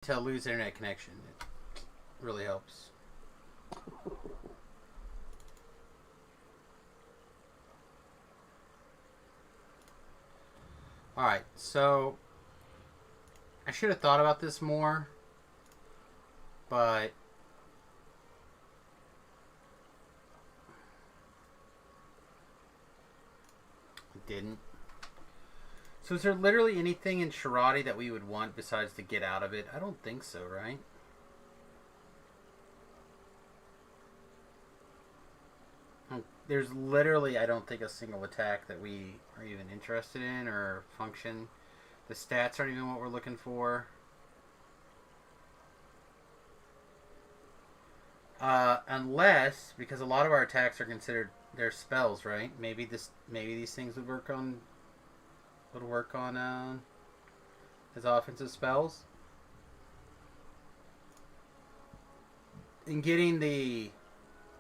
To lose internet connection. It really helps. Alright, so I should have thought about this more, but I didn't. So is there literally anything in Sharati that we would want besides to get out of it? I don't think so, right? There's literally, I don't think, a single attack that we are even interested in or function. The stats aren't even what we're looking for. Unless, because a lot of our attacks are considered their spells, right? Maybe these things would work on as offensive spells. And getting the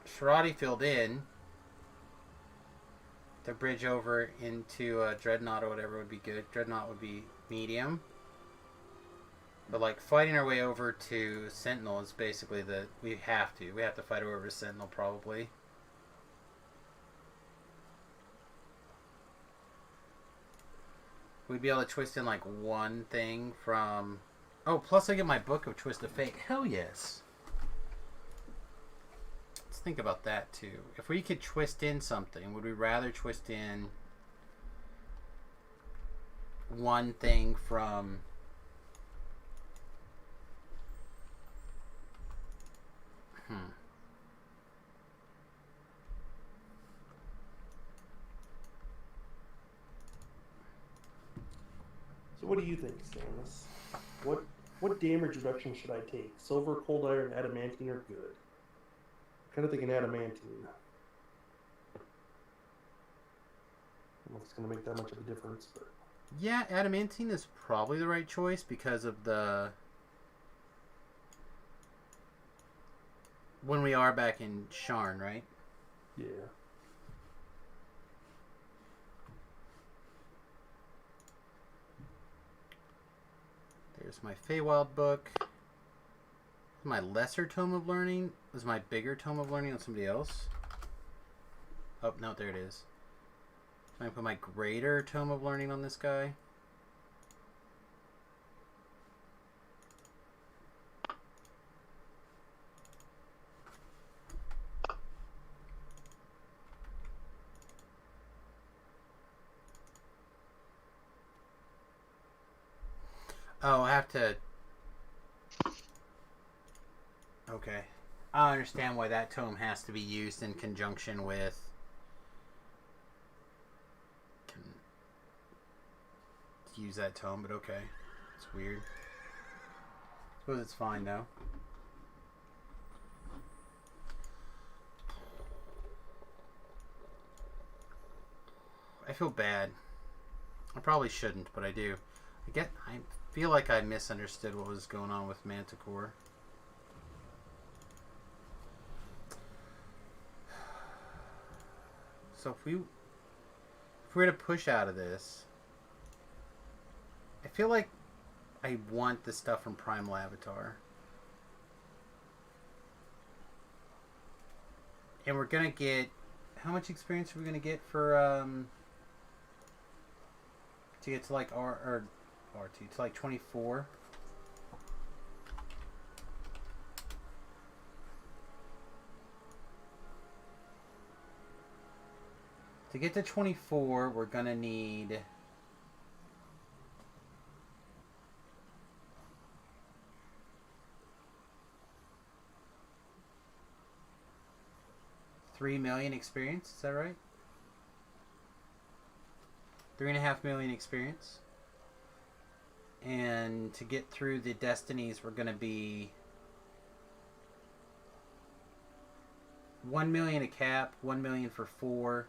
Sharati filled in, the bridge over into Dreadnought or whatever would be good. Dreadnought would be medium. But like fighting our way over to Sentinel is basically we have to fight over to Sentinel probably. We'd be able to twist in like one thing from. Oh, plus I get my book of Twist of Fate. Hell yes. Let's think about that too. If we could twist in something, would we rather twist in one thing from. So what do you think, Stannis? What damage reduction should I take? Silver, cold iron, adamantine are good. Kind of thinking adamantine. I don't know if it's going to make that much of a difference, but Yeah, adamantine is probably the right choice because of the. When we are back in Sharn, right? yeah. There's my Feywild book. My lesser Tome of Learning was my bigger Tome of Learning on somebody else. Oh, no, there it is. I'm going to put my greater Tome of Learning on this guy. Oh, I have to. Okay. I understand why that tome has to be used in conjunction with. Can use that tome, but okay. It's weird. I suppose it's fine though. I feel bad. I probably shouldn't, but I do. I feel like I misunderstood what was going on with Manticore. So if we were to push out of this, I feel like I want the stuff from Primal Avatar. And we're gonna get, how much experience are we gonna get for to get to like R2 to like 24? To get to 24, we're gonna need $3 million experience. Is that right? 3.5 million experience. And to get through the destinies, we're gonna be 1 million a cap, 1 million for 4.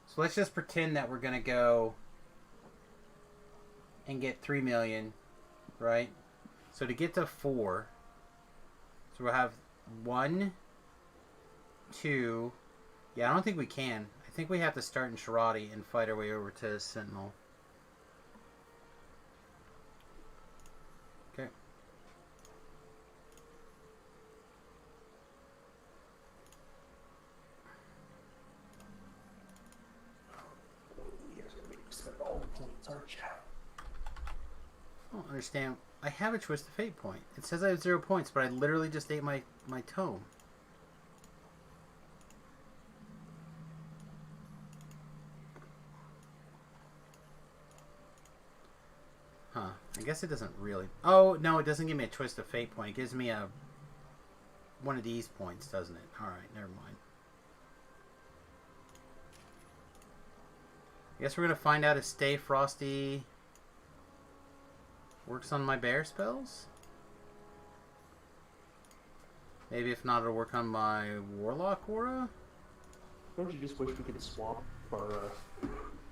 So let's just pretend that we're gonna go and get 3 million, right? So to get to 4, so we'll have 1, 2. Yeah, I don't think we can. I think we have to start in Sharati and fight our way over to Sentinel. Sorry, chat. I don't understand. I have a Twist of Fate point. It says I have 0 points, but I literally just ate my tome. Huh. I guess it doesn't really... Oh, no, it doesn't give me a Twist of Fate point. It gives me a... one of these points, doesn't it? Alright, never mind. I guess we're going to find out if Stay Frosty works on my bear spells? Maybe if not, it'll work on my Warlock Aura? Don't you just wish we could swap our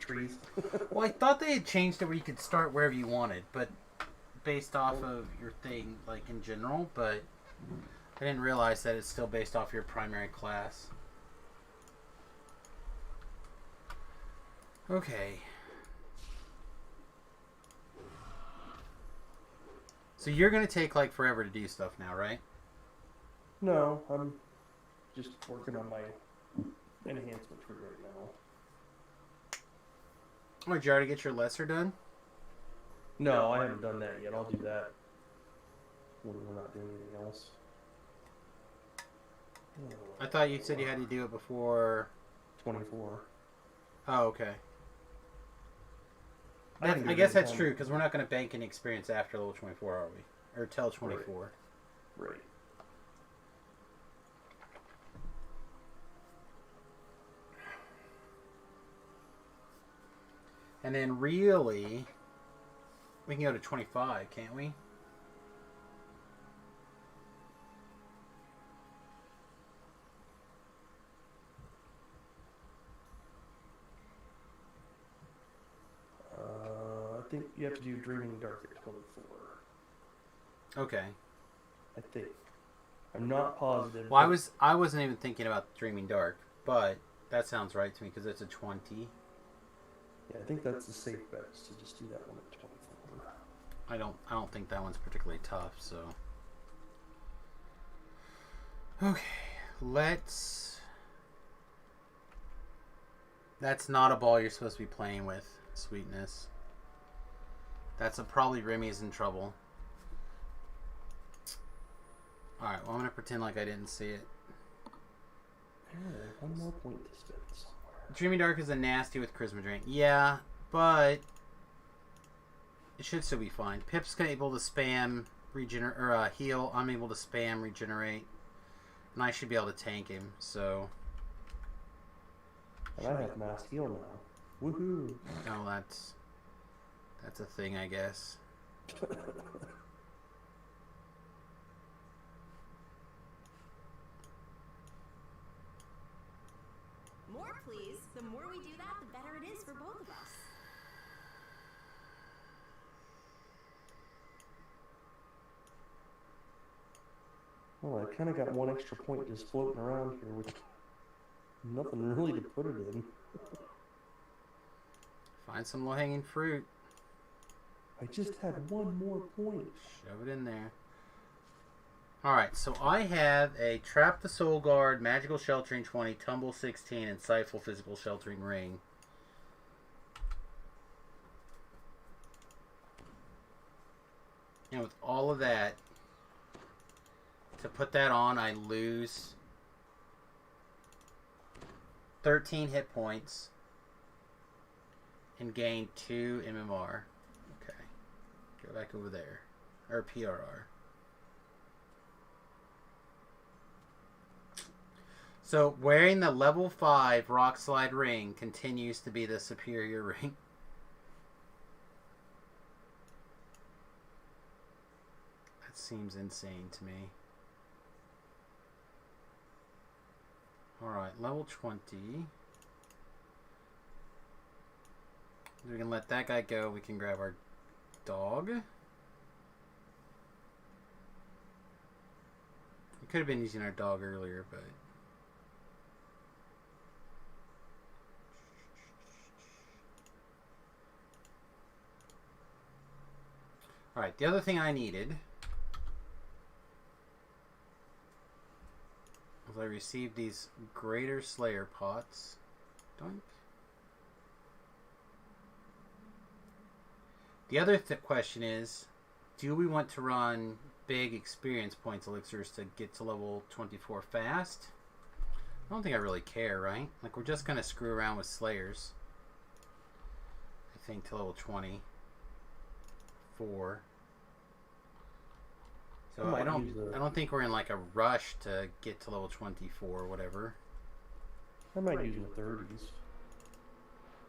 trees? Well, I thought they had changed it where you could start wherever you wanted, but based off of your thing, like in general, but I didn't realize that it's still based off your primary class. Okay. So you're going to take like forever to do stuff now, right? No, I'm just working on my enhancement tree right now. Oh, did you already get your lesser done? No, I haven't done that yet. I'll do that when we're not doing anything else. I thought you said you had to do it before... 24. Oh, okay. I guess that's true, because we're not going to bank any experience after level 24, are we? Or till 24. Right. And then really, we can go to 25, can't we? I think you have to do Dreaming Dark at 24. Okay. I think. I'm not positive. Well, I wasn't even thinking about Dreaming Dark, but that sounds right to me because it's a 20. Yeah, I think that's the safe bet, is to just do that one at 24. I don't think that one's particularly tough, so. Okay, let's... That's not a ball you're supposed to be playing with, Sweetness. That's probably Remy's in trouble. Alright, well I'm going to pretend like I didn't see it. One more point to spend somewhere. Dreaming Dark is a nasty with Charisma Drain. Yeah, but it should still be fine. Pip's able to spam heal. I'm able to spam regenerate. And I should be able to tank him, so... And I have mass heal now. Woohoo! Oh, that's a thing, I guess. More, please. The more we do that, the better it is for both of us. Well, I kind of got one extra point just floating around here, which nothing really to put it in. Find some low-hanging fruit. I just had one more point. Shove it in there. Alright, so I have a Trap the Soul Guard, Magical Sheltering 20, Tumble 16, and Insightful Physical Sheltering Ring. And with all of that, to put that on, I lose 13 hit points and gain 2 MMR. Okay. Go back over there. Or PRR. So, wearing the level 5 Rock Slide ring continues to be the superior ring. That seems insane to me. Alright, level 20. We can let that guy go. We can grab our dog. We could have been using our dog earlier, but... Alright, the other thing I needed was I received these Greater Slayer pots. Doink. The other question is, do we want to run big experience points elixirs to get to level 24 fast? I don't think I really care, right? Like, we're just going to screw around with Slayers. I think to level 24. So I don't think we're in like a rush to get to level 24 or whatever. I might use my 30s.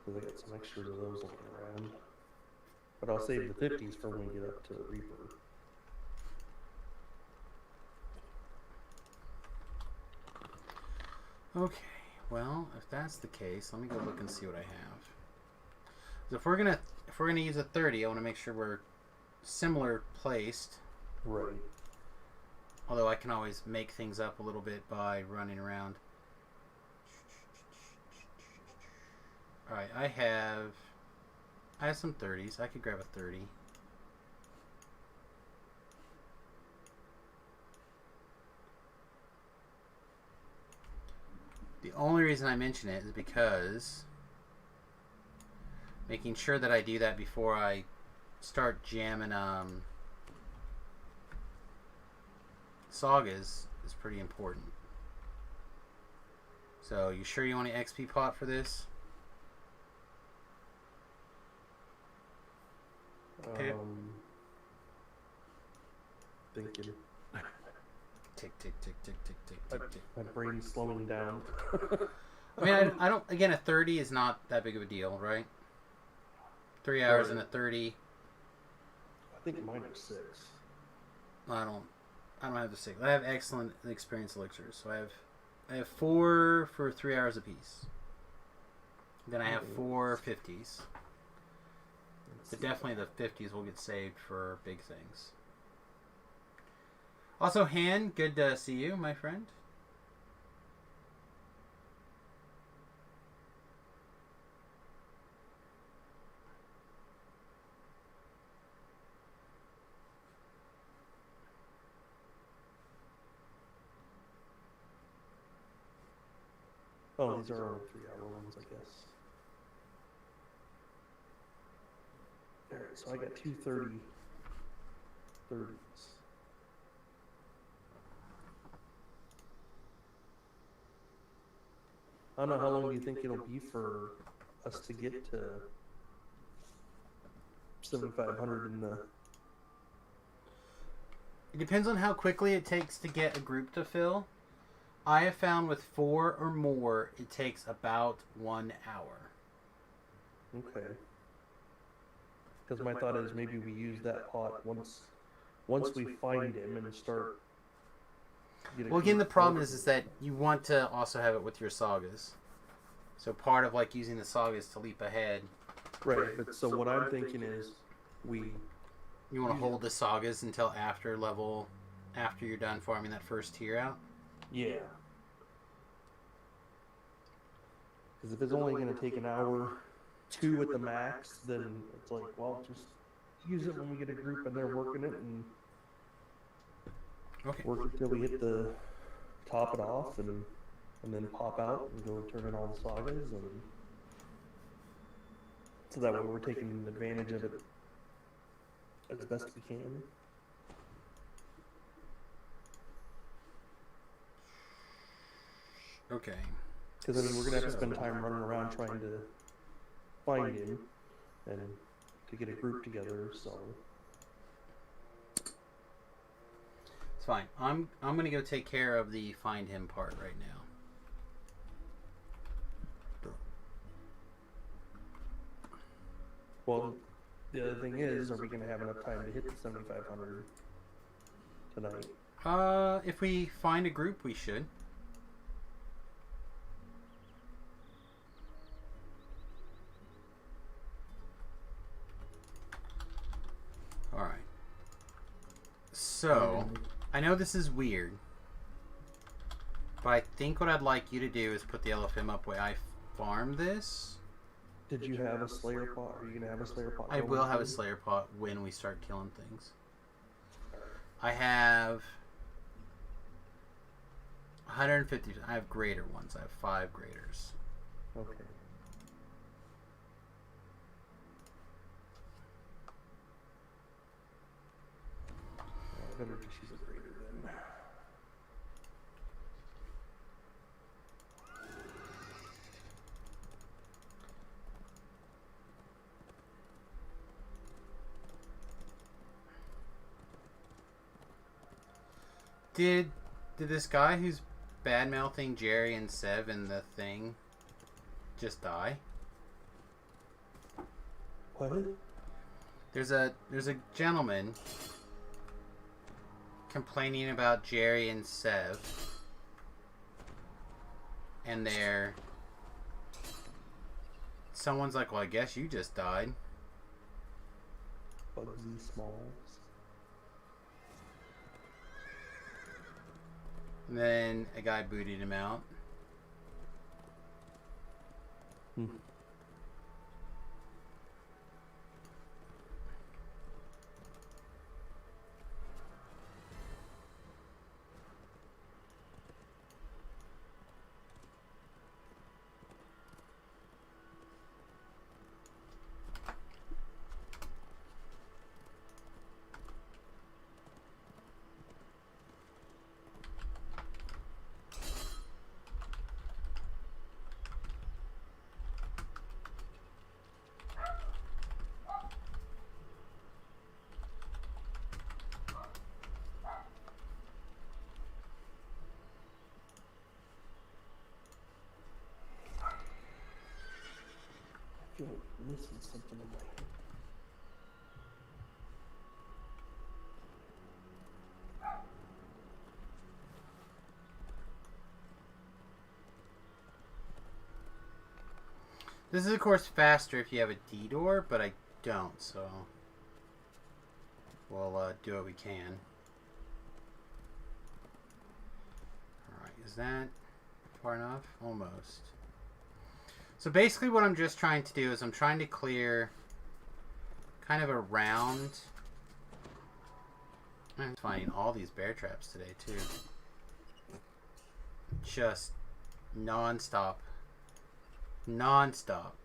Because I got some extra of those looking around. But I'll save the 50s for when we get up to Reaper. Okay, well, if that's the case, let me go look and see what I have. So if we're gonna use a 30, I want to make sure we're similar placed. Right. Although I can always make things up a little bit by running around. Alright, I have some 30s. I could grab a 30. The only reason I mention it is because making sure that I do that before I start jamming sagas is pretty important. So, you sure you want an XP pot for this? Okay. Thinking. Tick, tick, tick, tick, tick, tick, tick, tick. My brain's slowing down. I mean, I don't. Again, a 30 is not that big of a deal, right? 3 hours and a 30. I think mine are 6. I don't have the 6. I have excellent experience elixirs, so I have 4 for 3 hours apiece. Then I have 4 50s. But definitely the 50s will get saved for big things. Also, Han, good to see you, my friend. Oh, these are all 3-hour ones, I guess. Alright, so I got 2 30s. I don't know how long do you think it'll be for us to get to 7,500 in the... It depends on how quickly it takes to get a group to fill. I have found with 4 or more, it takes about 1 hour. Okay. Because my thought is maybe we use that pot once we find him and start... Well, again, the problem is that you want to also have it with your sagas. So part of like using the sagas to leap ahead. Right, but so what I'm thinking is you want to hold the sagas until after you're done farming that first tier out. Yeah. Because if it's only going to take an hour, 2 at the max, then it's like, well, just use it when we get a group and they're working it and work until we hit the top it off and then pop out and go turn in all the sagas, and so that way we're taking advantage of it as best we can. Okay. Because I mean, we're gonna have to spend time running around trying to find him and to get a group together. So it's fine. I'm gonna go take care of the find him part right now. Well, the other thing is, are we going to have enough time to hit the 7,500 tonight? If we find a group, we should. Alright. So, I know this is weird, but I think what I'd like you to do is put the LFM up where I farm this. Did you have a Slayer pot? Are you going to have a Slayer pot? I will have a Slayer pot when we start killing things. I have 150. I have greater ones. I have 5 graders. Okay. better because she's a greater than. Did this guy who's bad mouthing Jerry and Sev in the thing just die? What? There's a gentleman complaining about Jerry and Sev, and someone's like, well, I guess you just died. Bugsy Smalls. And then a guy booted him out. I feel like I'm missing something in my. This is, of course, faster if you have a D-door, but I don't, so we'll do what we can. Alright, is that far enough? Almost. So basically what I'm just trying to do is I'm trying to clear kind of around. I'm finding all these bear traps today, too. Just non-stop. Non-stop.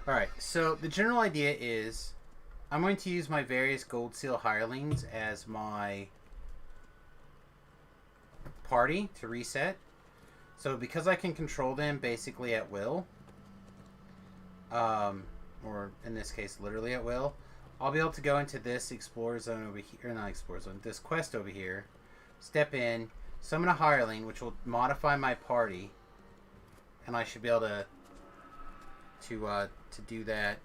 Alright, so the general idea is I'm going to use my various Gold Seal hirelings as my party to reset. So because I can control them basically at will, or in this case literally at will, I'll be able to go into this Explorer Zone over here, or not Explorer Zone, this quest over here, step in, summon a hireling, which will modify my party, and I should be able to do that.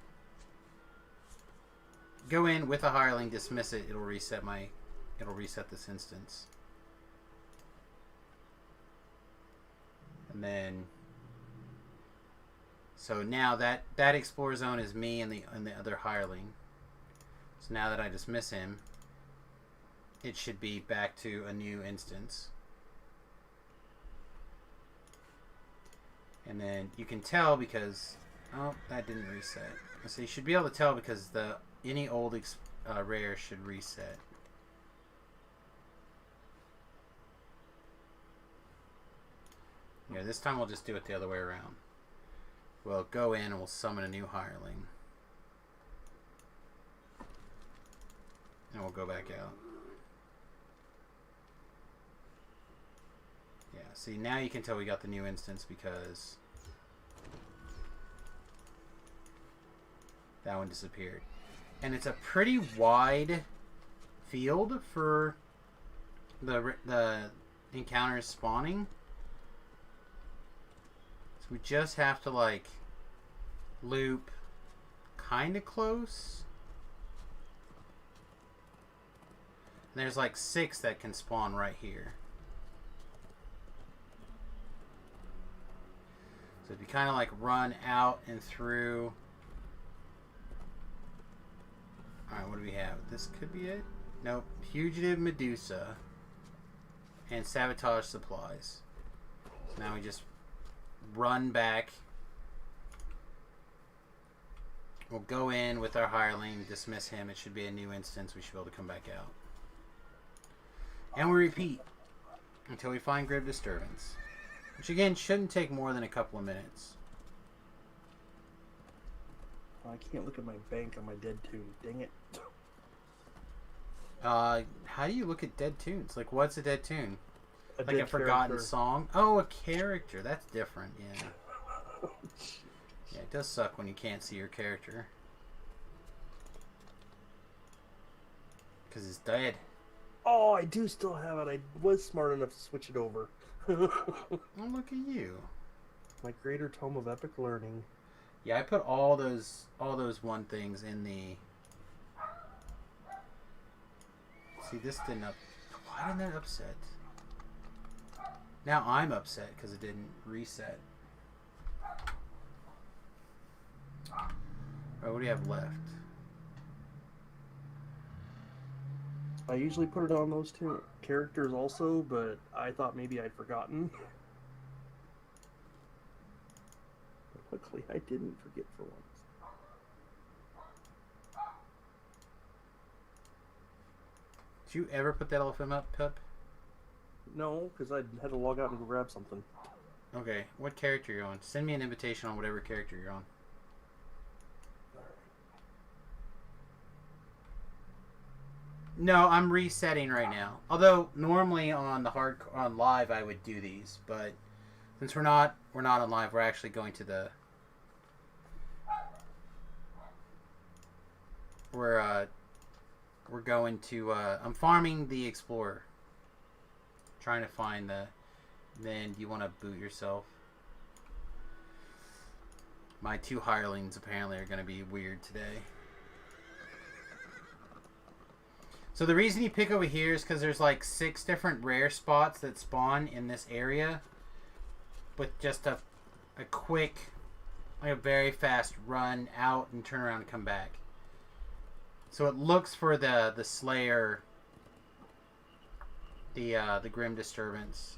Go in with a hireling, dismiss it, it'll reset this instance. And then, so now that Explorer Zone is me and the other hireling. So now that I dismiss him, it should be back to a new instance. And then you can tell because, oh, that didn't reset. So you should be able to tell because any old rare should reset. Yeah, this time we'll just do it the other way around. We'll go in and we'll summon a new hireling. And we'll go back out. Yeah, see, now you can tell we got the new instance because that one disappeared. And it's a pretty wide field for the encounters spawning. So we just have to, like, loop kind of close. And there's like 6 that can spawn right here. So if you kind of like run out and through. Alright, what do we have? This could be it? Nope. Fugitive Medusa. And Sabotage Supplies. So now we just run back. We'll go in with our hireling, dismiss him. It should be a new instance. We should be able to come back out. And we repeat until we find Grave Disturbance. Which again shouldn't take more than a couple of minutes. I can't look at my bank on my dead tomb. Dang it. How do you look at dead tunes? Like, what's a dead tune? A Like a dead forgotten character. song? Oh, a character. That's different, yeah. Yeah, it does suck when you can't see your character. Because it's dead. Oh, I do still have it. I was smart enough to switch it over. Oh, look at you. My Greater Tome of Epic Learning. Yeah, I put all those one things in the... See, this didn't up... Why didn't that upset? Now I'm upset because it didn't reset. Alright, what do you have left? I usually put it on those two characters also, but I thought maybe I'd forgotten. But luckily, I didn't forget for once. Did you ever put that elephant up, Pep? No, because I had to log out and go grab something. Okay, what character you're on? Send me an invitation on whatever character you're on. No, I'm resetting right now. Although normally on live I would do these, but since we're not on live, we're actually going to the we're going to I'm farming the Explorer. Trying to find the... Then you want to boot yourself. My two hirelings apparently are going to be weird today. So the reason you pick over here is because there's like 6 different rare spots that spawn in this area. With just a quick, like a very fast run out and turn around and come back. So it looks for the Slayer, the Grim Disturbance.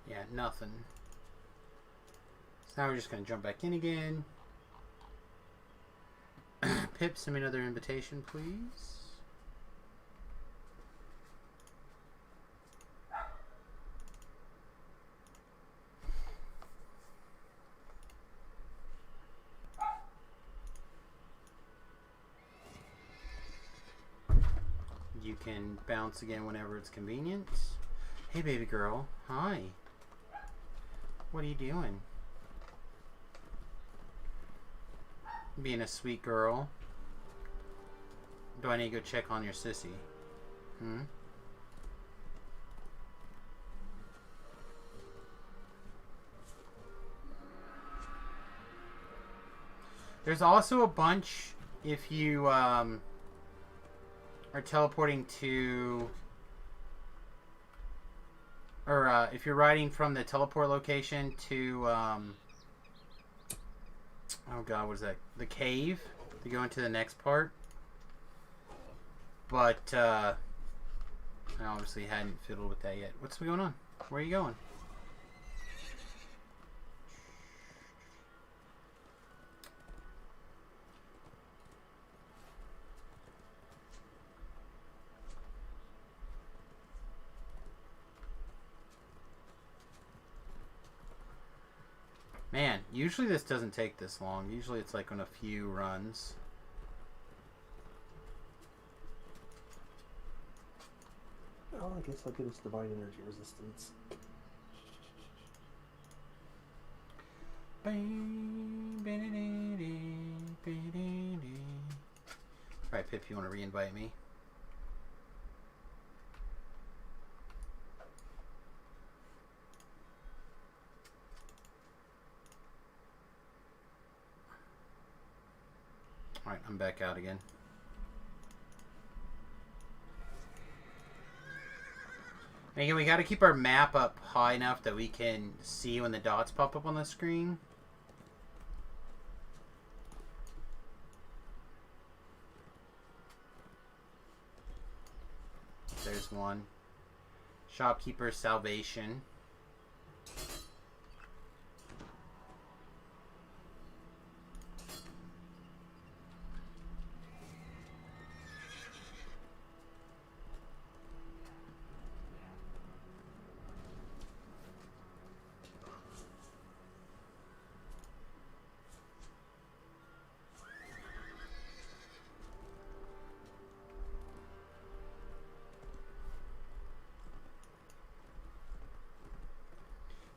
Yeah, nothing. So now we're just going to jump back in again. Pip, send me another invitation, please. You can bounce again whenever it's convenient. Hey, baby girl. Hi. What are you doing? Being a sweet girl. Do I need to go check on your sissy? Hmm? There's also a bunch if you are teleporting to... Or if you're riding from the teleport location to... oh god, what is that? The cave to go into the next part. But I obviously hadn't fiddled with that yet. What's going on? Where are you going? Man, usually this doesn't take this long. Usually it's like on a few runs. Oh, I guess I'll get us divine energy resistance. Alright, Pip, you want to re-invite me? Alright, I'm back out again. And again, we got to keep our map up high enough that we can see when the dots pop up on the screen. There's one. Shopkeeper's Salvation.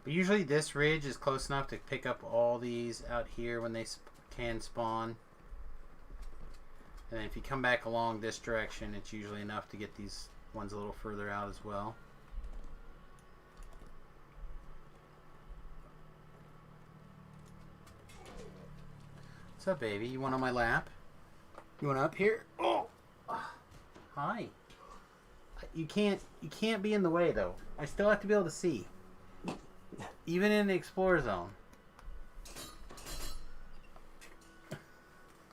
But usually this ridge is close enough to pick up all these out here when they can spawn. And then if you come back along this direction, it's usually enough to get these ones a little further out as well. What's up, baby? You want on my lap? You want up here? Oh! Hi. You can't be in the way, though. I still have to be able to see. Even in the Explorer Zone.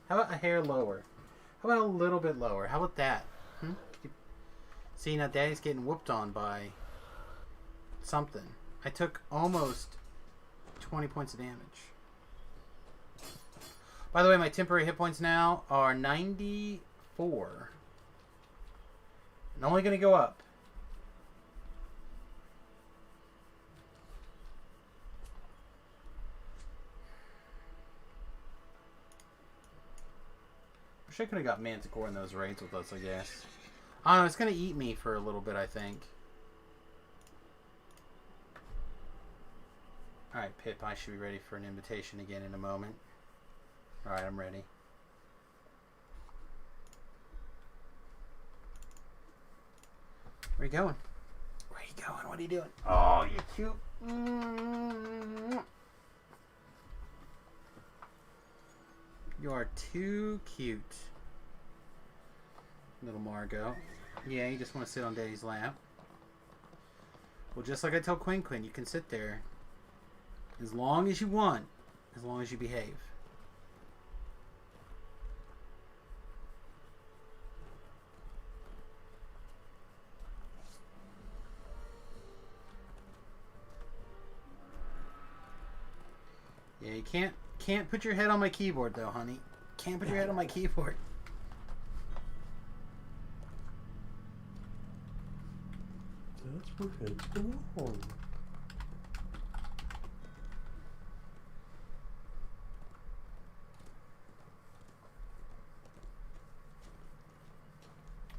How about a hair lower? How about a little bit lower? How about that? See, now Daddy's getting whooped on by something. I took almost 20 points of damage. By the way, my temporary hit points now are 94. And only going to go up. Wish I could have got Manticore in those raids with us, I guess. I don't know, it's going to eat me for a little bit, I think. Alright, Pip, I should be ready for an invitation again in a moment. Alright, I'm ready. Where you going? Where you going? What are you doing? Oh, you're cute. You are too cute. Little Margot. Yeah, you just want to sit on Daddy's lap. Well, just like I told Quinn, you can sit there as long as you want, as long as you behave. Yeah, you can't put your head on my keyboard though, honey. Can't put your head on my keyboard. That's where heads belong.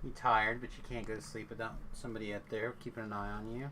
You're tired, but you can't go to sleep without somebody up there keeping an eye on you.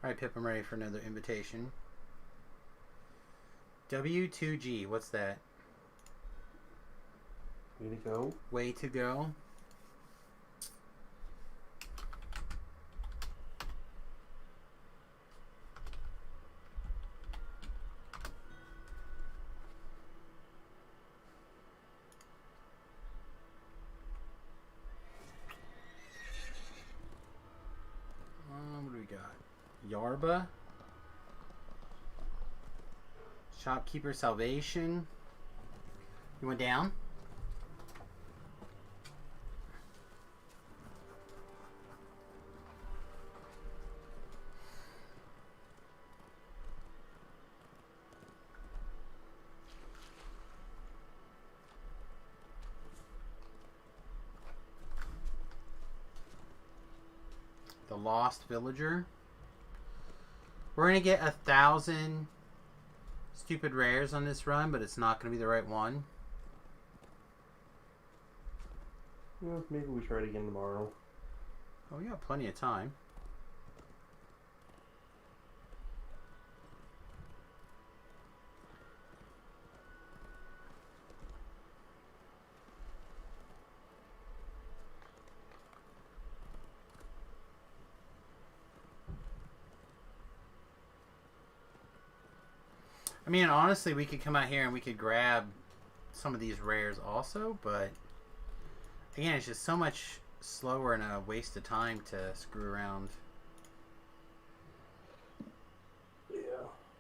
Alright, Pip, I'm ready for another invitation. W2G, what's that? Way to go. Way to go. What do we got? Yarba. Shopkeeper Salvation. You went down? The lost villager. We're going to get 1,000 stupid rares on this run, but it's not going to be the right one. Yeah, maybe we try it again tomorrow. Oh, we got plenty of time. I mean, honestly, we could come out here and we could grab some of these rares also, but again, it's just so much slower and a waste of time to screw around. Yeah.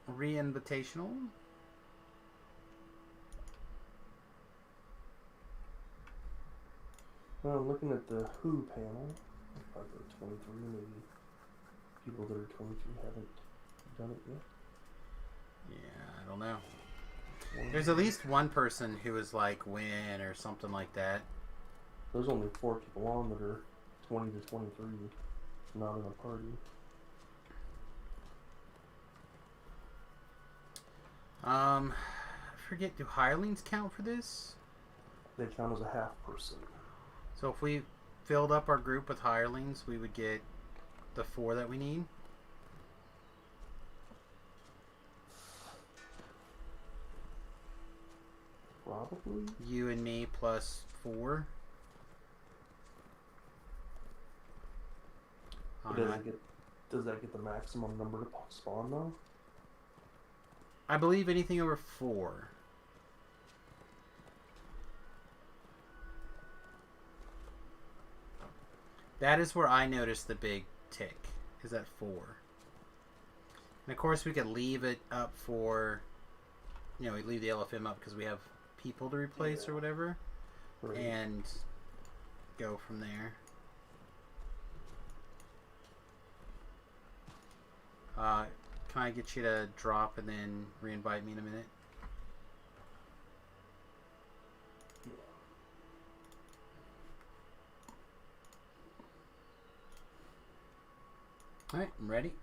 Re-invitational. Well, looking at the Who panel, probably 23, maybe people that are 22 haven't done it yet. Yeah, I don't know. There's at least one person who is like win or something like that. There's only 4 people on that are 20 to 23, not in a party. I forget, do hirelings count for this? They count as a half person. So if we filled up our group with hirelings, we would get the 4 that we need. Probably. You and me plus 4. But does that get the maximum number to spawn though? I believe anything over 4. That is where I noticed the big tick, is at 4. And of course we could leave it up for, you know, we leave the LFM up because we have people to replace or whatever. Right. And go from there. Can I get you to drop and then re-invite me in a minute? Alright, I'm ready.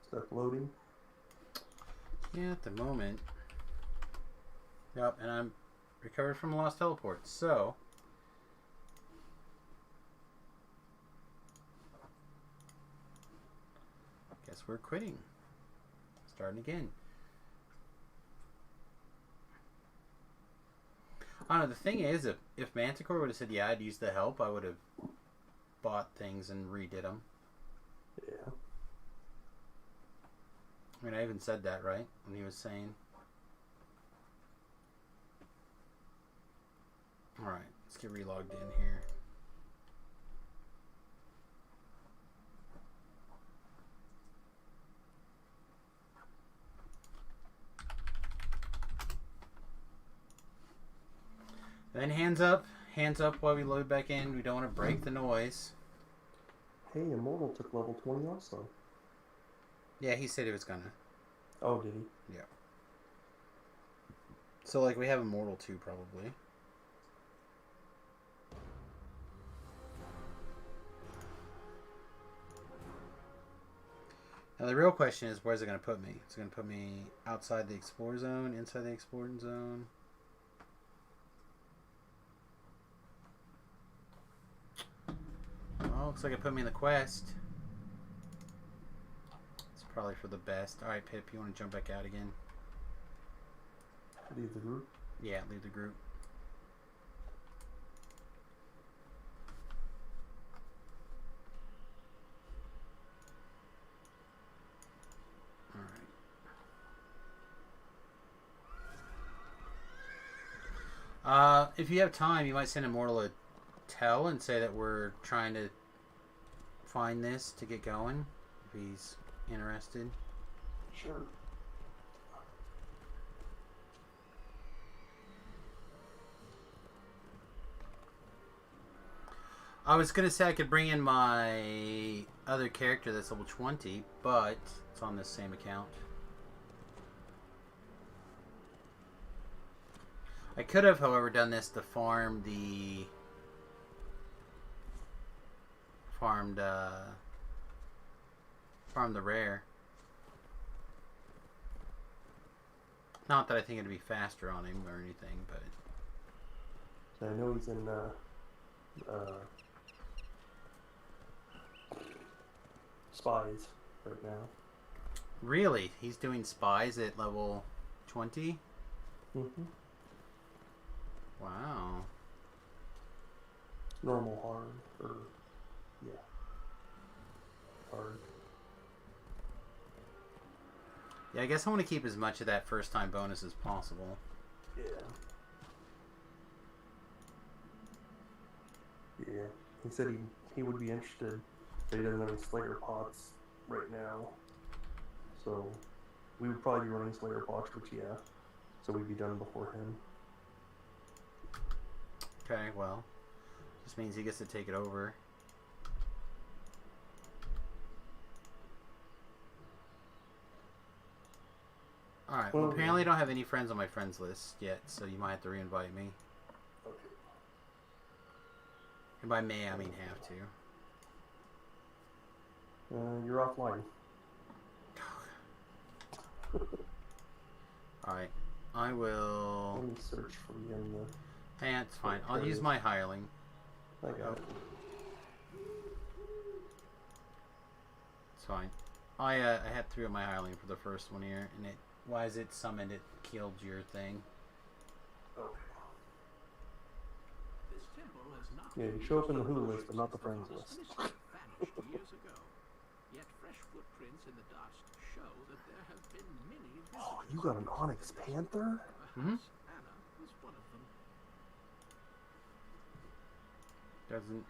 Stuff loading. Yeah, at the moment. Yep, and I'm recovered from a lost teleport, so guess we're quitting. Starting again. I don't know, the thing is, if Manticore would have said, yeah, I'd use the help, I would have bought things and redid them. Yeah. I mean, I even said that, right? When he was saying. Alright, let's get relogged in here. Then hands up while we load back in. We don't want to break the noise. Hey, Immortal took level 20 also. Yeah, he said he was gonna. Oh, did he? Yeah. So, like, we have Immortal too, probably. Now, the real question is, where's it going to put me? Is it going to put me outside the Explore Zone, inside the Explore Zone? Well, looks like it put me in the quest. It's probably for the best. Alright, Pip, you want to jump back out again? Leave the group. Yeah, leave the group. Alright. If you have time, you might send Immortal a tell and say that we're trying to find this to get going, if he's interested? Sure. I was gonna say I could bring in my other character that's level 20, but it's on this same account. I could have, however, done this to farm the farm the rare. Not that I think it'd be faster on him or anything, but So I know he's in spies right now. really, he's doing spies at level 20. Mm-hmm. Wow. Normal hard, or yeah, hard. Yeah, I guess I want to keep as much of that first time bonus as possible. Yeah. Yeah. He said he would be interested, but he doesn't have any Slayer pots right now. So we would probably be running Slayer pots, which yeah. So we'd be done before him. Okay, well, this means he gets to take it over. Alright, well, apparently I don't have any friends on my friends list yet, so you might have to re-invite me. Okay. And by may, I mean have to. You're offline. Alright, I will... Let me search for you in the... Hey, it's fine. I'll use my hireling. I got it. It's fine. I had 3 of my hireling for the first one here, and it... Why is it summoned? It killed your thing. Okay. This temple has not Yeah, you show up in the who list, but not the friends list. vanished years ago. Yet fresh footprints in the dust show that there have been many visitors. Oh, you got an Onyx Panther? Mhm. Anna was one of them. Doesn't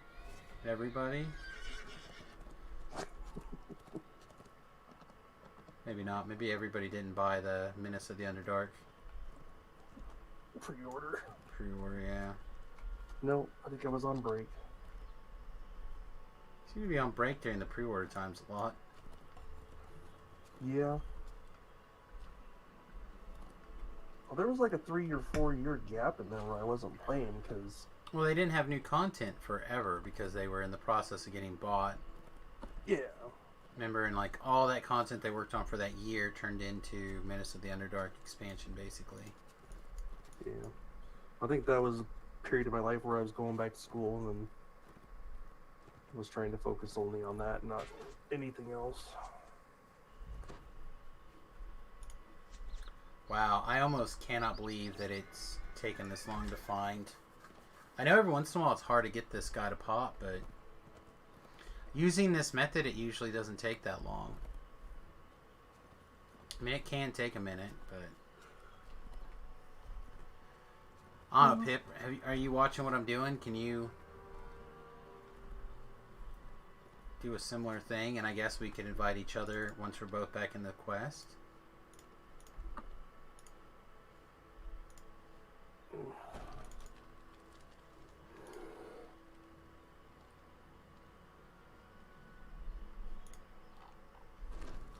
everybody? Maybe not. Maybe everybody didn't buy the Menace of the Underdark Pre-order? pre-order, yeah. No, I think I was on break. Seem to be on break during the pre-order times a lot. Yeah. Well, there was like a 3 or 4 year gap in there where I wasn't playing because... Well, they didn't have new content forever because they were in the process of getting bought. Yeah. Remember, and like all that content they worked on for that year turned into Menace of the Underdark expansion, basically. Yeah. I think that was a period of my life where I was going back to school and was trying to focus only on that, not anything else. Wow, I almost cannot believe that it's taken this long to find. I know every once in a while it's hard to get this guy to pop, but using this method, it usually doesn't take that long. I mean, it can take a minute, but... I don't know, Pip, are you watching what I'm doing? Can you do a similar thing? And I guess we could invite each other once we're both back in the quest.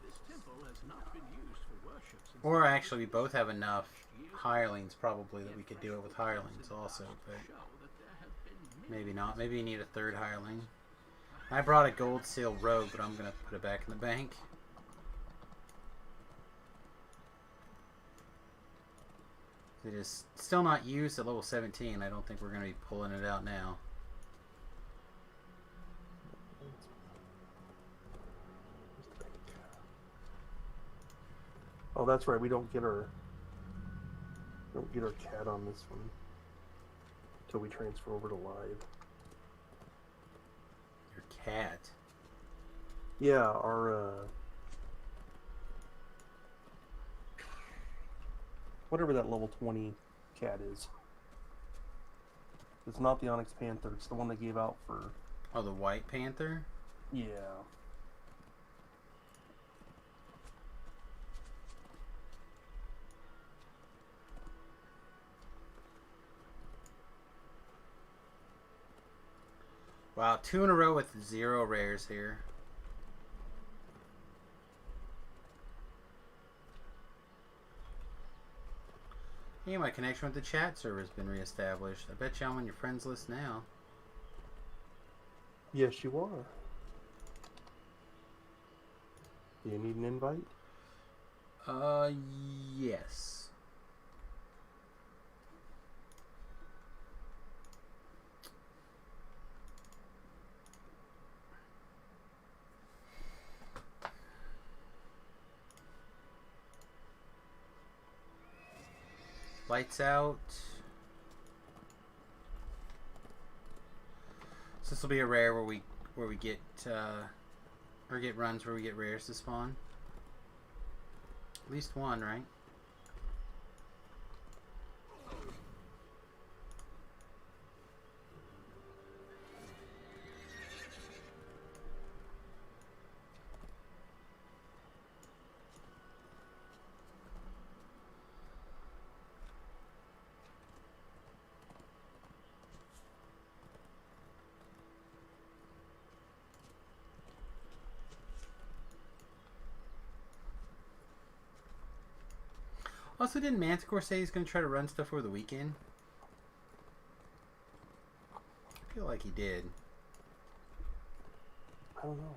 This temple has not been used for worship since Or actually, we both have enough hirelings probably that we could do it with hirelings also, but show that there have been many. maybe not. Maybe you need a third hireling. I brought a gold seal robe, but I'm going to put it back in the bank. It is still not used at level 17. I don't think we're going to be pulling it out now. Oh, that's right. We don't get our cat on this one until we transfer over to live. Your cat. Yeah, our whatever that level 20 cat is. It's not the Onyx Panther. It's the one they gave out for. Oh, the White Panther? Yeah. Wow, 2 in a row with 0 rares here. Hey, my connection with the chat server has been reestablished. I bet you I'm on your friends list now. Yes, you are. Do you need an invite? Yes. Lights out. So this will be a rare where we get or get runs where we get rares to spawn. At least one, right? Also, didn't Manticore say he's going to try to run stuff over the weekend? I feel like he did. I don't know.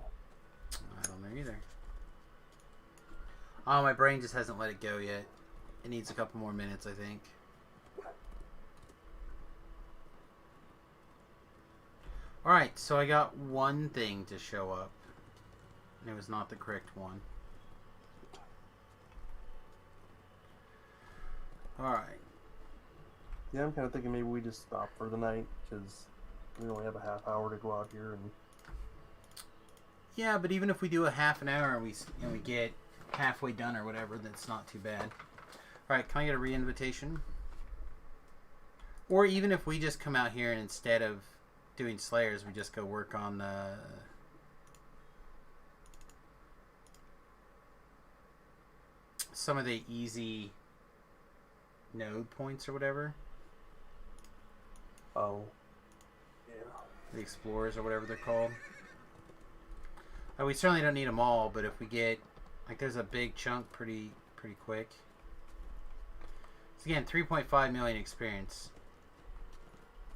I don't know either. Oh, my brain just hasn't let it go yet. It needs a couple more minutes, I think. Alright, so I got one thing to show up. And it was not the correct one. Alright. Yeah, I'm kind of thinking maybe we just stop for the night because we only have a half hour to go out here and. Yeah, but even if we do a half an hour and we get halfway done or whatever, that's not too bad. Alright, can I get a re-invitation? Or even if we just come out here and instead of doing Slayers, we just go work on some of the easy node points or whatever. Oh. Yeah. The Explorers or whatever they're called. We certainly don't need them all, but if we get, like, there's a big chunk pretty quick. So again, 3.5 million experience.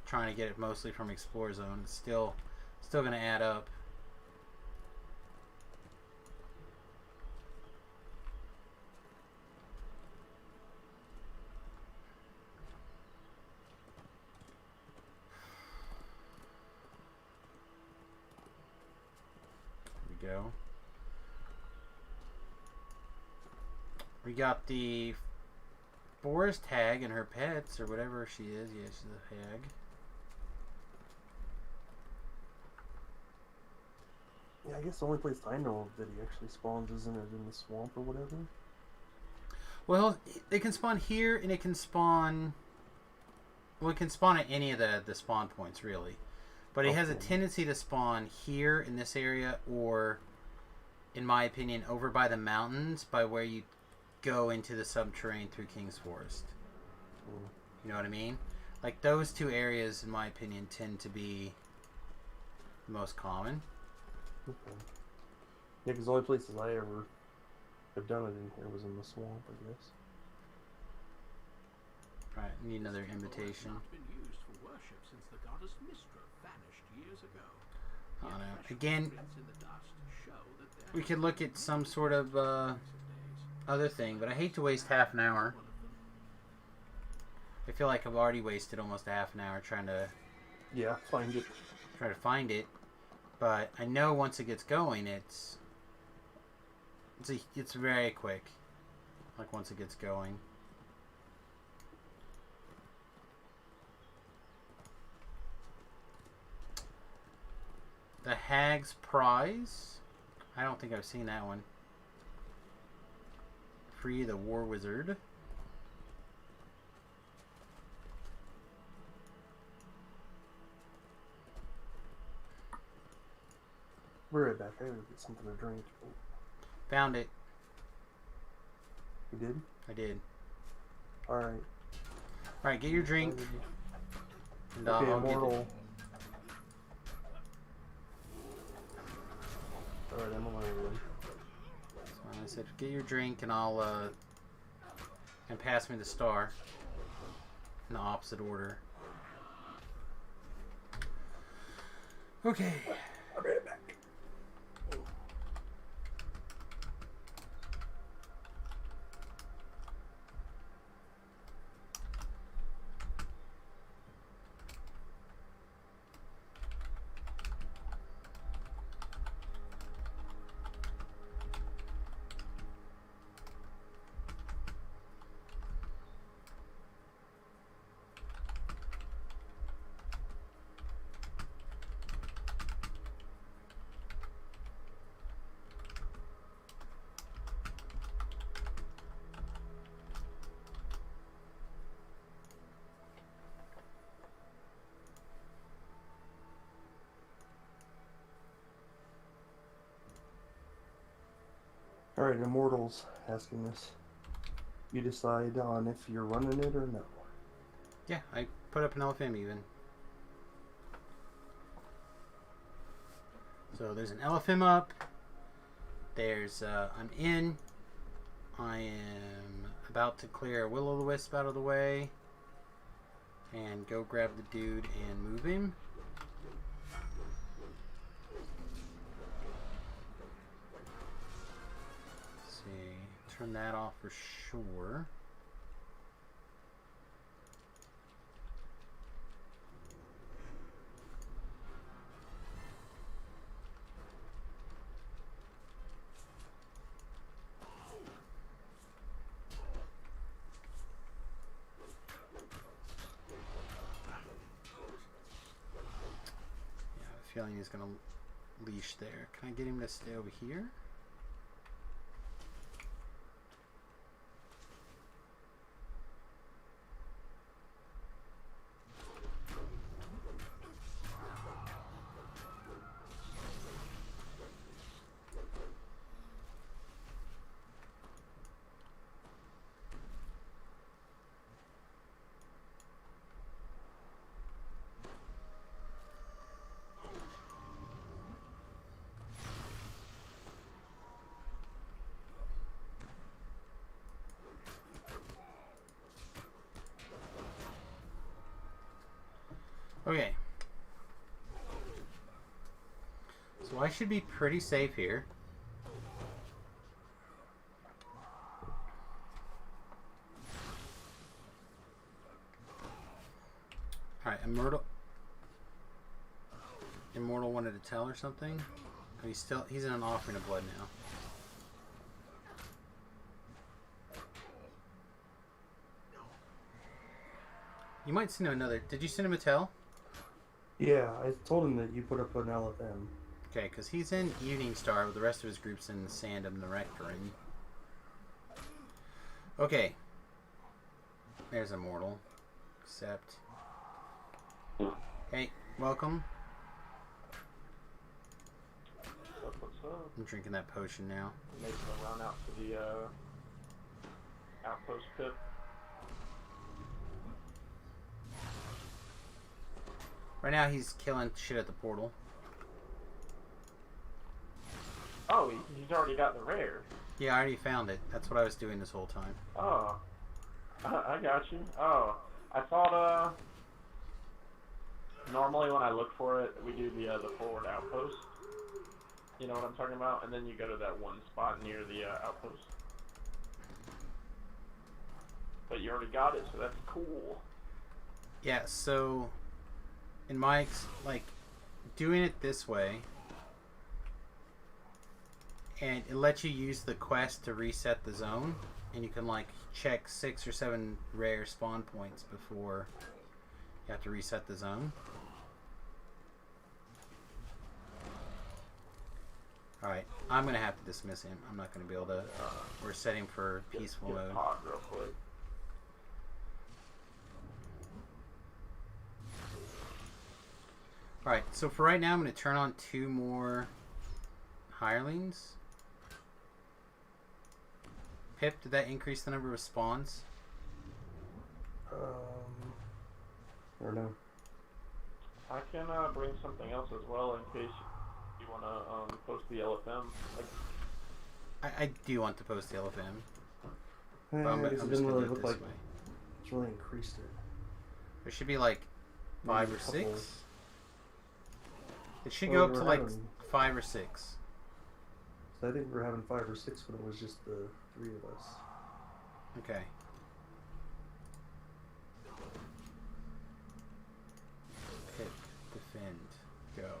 Trying to get it mostly from Explore Zone. It's still going to add up. Go. We got the forest hag and her pets, or whatever she is. Yeah, she's a hag. Yeah, I guess the only place I know of that he actually spawns isn't it in the swamp or whatever. Well, it can spawn here, and it can spawn. Well, it can spawn at any of the spawn points, really. But it has a tendency to spawn here in this area, or, in my opinion, over by the mountains, by where you go into the subterranean through King's Forest. You know what I mean? Like, those two areas, in my opinion, tend to be the most common. Okay. Yeah, because the only places I ever have done it in here was in the swamp, I guess. Alright, need another invitation. I don't know. Again, we could look at some sort of other thing, but I hate to waste half an hour. I feel like I've already wasted almost a half an hour trying to find it. Try to find it, but I know once it gets going, it's very quick. Like once it gets going. The Hag's Prize? I don't think I've seen that one. Free the War Wizard. We're right back. I gotta get something to drink. Found it. You did? I did. Alright. Alright, get your drink. And Okay, I'll get Immortal. it. Alright, I'm alone. So I said, get your drink and I'll, and pass me the star. In the opposite order. Okay. I'll be right back. Alright, Immortal's asking this. You decide on if you're running it or no. Yeah, I put up an LFM even. So there's an LFM up. There's, I'm in. I am about to clear Will-O-the-Wisp out of the way. And go grab the dude and move him. Let's see. Turn that off for sure. Feeling he's gonna leash there. Can I get him to stay over here? Okay. So I should be pretty safe here. Alright, Immortal wanted to tell or something. Oh, he's in an offering of blood now. You might send him another. Did you send him a tell? Yeah, I told him that you put up an LFM. Okay, because he's in Evening Star with the rest of his group's in Sandom the Rectoring. Okay. There's Immortal. Accept. Hey, welcome. What's up? I'm drinking that potion now. Making a run out to the outpost pit. Right now he's killing shit at the portal. Oh, he's already got the rare. Yeah, I already found it. That's what I was doing this whole time. Oh, I got you. Oh, I thought normally when I look for it, we do the forward outpost. You know what I'm talking about? And then you go to that one spot near the outpost. But you already got it, so that's cool. Yeah, so in my doing it this way, and it lets you use the quest to reset the zone, and you can check 6 or 7 rare spawn points before you have to reset the zone. Alright, I'm gonna have to dismiss him. I'm not gonna be able to. We're setting for peaceful Get mode. hot real quick. Alright, so for right now I'm gonna turn on 2 more Hirelings. Pip, did that increase the number of spawns? I don't know. I can bring something else as well in case you want to post the LFM. Like, I do want to post the LFM. Eh, I'm it just didn't gonna really do it look this like way. it's really increased it. There should be like 5 Maybe or a couple. 6. It should Well, go up we're to like having- 5 or 6. So I think we were having 5 or 6 when it was just the 3 of us. Okay. Hit, defend, go.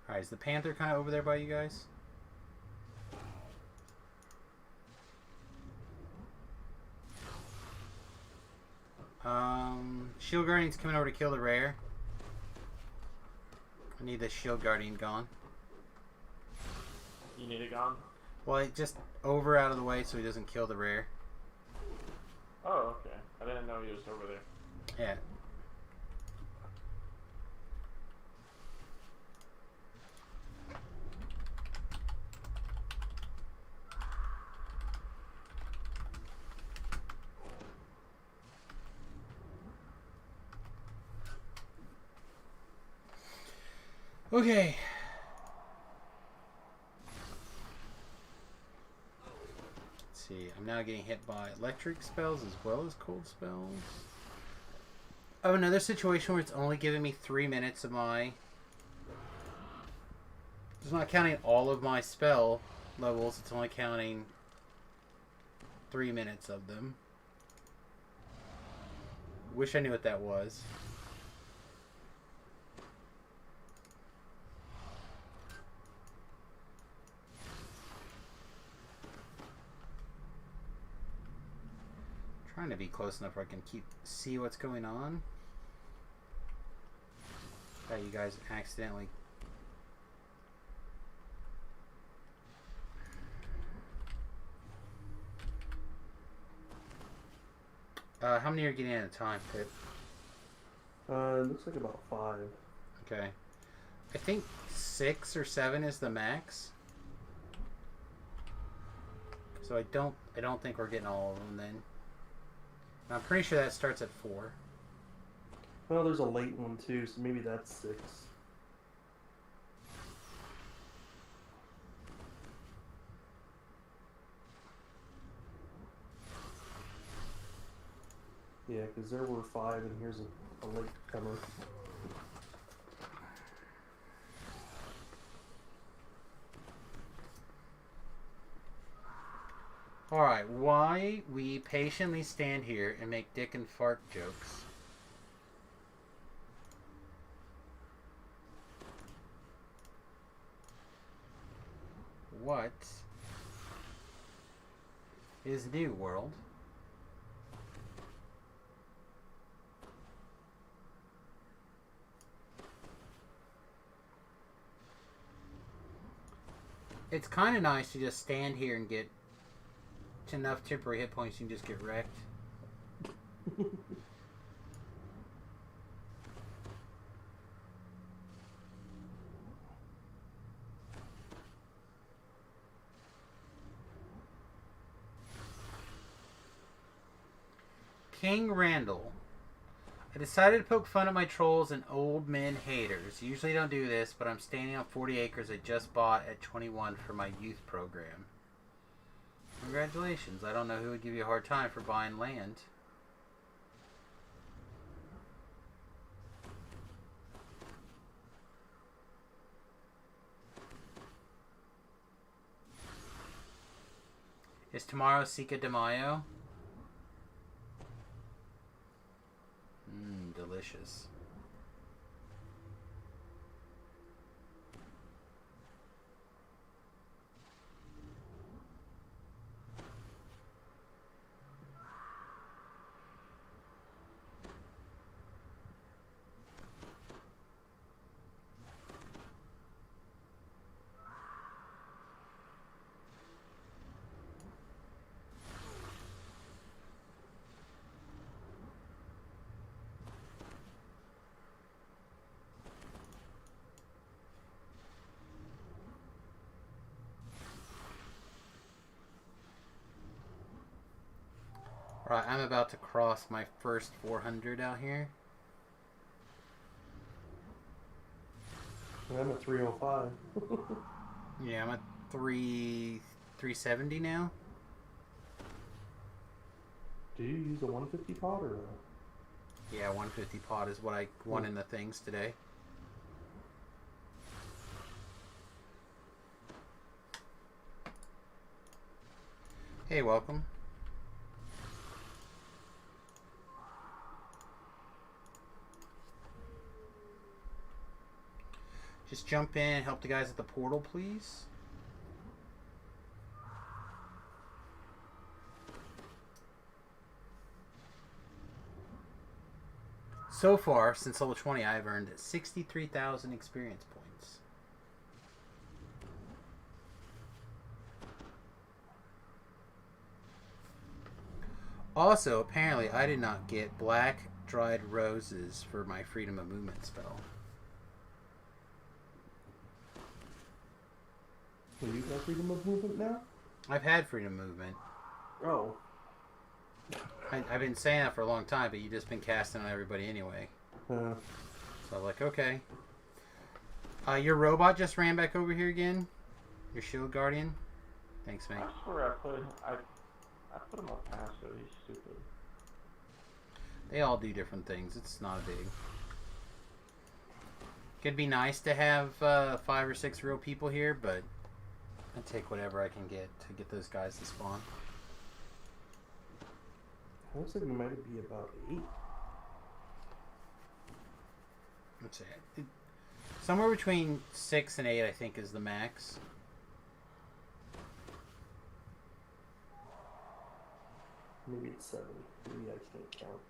Alright, is the Panther kind of over there by you guys? Shield Guardian's coming over to kill the rare. I need the Shield Guardian gone. you need it gone? Well, just over out of the way so he doesn't kill the rare. Oh, okay. I didn't know he was over there. Yeah. Okay. Let's see. I'm now getting hit by electric spells as well as cold spells. Oh, another situation where it's only giving me 3 minutes of my... It's not counting all of my spell levels. It's only counting 3 minutes of them. Wish I knew what that was. Trying to be close enough where I can see what's going on. That you guys accidentally. How many are you getting at a time, Pip? It looks like about 5. Okay. I think 6 or 7 is the max. So I don't think we're getting all of them then. I'm pretty sure that starts at 4. Well, there's a late one too, so maybe that's 6. Yeah, because there were 5, and here's a late comer. Alright, why we patiently stand here and make dick and fart jokes. What is new, world? It's kind of nice to just stand here and get enough temporary hit points you can just get wrecked. King Randall. I decided to poke fun at my trolls and old men haters. Usually don't do this, but I'm standing on 40 acres I just bought at 21 for my youth program. Congratulations. I don't know who would give you a hard time for buying land. Is tomorrow Cinco de Mayo? Delicious. Alright, I'm about to cross my first 400 out here. I'm at 305. Yeah, I'm at 370 now. Do you use a 150 pot or a... Yeah, 150 pot is what I won in the things today. Hey, welcome. Just jump in and help the guys at the portal, please. So far, since level 20, I've earned 63,000 experience points. Also, apparently, I did not get black dried roses for my freedom of movement spell. So you got freedom of movement now? I've had freedom of movement. Oh. I've been saying that for a long time, but you've just been casting on everybody anyway. So I'm like, okay. Your robot just ran back over here again? Your shield guardian? Thanks, mate. I swear I put him on passive. He's stupid. They all do different things. It's not a big... Could be nice to have 5 or 6 real people here, but I take whatever I can get to get those guys to spawn. Looks like we might be about 8. Let's see. Somewhere between 6 and 8, I think, is the max. Maybe it's 7. Maybe I can't count.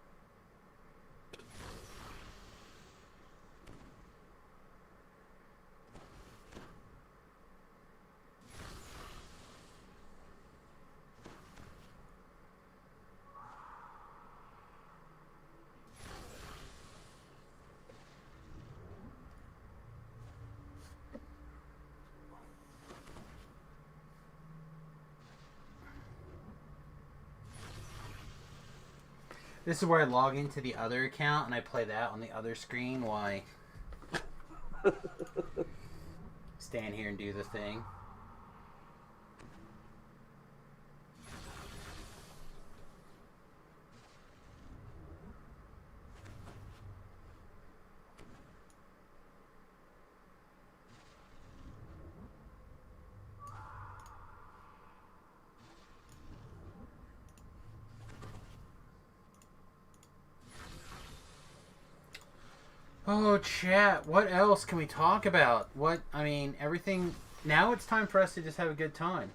This is where I log into the other account and I play that on the other screen while I stand here and do the thing. Oh, chat, what else can we talk about? I mean, everything... Now it's time for us to just have a good time.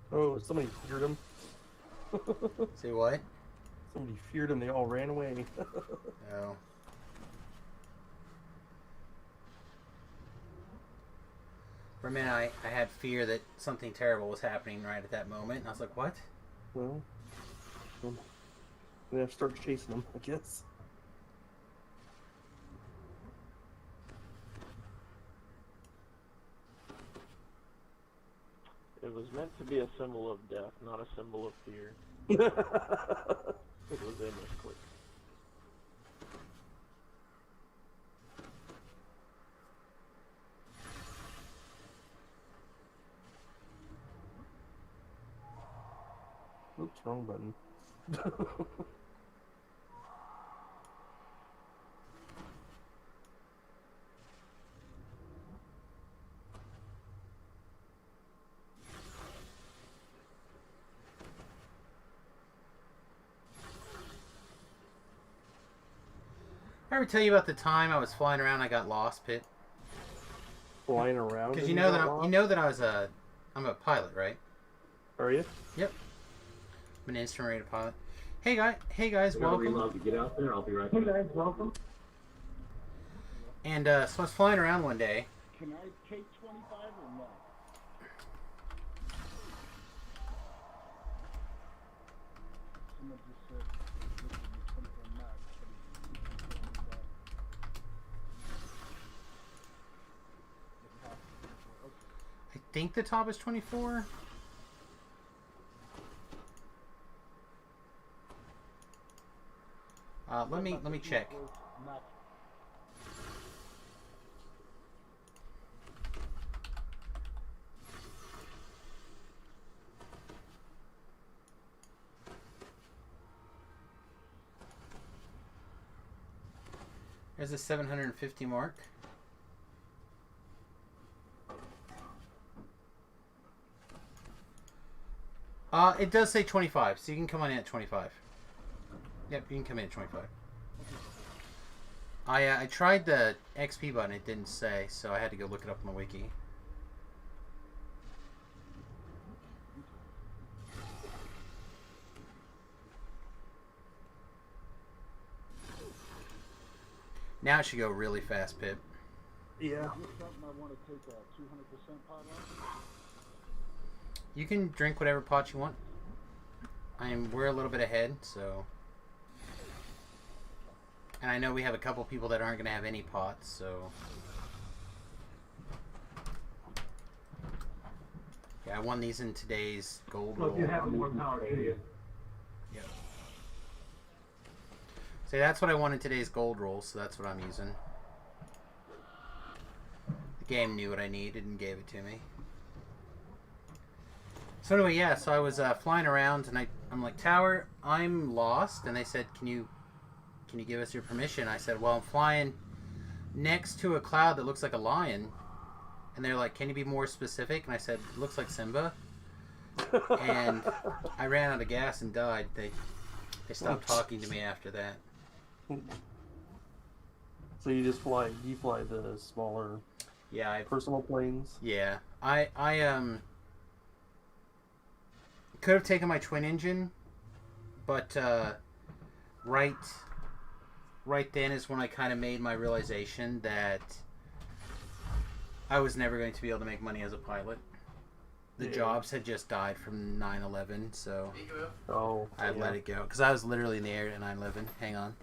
Oh, somebody feared him. Say what? Somebody feared him. They all ran away. Oh. For a minute, I had fear that something terrible was happening right at that moment. And I was like, what? Well, they have to start chasing him, I guess. It was meant to be a symbol of death, not a symbol of fear. It was in this quick. Oops, wrong button. I ever tell you about the time I was flying around and I got lost, Pit? Flying around. Because and you know got that lost? I'm a pilot, right? Are you? Yep. I'm an instant rated pilot. Hey guys, Whenever you're welcome. allowed to get out there, I'll be right back. Hey guys, welcome. And so I was flying around one day. Can I take 25 or no? Someone just said this is the 24 max, but I think the top is 24. Let me check. There's a 750 mark. It does say 25, so you can come on in at 25. Yep, you can come in at 25. I tried the XP button, it didn't say, so I had to go look it up on the wiki. Now it should go really fast, Pip. Yeah. Is this something I want to take a 200% pot on? You can drink whatever pot you want. We're a little bit ahead, so. And I know we have a couple people that aren't going to have any pots, so. Yeah, I won these in today's gold roll. Well, if you have more power to you. Yep. So that's what I won in today's gold roll, so that's what I'm using. The game knew what I needed and gave it to me. So anyway, yeah, so I was flying around and I'm like, Tower, I'm lost. And they said, can you give us your permission? I said, well, I'm flying next to a cloud that looks like a lion. And they're like, can you be more specific? And I said, it looks like Simba. And I ran out of gas and died. They stopped talking to me after that. So you fly the smaller personal planes? Yeah. I could have taken my twin engine, but right then is when I kind of made my realization that I was never going to be able to make money as a pilot. The jobs had just died from 9/11, so I let it go because I was literally in the air at 9/11. Hang on.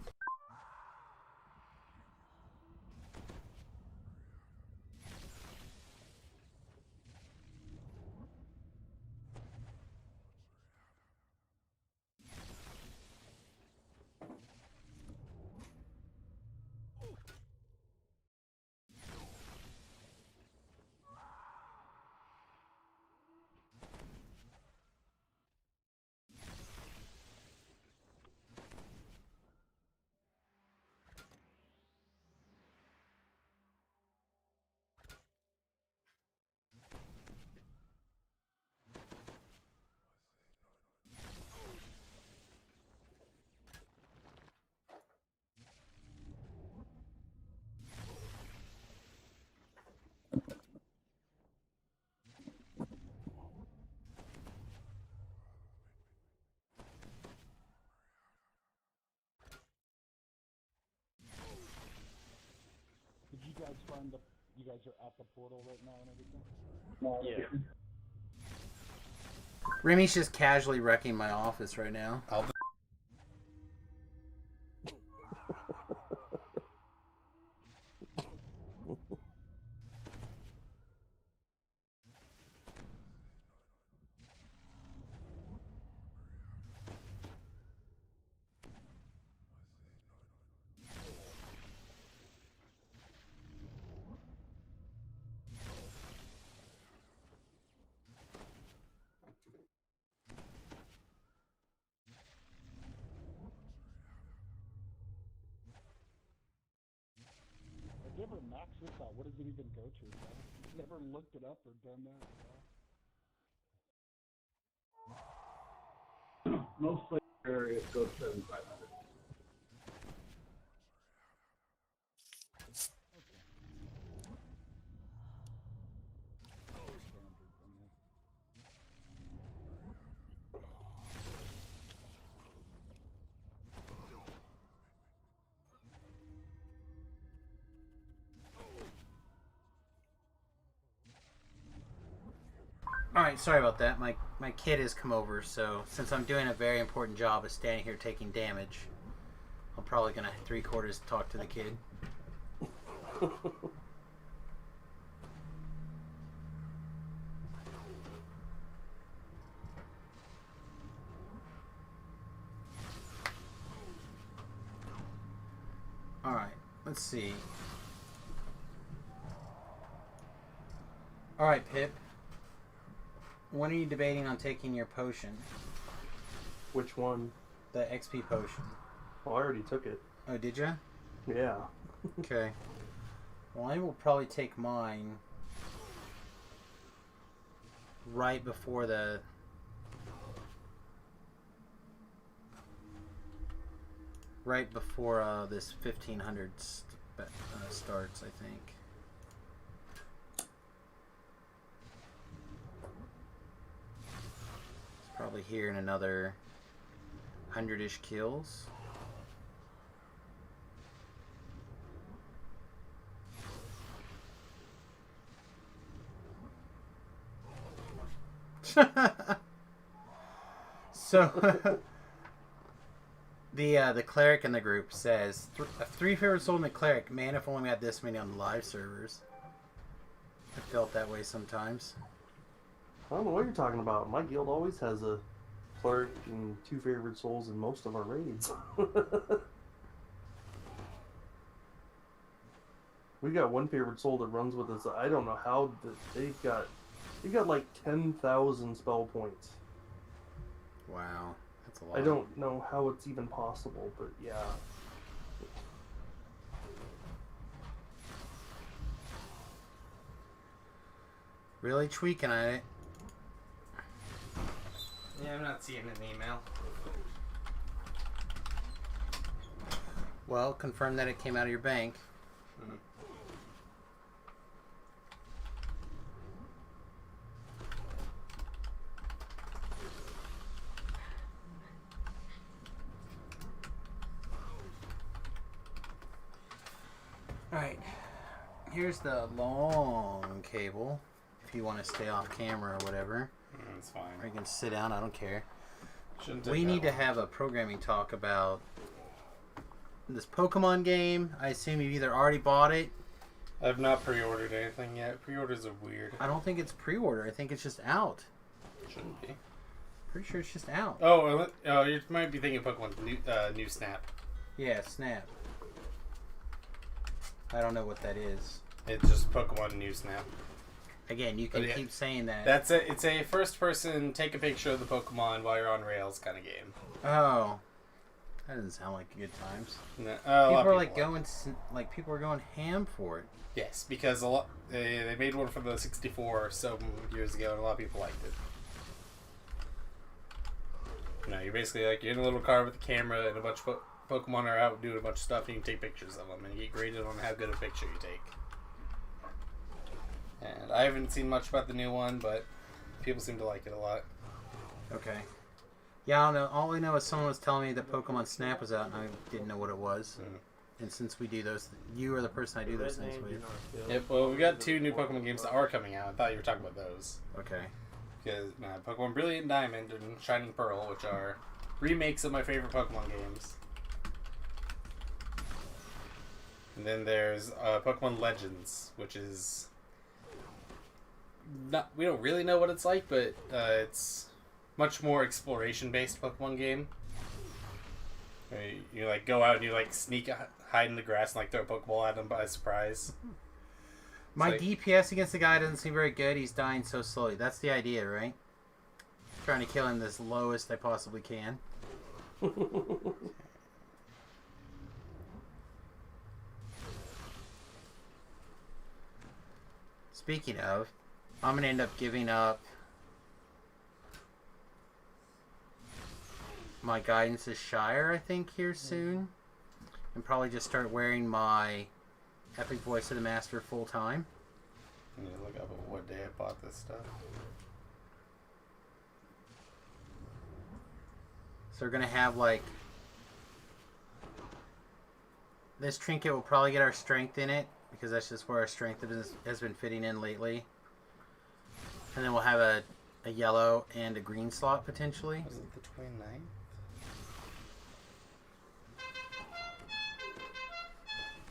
Did you guys find you guys are at the portal right now and everything? Yeah. Remy's just casually wrecking my office right now. Have you ever maxed this out? What does it even go to? I've never looked it up or done that. Most places areas go to 7,500. Alright, sorry about that. My kid has come over, so since I'm doing a very important job of standing here taking damage, I'm probably going to 3/4 talk to the kid. Alright, let's see. Alright, Pip. When are you debating on taking your potion? Which one? The XP potion. Oh, I already took it. Oh, did you? Yeah. Okay. Well, I will probably take mine right before the... Right before this 1500 starts, I think. It's probably here in another 100-ish kills. So the cleric in the group says 3 favorites sold in the cleric. Man, if only we had this many on the live servers. I felt that way sometimes. I don't know what you're talking about. My guild always has a cleric and 2 favorite souls in most of our raids. We got 1 favorite soul that runs with us. I don't know how they've got like 10,000 spell points. Wow, that's a lot. I don't know how it's even possible, but yeah. Really tweaking at it. Yeah, I'm not seeing an email. Well, confirm that it came out of your bank. Alright, here's the long cable, if you want to stay off camera or whatever. It's fine. Or you can sit down, I don't care. Shouldn't take We that need to long. have a programming talk about this Pokemon game. I assume you've either already bought it. I've not pre-ordered anything yet. Pre-orders are weird. I don't think it's pre-order, I think it's just out. Shouldn't be. Pretty sure it's just out. Oh, you might be thinking Pokemon's new Snap. Yeah, Snap. I don't know what that is. It's just Pokemon New Snap. Again, you can But yeah, keep saying that. That's it. It's a first-person take a picture of the Pokemon while you're on rails kind of game. Oh, that doesn't sound like good times. No, People are like people are going ham for it. Yes, because they made one for the 64 some years ago, and a lot of people liked it. No, you're basically you're in a little car with a camera, and a bunch of Pokemon are out doing a bunch of stuff, and you can take pictures of them, and you get graded on how good a picture you take. And I haven't seen much about the new one, but people seem to like it a lot. Okay. Yeah, I don't know. All I know is someone was telling me that Pokemon Snap was out, and I didn't know what it was. And since we do those, you are the person I do those things with. Yep. Well, we got 2 new Pokemon games that are coming out. I thought you were talking about those. Okay. Because Pokemon Brilliant Diamond and Shining Pearl, which are remakes of my favorite Pokemon games. And then there's Pokemon Legends, which is we don't really know what it's like, but it's much more exploration-based Pokemon game. You go out and you sneak, hide in the grass, and throw a Pokeball at them by surprise. My DPS against the guy doesn't seem very good. He's dying so slowly. That's the idea, right? Trying to kill him as lowest I possibly can. Speaking of, I'm going to end up giving up my guidance as Shire, I think, here soon. And probably just start wearing my Epic Voice of the Master full time. I need to look up what day I bought this stuff. So we're going to have this trinket will probably get our strength in it, because that's just where our strength has been fitting in lately. And then we'll have a a yellow and a green slot potentially. Was it the 29th?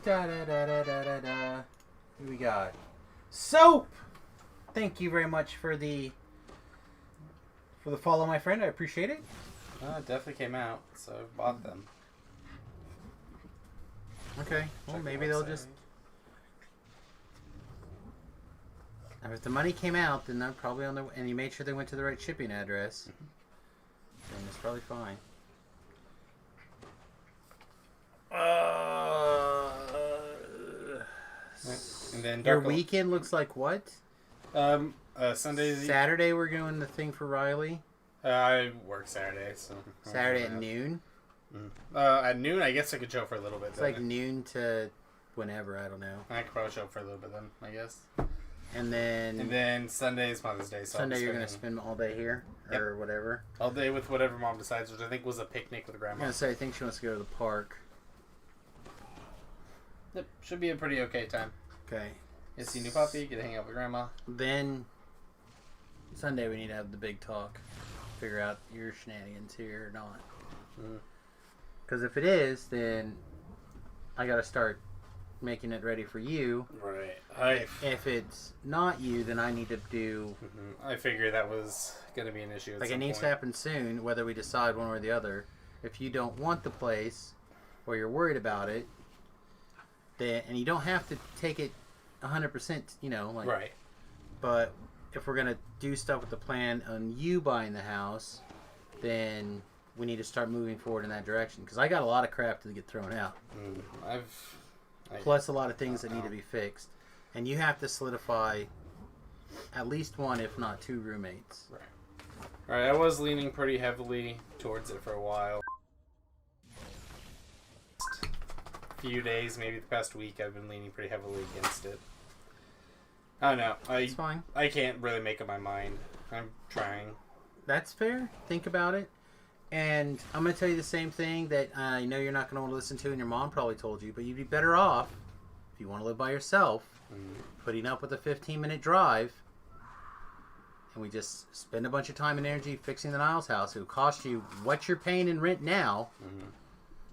Da da da da da da da. Who we got? Soap. Thank you very much for the follow, my friend. I appreciate it. It definitely came out, so I bought them. Okay. Well, Check the maybe they'll website. just. If the money came out, then they're probably on the. And you made sure they went to the right shipping address. Then it's probably fine. And then Your Dark weekend looks like what? Sunday. Saturday we're doing the thing for Riley. I work Saturday, so Saturday at noon. At noon, I guess I could show for a little bit. It's like noon to whenever, I don't know. I could probably show for a little bit then, I guess. And then Sunday is Mother's Day, so Sunday you're gonna spend all day here or whatever. all day with whatever Mom decides, which I think was a picnic with I'm Grandma. gonna say I think she wants to go to the park. Yep, should be a pretty okay time. Okay. Get to see new puppy, get to hang out with Grandma. Then Sunday we need to have the big talk. Figure out your shenanigans here or not. Because if it is, then I gotta start making it ready for you. Right. If it's not you, then I need to do. I figured that was gonna be an issue. At Like some it needs to point. happen soon, whether we decide one or the other. If you don't want the place, or you're worried about it, then and you don't have to take it 100%. You know, like Right. But if we're gonna do stuff with the plan on you buying the house, then we need to start moving forward in that direction. Because I got a lot of crap to get thrown out, plus a lot of things that need to be fixed, and you have to solidify at least one, if not two, roommates. Right. All right. I was leaning pretty heavily towards it for a while. Few days, maybe the past week, I've been leaning pretty heavily against it. I don't know. It's fine. I can't really make up my mind. I'm trying. That's fair. Think about it. And I'm going to tell you the same thing that I know you're not going to want to listen to, and your mom probably told you, but you'd be better off, if you want to live by yourself, putting up with a 15-minute drive, and we just spend a bunch of time and energy fixing the Niles house. It would cost you what you're paying in rent now,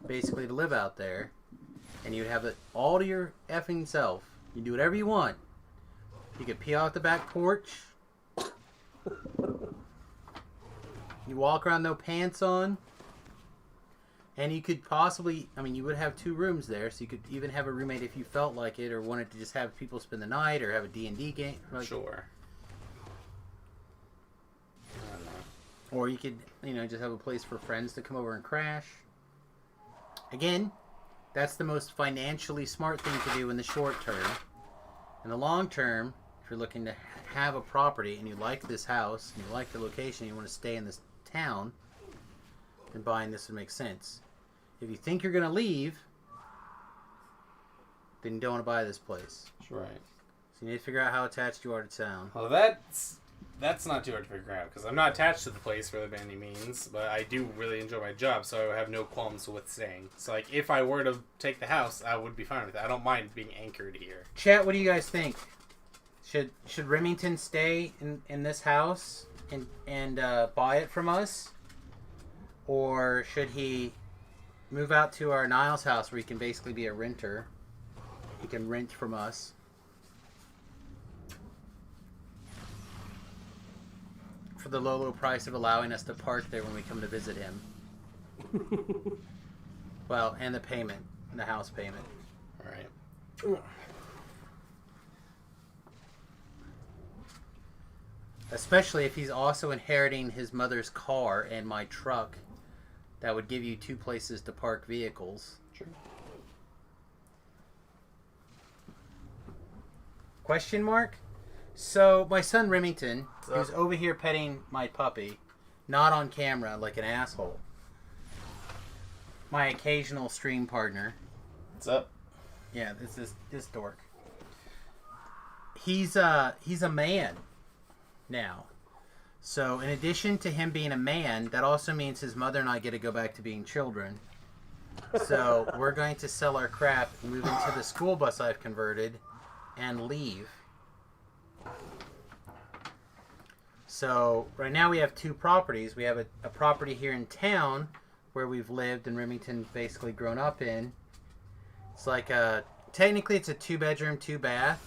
basically, to live out there, and you'd have it all to your effing self. You do whatever you want. You could pee out the back porch. You walk around no pants on. And you could possibly, I mean, you would have two rooms there, so you could even have a roommate if you felt like it, or wanted to just have people spend the night, or have a D&D game. Like, Sure. I don't know. or you could, just have a place for friends to come over and crash. Again, that's the most financially smart thing to do in the short term. In the long term, if you're looking to have a property and you like this house and you like the location and you want to stay in this town, then buying this would make sense. If you think you're going to leave, then you don't want to buy this place. Right. So you need to figure out how attached you are to town. Well, that's not too hard to figure out, because I'm not attached to the place really by any means, but I do really enjoy my job, so I have no qualms with staying. So, like, if I were to take the house, I would be fine with it. I don't mind being anchored here. Chat, what do you guys think? Should Remington stay in this house and buy it from us? Or should he move out to our Niles house where he can basically be a renter? He can rent from us. For the low price of allowing us to park there when we come to visit him. Well, and the payment. The house payment. All right. Especially if he's also inheriting his mother's car and my truck. That would give you two places to park vehicles. Sure. Question mark? So, my son Remington, who's over here petting my puppy, not on camera like an asshole. My occasional stream partner. What's up? Yeah, this dork. He's a man now. So, in addition to him being a man, that also means his mother and I get to go back to being children. So, we're going to sell our crap, move into the school bus I've converted, and leave. So right now we have two properties. We have a property here in town where we've lived and Remington basically grown up in. It's like technically it's a 2-bedroom, 2-bath,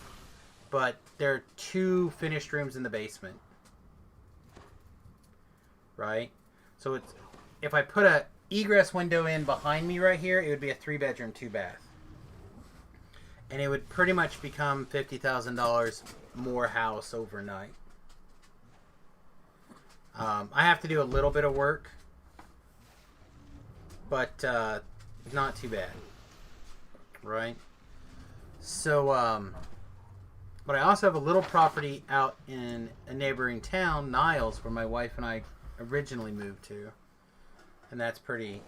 but there are 2 finished rooms in the basement. Right? So it's, if I put a egress window in behind me right here, it would be a 3-bedroom, 2-bath. And it would pretty much become $50,000 more house overnight. I have to do a little bit of work, but not too bad, right? So, but I also have a little property out in a neighboring town, Niles, where my wife and I originally moved to, and that's pretty.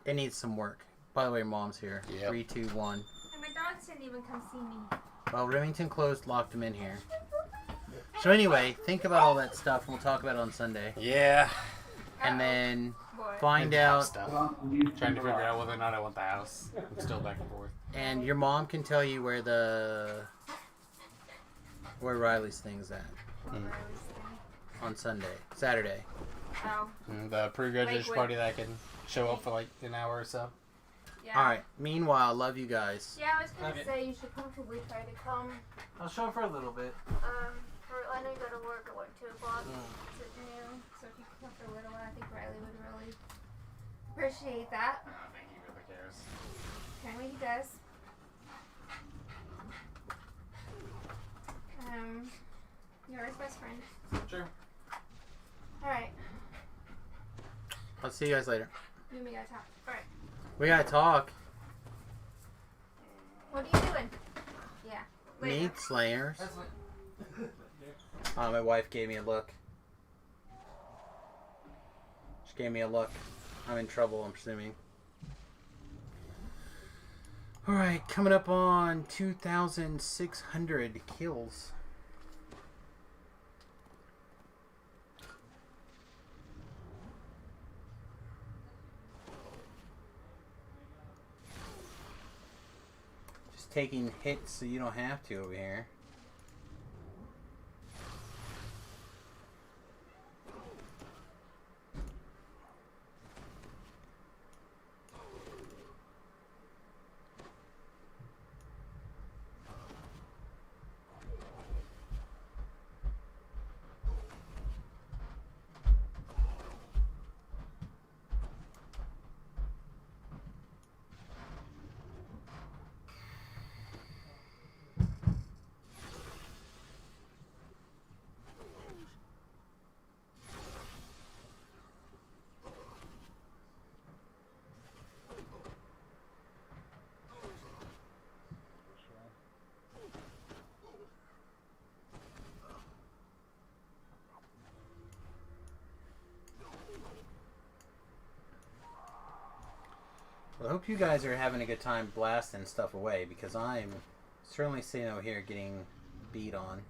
It needs some work. By the way, Mom's here. Yep. 3, 2, 1. And my dogs didn't even come see me. Well, Remington closed, locked him in here. So anyway, think about all that stuff, and we'll talk about it on Sunday. Yeah. And then What? find out. Stuff. Trying to figure out whether or not I want the house. I'm still back and forth. And your mom can tell you where Riley's thing's at on Saturday. Oh. The pre-graduation Lakewood. party that I can show up for like an hour or so. Yeah. All right. Meanwhile, love you guys. Yeah, I was gonna Okay. say you should probably try to come. I'll show up for a little bit. I know you go to work at what, 2 o'clock? Is it noon? So if you could come for a little while, I think Riley would really appreciate that. Thank you, whoever cares. Apparently he does. You're his best friend. Sure. Alright. I'll see you guys later. You and me gotta talk. Alright. We gotta talk. What are you doing? Yeah. Later. Meat Slayers. My wife gave me a look. She gave me a look. I'm in trouble, I'm assuming. Alright, coming up on 2,600 kills. Just taking hits so you don't have to over here. Well, I hope you guys are having a good time blasting stuff away, because I'm certainly sitting over here getting beat on.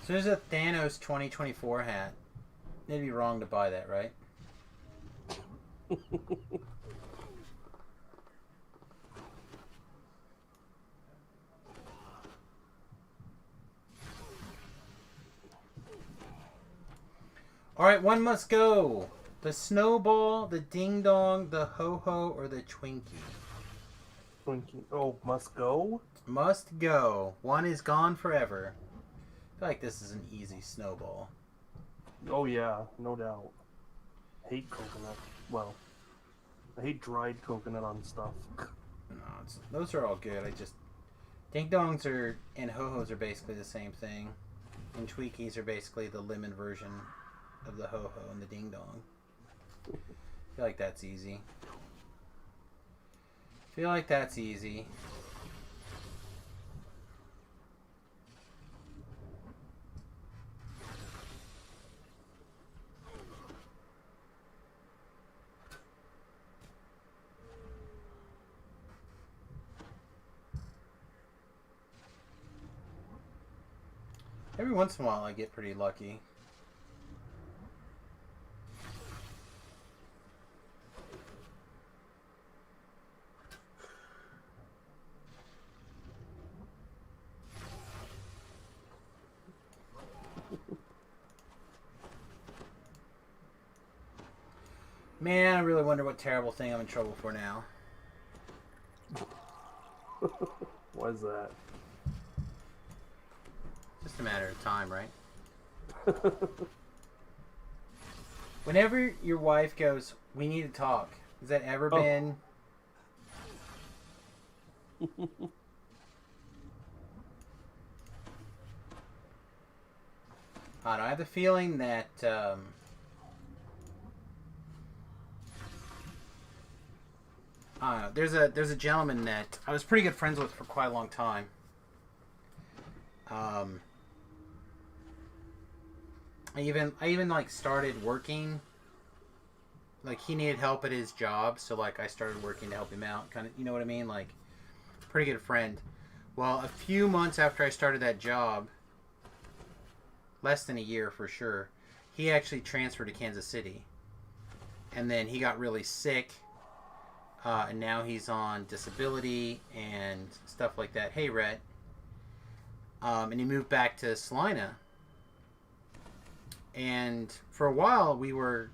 So there's a Thanos 2024 hat. It'd be wrong to buy that, right? Alright, one must go. The snowball, the ding dong, the ho ho, or the Twinkie. Twinkie. Oh, must go? Must go. One is gone forever. I feel like this is an easy snowball. Oh yeah, no doubt. Hate coconut. Well, I hate dried coconut on stuff. No, those are all good. I just ding dongs and ho hos are basically the same thing, and Twinkies are basically the lemon version of the ho ho and the ding dong. I feel like that's easy. Every once in a while I get pretty lucky. Man, I really wonder what terrible thing I'm in trouble for now. Why is that? Just a matter of time, right? Whenever your wife goes, "We need to talk," has that ever been? I don't know, I have the feeling that I don't know. There's a gentleman that I was pretty good friends with for quite a long time. I even like started working. Like he needed help at his job, so like I started working to help him out. Kind of, you know what I mean? Like, pretty good friend. Well, a few months after I started that job, less than a year for sure, he actually transferred to Kansas City, and then he got really sick. And now he's on disability and stuff like that. Hey, Rhett. And he moved back to Salina. And for a while, we were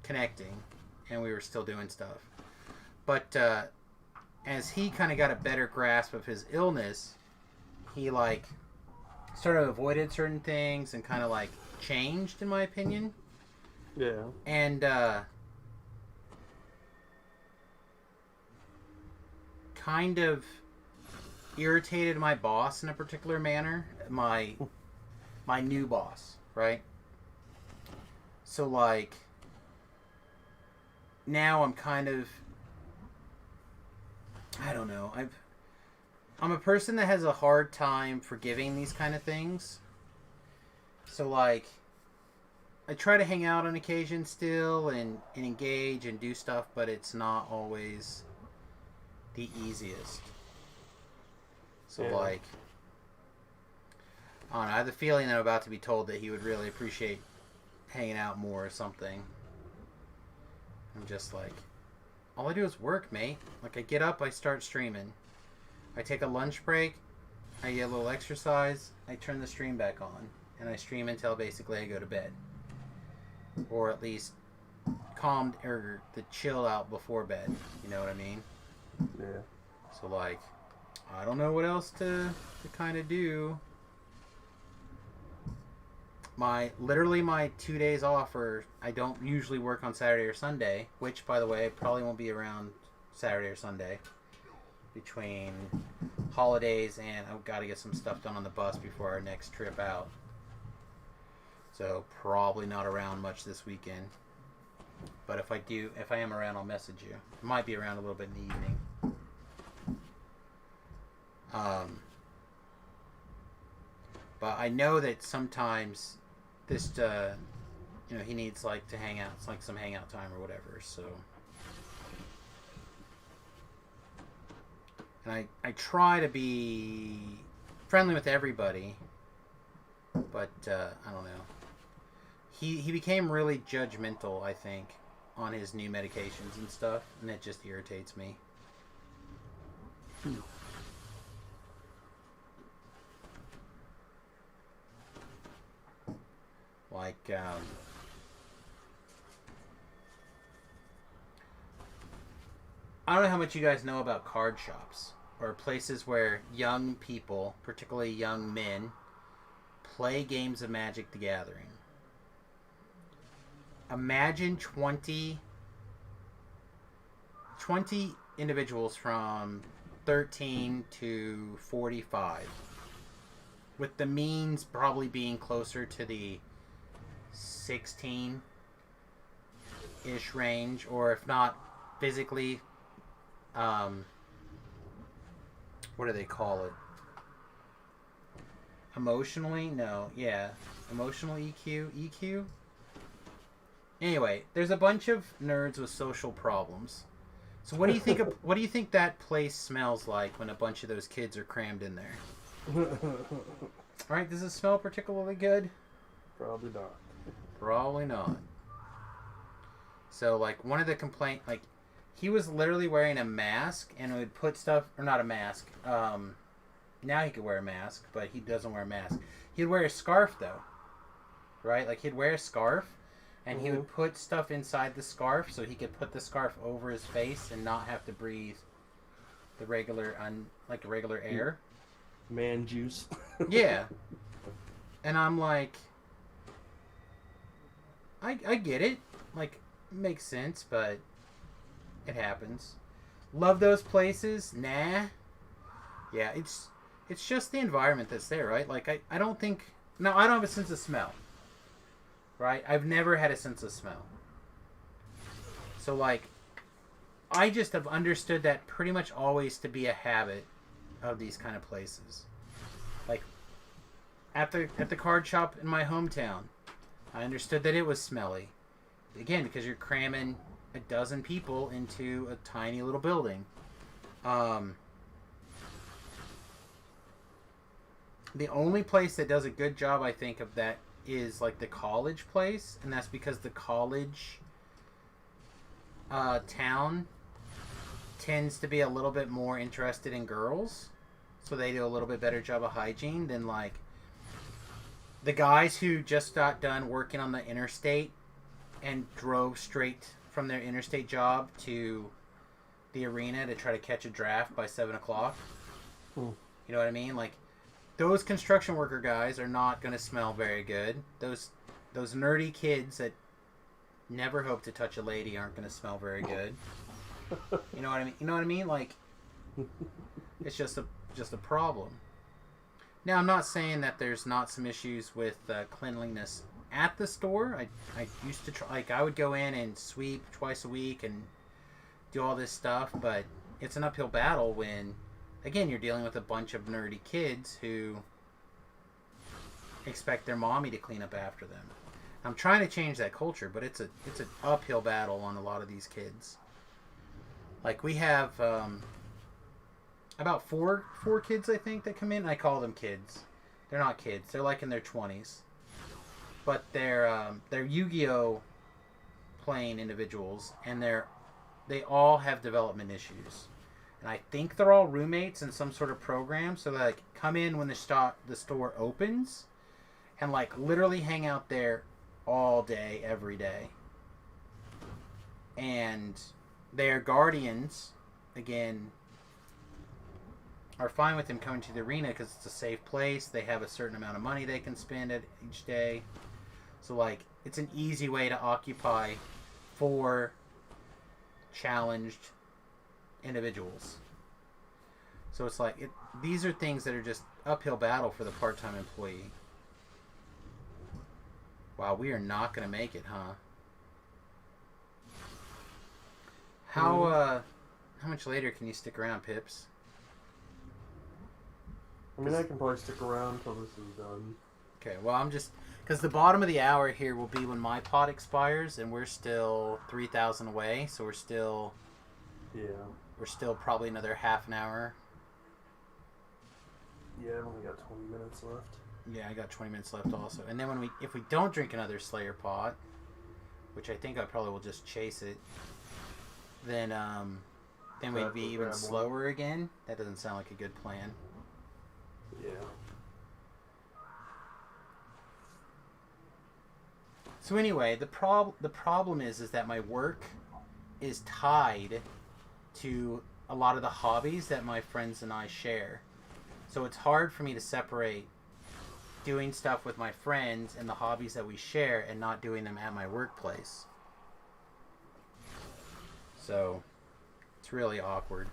connecting, and we were still doing stuff. But as he kind of got a better grasp of his illness, he, like, started to avoided certain things and kind of, like, changed, in my opinion. Yeah. And, kind of irritated my boss in a particular manner. My new boss, right? So like now I'm kind of, I don't know. I'm a person that has a hard time forgiving these kind of things. So like I try to hang out on occasion still and engage and do stuff, but it's not always the easiest. So Yeah. like I don't know, I have the feeling that I'm about to be told that he would really appreciate hanging out more or something. I'm just like, all I do is work, mate. Like I get up, I start streaming. I take a lunch break, I get a little exercise, I turn the stream back on, and I stream until basically I go to bed. Or at least calmed or the chill out before bed. You know what I mean? Yeah. So like, I don't know what else to kind of do. Literally my 2 days off, or I don't usually work on Saturday or Sunday, which by the way probably won't be around Saturday or Sunday. Between holidays and I've got to get some stuff done on the bus before our next trip out. So probably not around much this weekend. But if I am around, I'll message you. I might be around a little bit in the evening. But I know that sometimes this, he needs like to hang out. It's like some hangout time or whatever. So, and I try to be friendly with everybody, but I don't know. He became really judgmental, I think, on his new medications and stuff, and it just irritates me. Like, I don't know how much you guys know about card shops or places where young people, particularly young men, play games of Magic the Gathering. Imagine 20 individuals from 13 to 45, with the means probably being closer to the 16-ish range, or if not physically, what do they call it? Emotionally? No, yeah. Emotional EQ? EQ? Anyway, there's a bunch of nerds with social problems. So what do you think what do you think that place smells like when a bunch of those kids are crammed in there? Right? Does it smell particularly good? Probably not. Probably not. So, like, one of the complaint, like, he was literally wearing a mask and would put stuff, or not a mask. Now he could wear a mask, but he doesn't wear a mask. He'd wear a scarf, though. Right? Like, he'd wear a scarf, and he would put stuff inside the scarf so he could put the scarf over his face and not have to breathe the regular regular air. Man juice. Yeah. And I'm like, I get it. Like, makes sense, but it happens. Love those places? Nah. Yeah, it's just the environment that's there, right? Like, I don't think... No, I don't have a sense of smell. Right? I've never had a sense of smell. So, like, I just have understood that pretty much always to be a habit of these kind of places. Like, at the card shop in my hometown, I understood that it was smelly. Again, because you're cramming a dozen people into a tiny little building. The only place that does a good job, I think, of that is like the college place, and that's because the college town tends to be a little bit more interested in girls, so they do a little bit better job of hygiene than like the guys who just got done working on the interstate and drove straight from their interstate job to the arena to try to catch a draft by 7 o'clock. You know what I mean? Like, those construction worker guys are not going to smell very good. Those nerdy kids that never hope to touch a lady aren't going to smell very good. You know what I mean? You know what I mean? Like, it's just a problem. Now, I'm not saying that there's not some issues with cleanliness at the store. I used to try, like, I would go in and sweep twice a week and do all this stuff, but it's an uphill battle when, again, you're dealing with a bunch of nerdy kids who expect their mommy to clean up after them. I'm trying to change that culture, but it's an uphill battle on a lot of these kids. Like, we have about four kids, I think, that come in. I call them kids. They're not kids. They're like in their 20s. But they're Yu-Gi-Oh! Playing individuals, and they all have development issues. And I think they're all roommates in some sort of program, so they like come in when the store opens, and like literally hang out there all day, every day. And their guardians, again, are fine with them coming to the arena because it's a safe place. They have a certain amount of money they can spend at each day. So, like, it's an easy way to occupy 4 challenged individuals. So it's like, these are things that are just uphill battle for the part-time employee. Wow, we are not going to make it, huh? How much later can you stick around, Pips? I mean, I can probably stick around till this is done. Okay, well, I'm just... Because the bottom of the hour here will be when my pot expires, and we're still 3,000 away, so we're still... Yeah. We're still probably another half an hour. Yeah, I've only got 20 minutes left. Yeah, I got 20 minutes left also. And then if we don't drink another Slayer pot, which I think I probably will just chase it, then we'd be even slower again. That doesn't sound like a good plan. Yeah. So anyway, the problem is that my work is tied to a lot of the hobbies that my friends and I share. So it's hard for me to separate doing stuff with my friends and the hobbies that we share and not doing them at my workplace. So it's really awkward.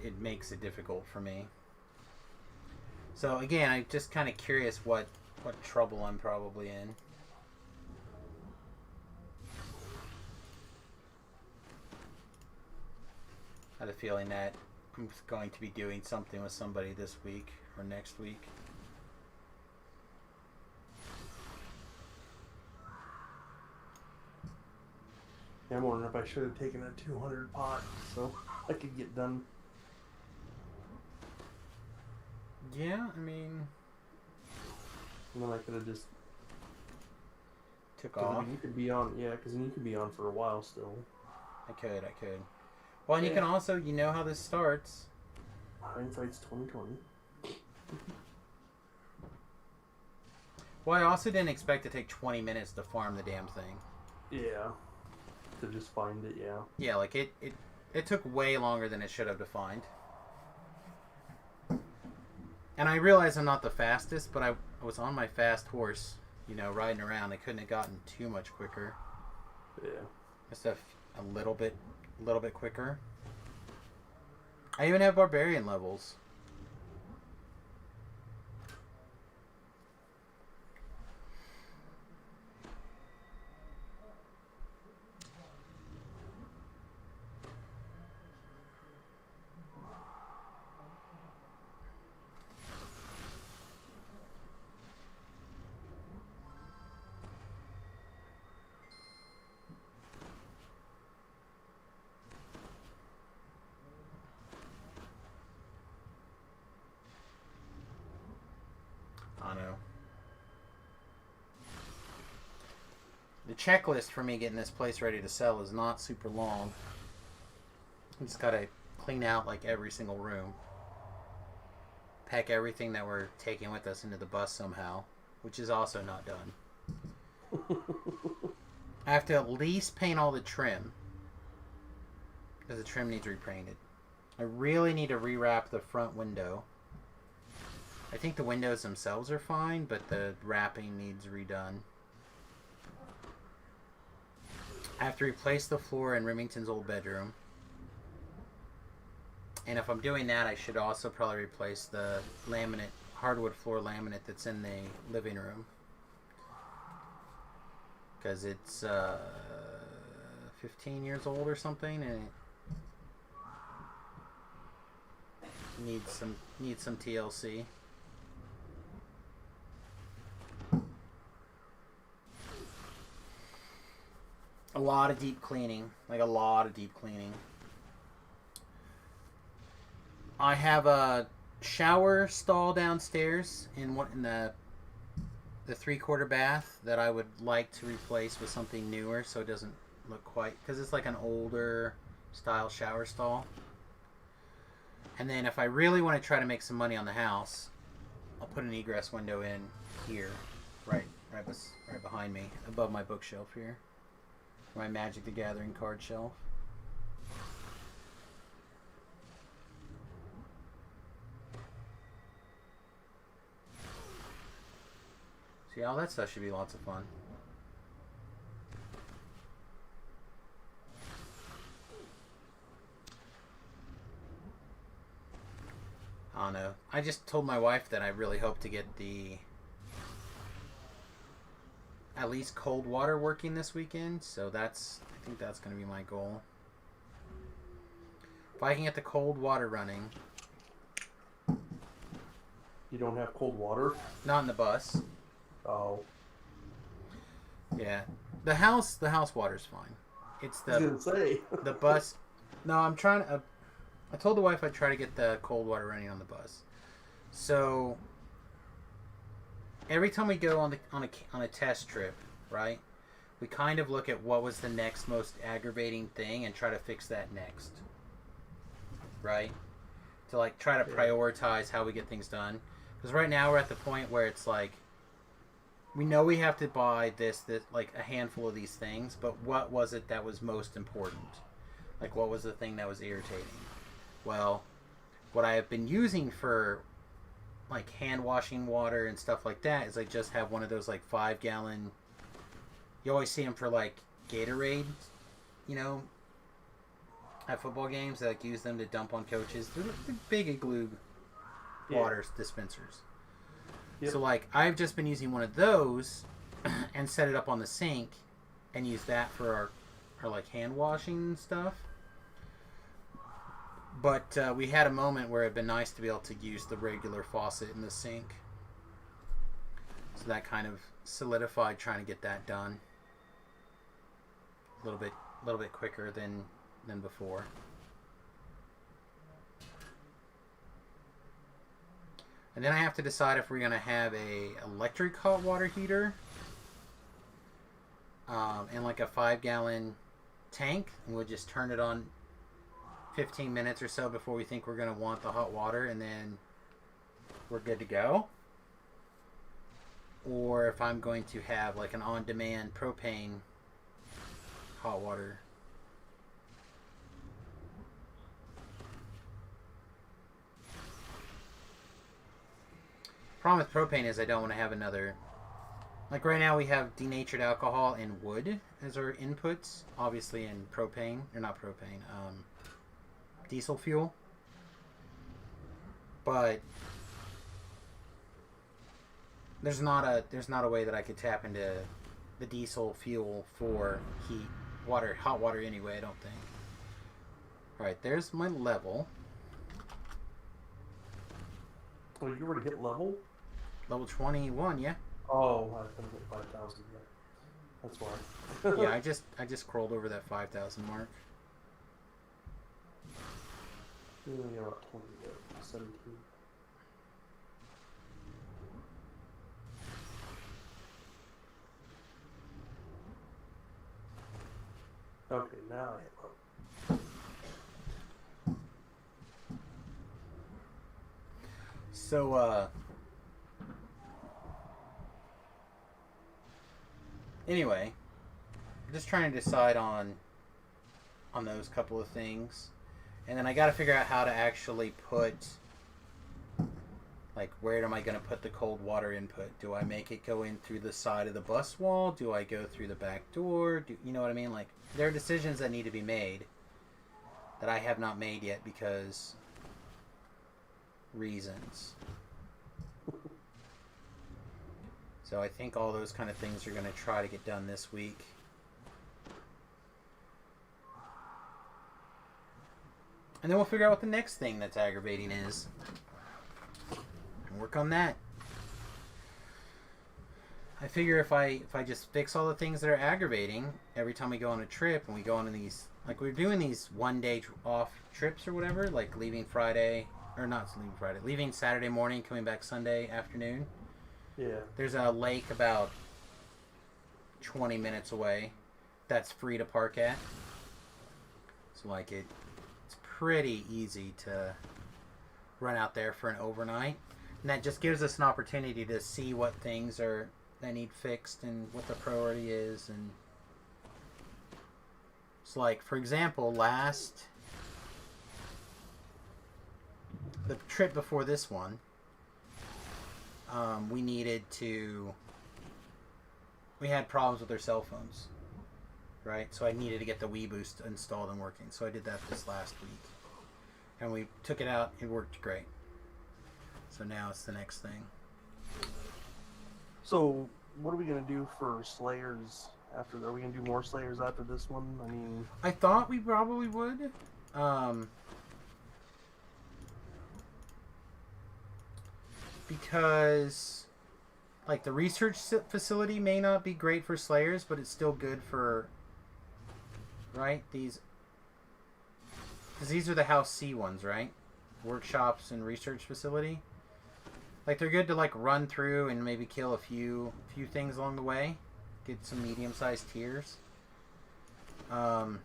It makes it difficult for me. So again, I'm just kind of curious what trouble I'm probably in. I had a feeling that I'm going to be doing something with somebody this week or next week. Yeah, I'm wondering if I should have taken a 200 pot so I could get done. Yeah, I mean... And then I could have just... took off. You could be on, yeah, because then you could be on for a while still. I could. Well, and you can also, you know how this starts. Hindsight's 20/20. Well, I also didn't expect to take 20 minutes to farm the damn thing. Yeah. To just find it, yeah. Yeah, like it took way longer than it should have to find. And I realize I'm not the fastest, but I was on my fast horse, you know, riding around. I couldn't have gotten too much quicker. Yeah. Just a little bit quicker. I even have barbarian levels. I know. The checklist for me getting this place ready to sell is not super long. I just gotta clean out like every single room. Pack everything that we're taking with us into the bus somehow, which is also not done. I have to at least paint all the trim, because the trim needs repainted. I really need to rewrap the front window. I think the windows themselves are fine, but the wrapping needs redone. I have to replace the floor in Remington's old bedroom. And if I'm doing that, I should also probably replace the laminate, hardwood floor laminate that's in the living room. Because it's 15 years old or something, and it needs some TLC. A lot of deep cleaning, like a lot of deep cleaning. I have a shower stall downstairs in the 3/4 bath that I would like to replace with something newer, so it doesn't look quite, because it's like an older style shower stall. And then if I really want to try to make some money on the house, I'll put an egress window in here, right behind me, above my bookshelf here. My Magic the Gathering card shelf. See, all that stuff should be lots of fun. I don't know. I just told my wife that I really hope to get at least cold water working this weekend, so I think that's going to be my goal. If I can get the cold water running. You don't have cold water? Not in the bus. Oh. Yeah. The house water's fine. It's I was gonna say. the bus. No, I'm trying to. I told the wife I'd try to get the cold water running on the bus. So every time we go on a test trip, right? We kind of look at what was the next most aggravating thing and try to fix that next. Right? To like try to prioritize how we get things done. Because right now we're at the point where it's like we know we have to buy this like a handful of these things, but what was it that was most important? Like what was the thing that was irritating? Well, what I have been using for like hand washing water and stuff like that is I just have one of those like 5-gallon. You always see them for like Gatorade, you know, at football games. They like use them to dump on coaches. They're the big igloo water dispensers. Yep. So like I've just been using one of those and set it up on the sink and use that for our like hand washing stuff. But we had a moment where it'd been nice to be able to use the regular faucet in the sink. So that kind of solidified trying to get that done a little bit quicker than before. And then I have to decide if we're going to have a electric hot water heater and like a 5-gallon tank, and we'll just turn it on 15 minutes or so before we think we're going to want the hot water, and then we're good to go. or if I'm going to have like an on-demand propane hot water. Problem with propane is I don't want to have another. Like right now we have denatured alcohol and wood as our inputs, obviously in propane, or not propane, diesel fuel. But there's not a way that I could tap into the diesel fuel for hot water anyway, I don't think. Alright, there's my level. Oh, you already hit level? Level 21, yeah. Oh, I couldn't get 5,000 yet. That's why. Yeah, I just crawled over that 5,000 mark. We only got about 20 yet. 17. Okay, now I hit level. So, anyway, I'm just trying to decide on those couple of things. And then I got to figure out how to actually put, like, where am I going to put the cold water input? Do I make it go in through the side of the bus wall? Do I go through the back door? You know what I mean? Like, there are decisions that need to be made that I have not made yet because reasons. So I think all those kind of things are going to try to get done this week. And then we'll figure out what the next thing that's aggravating is. And work on that. I figure if I just fix all the things that are aggravating every time we go on a trip and we go on these, like we're doing these one-day off trips or whatever, like leaving Friday, or not leaving Friday, leaving Saturday morning, coming back Sunday afternoon. Yeah. There's a lake about 20 minutes away that's free to park at. So like it's pretty easy to run out there for an overnight. And that just gives us an opportunity to see what things are that need fixed and what the priority is. And so like, for example, the trip before this one, we had problems with our cell phones, right? So I needed to get the Wii Boost installed and working. So I did that this last week. And we took it out. It worked great. So now it's the next thing. So, what are we going to do for Slayers after? Are we going to do more Slayers after this one? I mean... I thought we probably would. Because, like, the research facility may not be great for Slayers, but it's still good for, right? Because these are the House C ones, right? Workshops and research facility. Like, they're good to, like, run through and maybe kill a few things along the way. Get some medium-sized tiers. I'm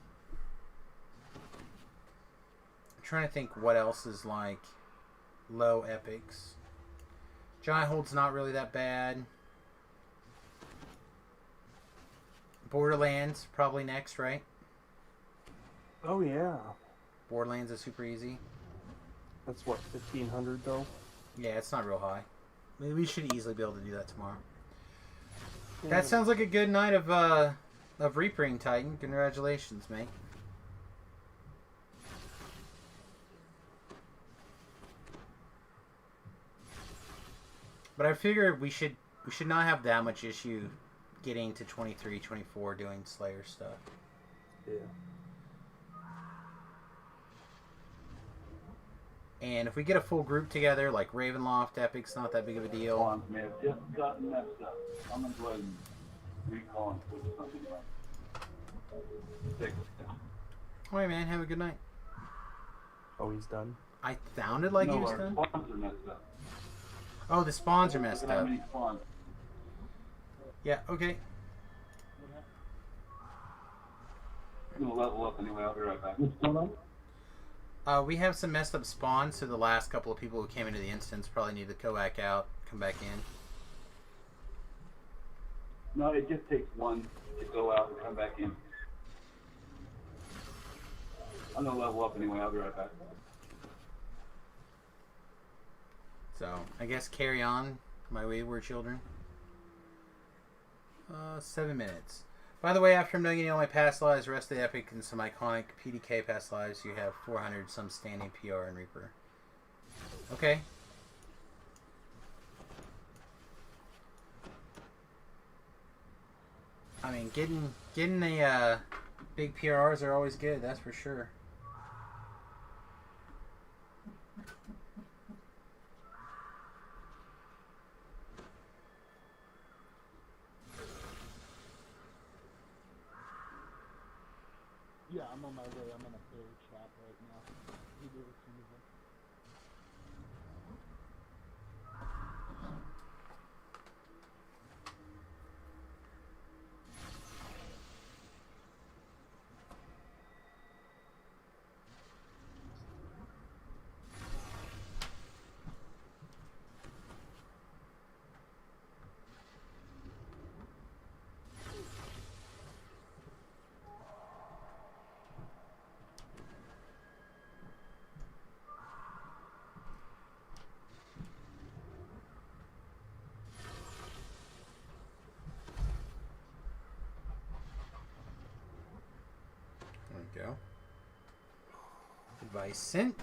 trying to think what else is, like, low epics. Giant Hold's not really that bad. Borderlands, probably next, right? Oh, yeah. Borderlands is super easy. That's what, 1,500 though? Yeah, it's not real high. I mean, we should easily be able to do that tomorrow. Yeah. That sounds like a good night of Reapering, Titan. Congratulations, mate. But I figured we should not have that much issue getting to 23, 24 doing Slayer stuff. Yeah. And if we get a full group together, like Ravenloft, Epic's not that big of a deal. Spawns may have just gotten messed up. I'm gonna go ahead and recall and put something like fix it. Alright, man. Have a good night. Oh, he's done? I sounded like he No, was our done. spawns are messed up. Oh, the spawns are messed Look at how up. many spawns. Yeah, okay. I'm gonna level up anyway. I'll be right back. We have some messed up spawns, so the last couple of people who came into the instance probably need to go back out, come back in. No, it just takes one to go out and come back in. I'm gonna level up anyway. I'll be right back. So, I guess carry on, my wayward children. 7 minutes. By the way, after I'm done getting all my past lives, rest of the epic, and some iconic PDK past lives, you have 400 some standing PR and Reaper. Okay. I mean, getting the big PRRs are always good, that's for sure. Yeah, I'm on my way. I'm in a bear trap right now. He did it to me. There we go. Device sent.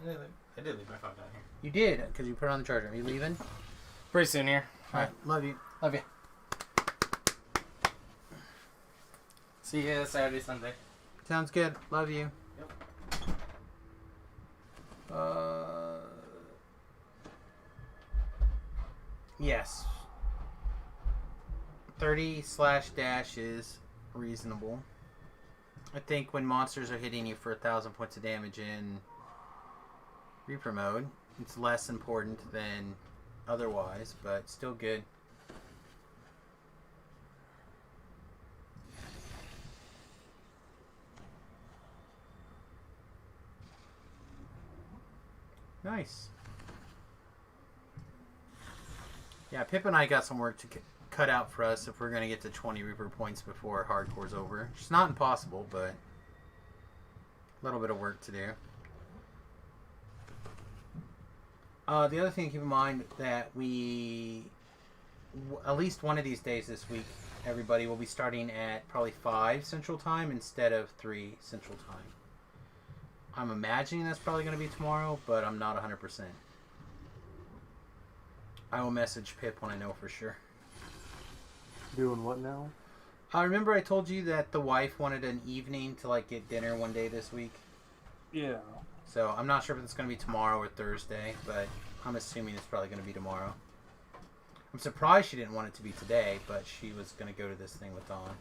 I did leave my phone down here. You did, because you put it on the charger. Are you leaving? Pretty soon here. Alright, love you. Love you. See you Saturday, Sunday. Sounds good. Love you. Yep. Yes. 30/dash is reasonable. I think when monsters are hitting you for 1,000 points of damage in Reaper mode, it's less important than otherwise, but still good. Nice. Yeah, Pip and I got some work to cut out for us if we're going to get to 20 Reaper points before Hardcore's over. It's not impossible, but a little bit of work to do. The other thing to keep in mind that we, at least one of these days this week, everybody will be starting at probably 5 Central Time instead of 3 Central Time. I'm imagining that's probably going to be tomorrow, but I'm not 100%. I will message Pip when I know for sure. Doing what now? I remember I told you that the wife wanted an evening to like get dinner one day this week. Yeah. So I'm not sure if it's going to be tomorrow or Thursday, but I'm assuming it's probably going to be tomorrow. I'm surprised she didn't want it to be today, but she was going to go to this thing with Dawn.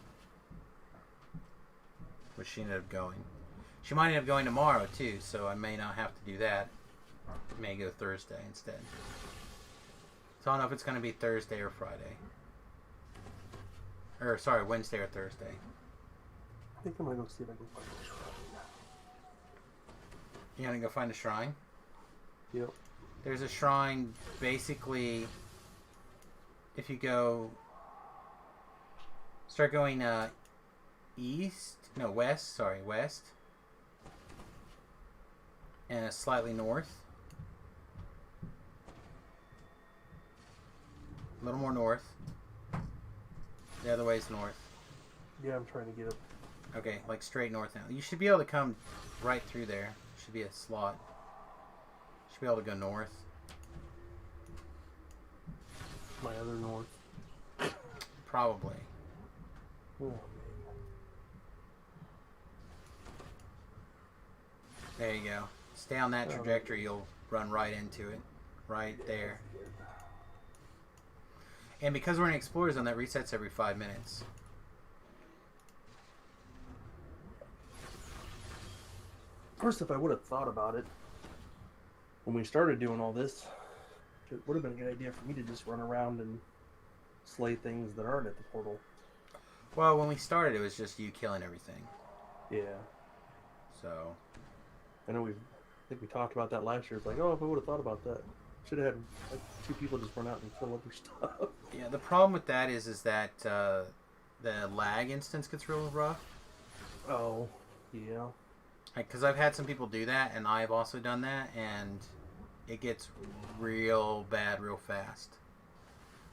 Which she ended up going. She might end up going tomorrow too, so I may not have to do that. I may go Thursday instead. So I don't know if it's going to be Thursday or Friday. Or, sorry, Wednesday or Thursday. I think I'm gonna go see if I can find a shrine. You gonna go find a shrine? Yep. There's a shrine, basically, if you go, start going west, and slightly north. A little more north. The other way's north. Yeah, I'm trying to get up. Okay, like straight north now. You should be able to come right through there. Should be a slot. Should be able to go north. My other north. Probably. Oh, man. There you go. Stay on that trajectory, you'll run right into it. Right there. And because we're in Explorer Zone, that resets every 5 minutes. Of course, if I would have thought about it when we started doing all this, it would have been a good idea for me to just run around and slay things that aren't at the portal. Well, when we started, it was just you killing everything. Yeah. So, I know I think we talked about that last year. It's like, oh, if I would have thought about that. Should have had like 2 people just run out and fill other stuff. Yeah, the problem with that is that the lag instance gets real rough. Oh, yeah. Because I've had some people do that, and I've also done that, and it gets real bad real fast.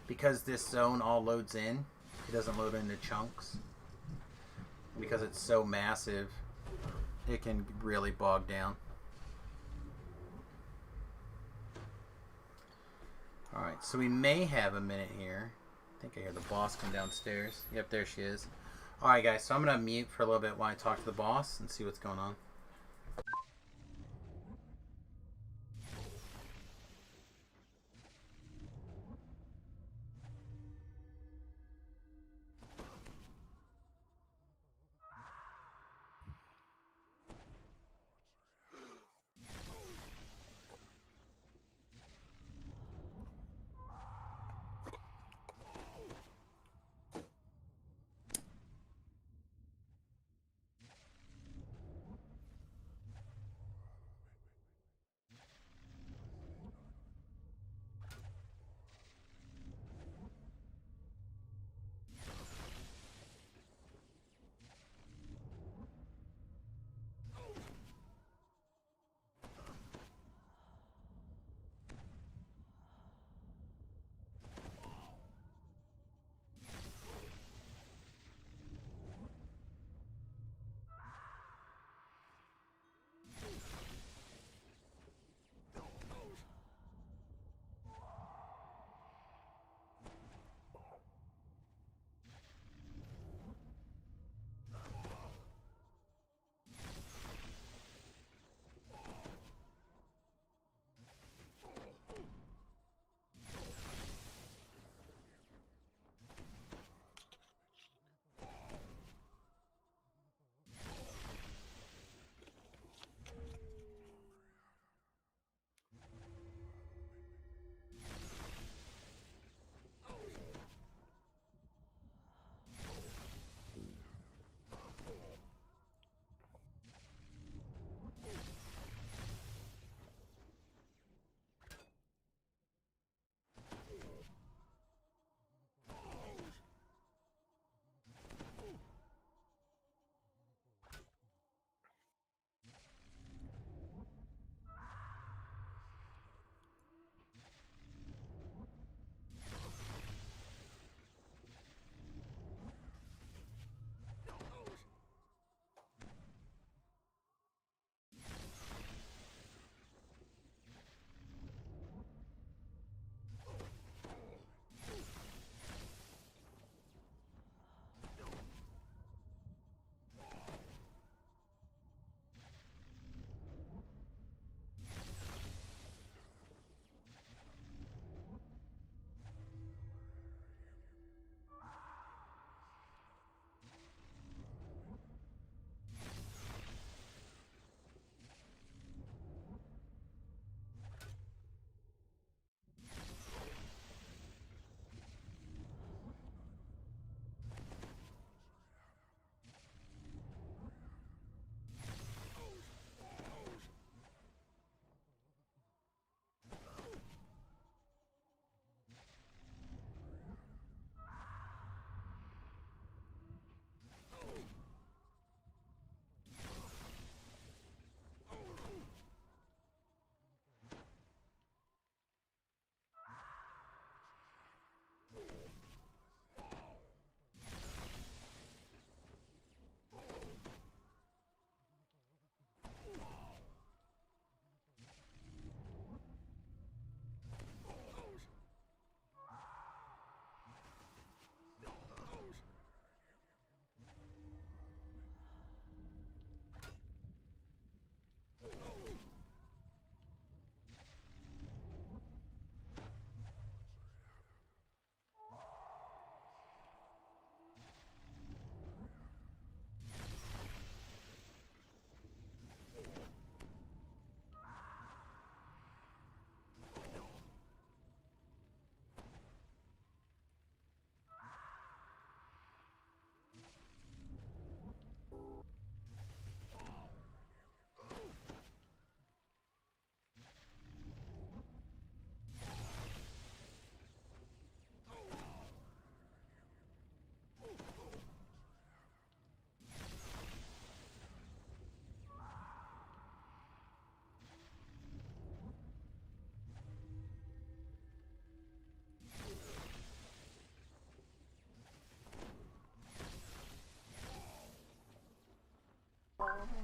Because this zone all loads in, it doesn't load into chunks. Because it's so massive, it can really bog down. Alright, so we may have a minute here. I think I hear the boss come downstairs. Yep, there she is. Alright guys, so I'm going to mute for a little bit while I talk to the boss and see what's going on.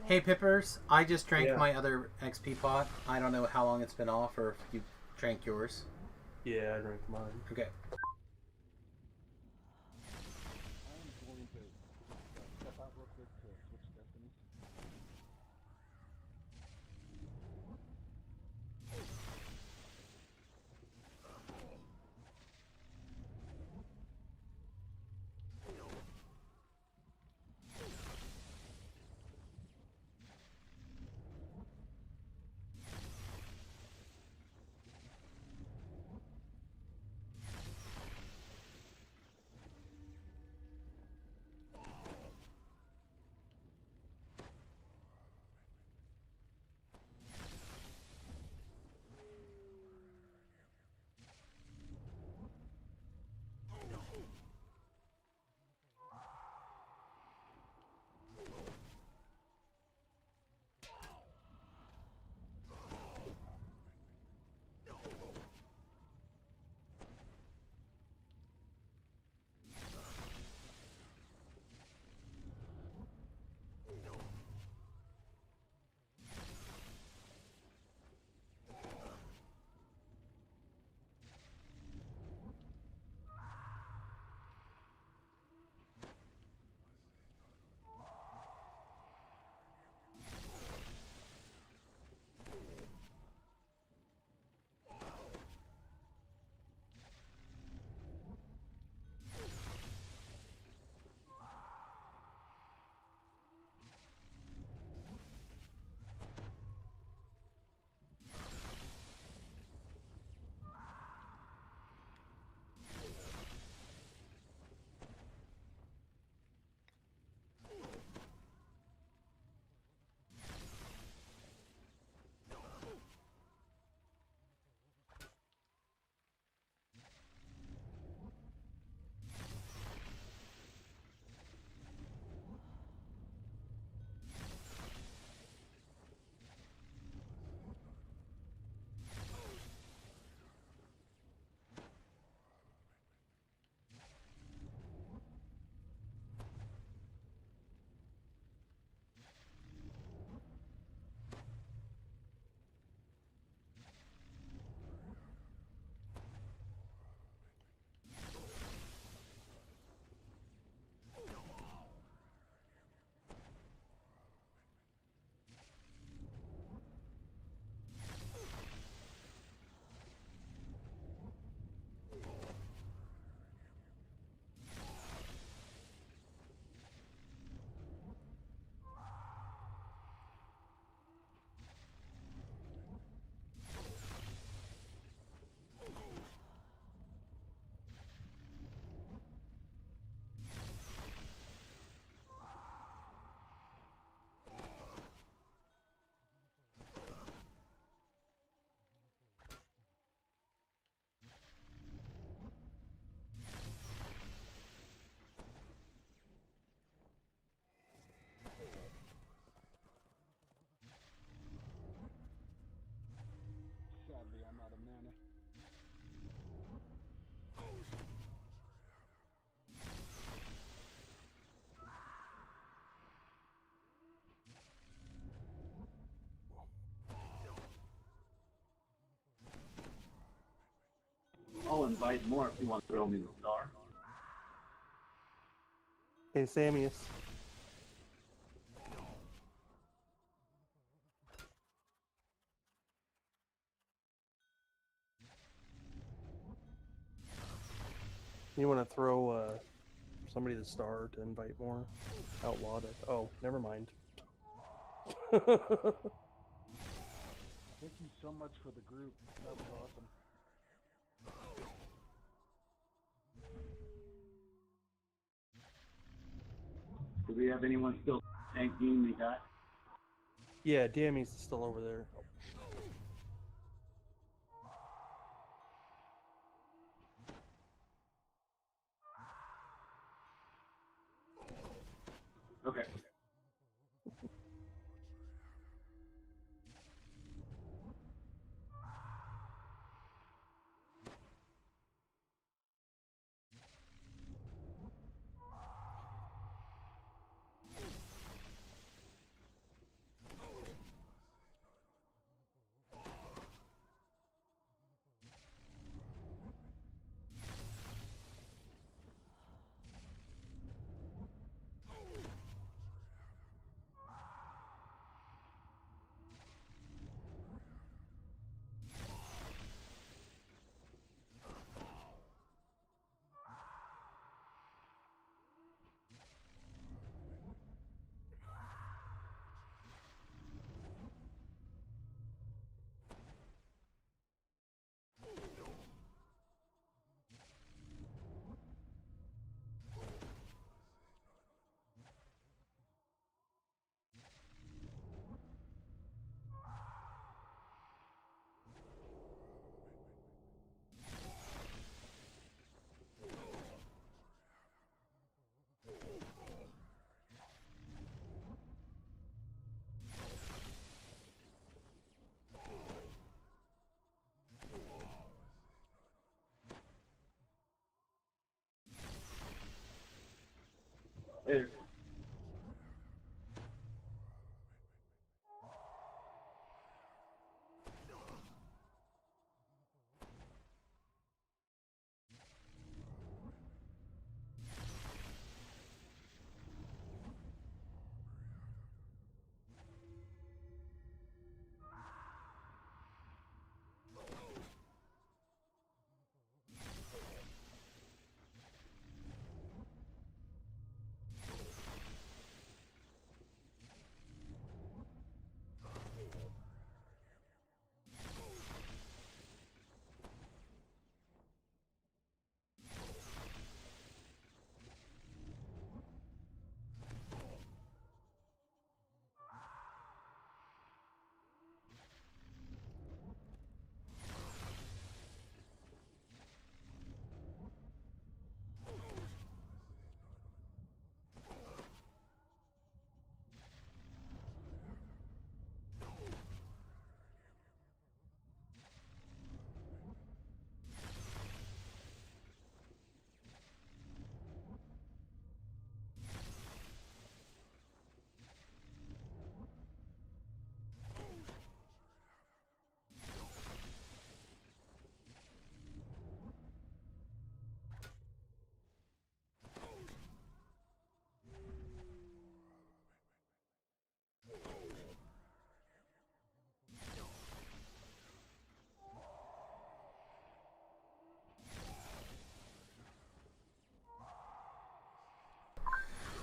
Hey Pippers, I just drank Yeah. my other XP pot. I don't know how long it's been off or if you drank yours. Yeah, I drank mine. Okay. I am going to step out real quick to switch destinies. Sadly, I'm out of mana. I'll invite more if you want to throw me the star. Hey, Samus. You want to throw somebody the star to invite more? Outlawed it. Oh, never mind. Thank you so much for the group. That was awesome. Do we have anyone still tanking the guy? Yeah, Dammy's still over there. Okay.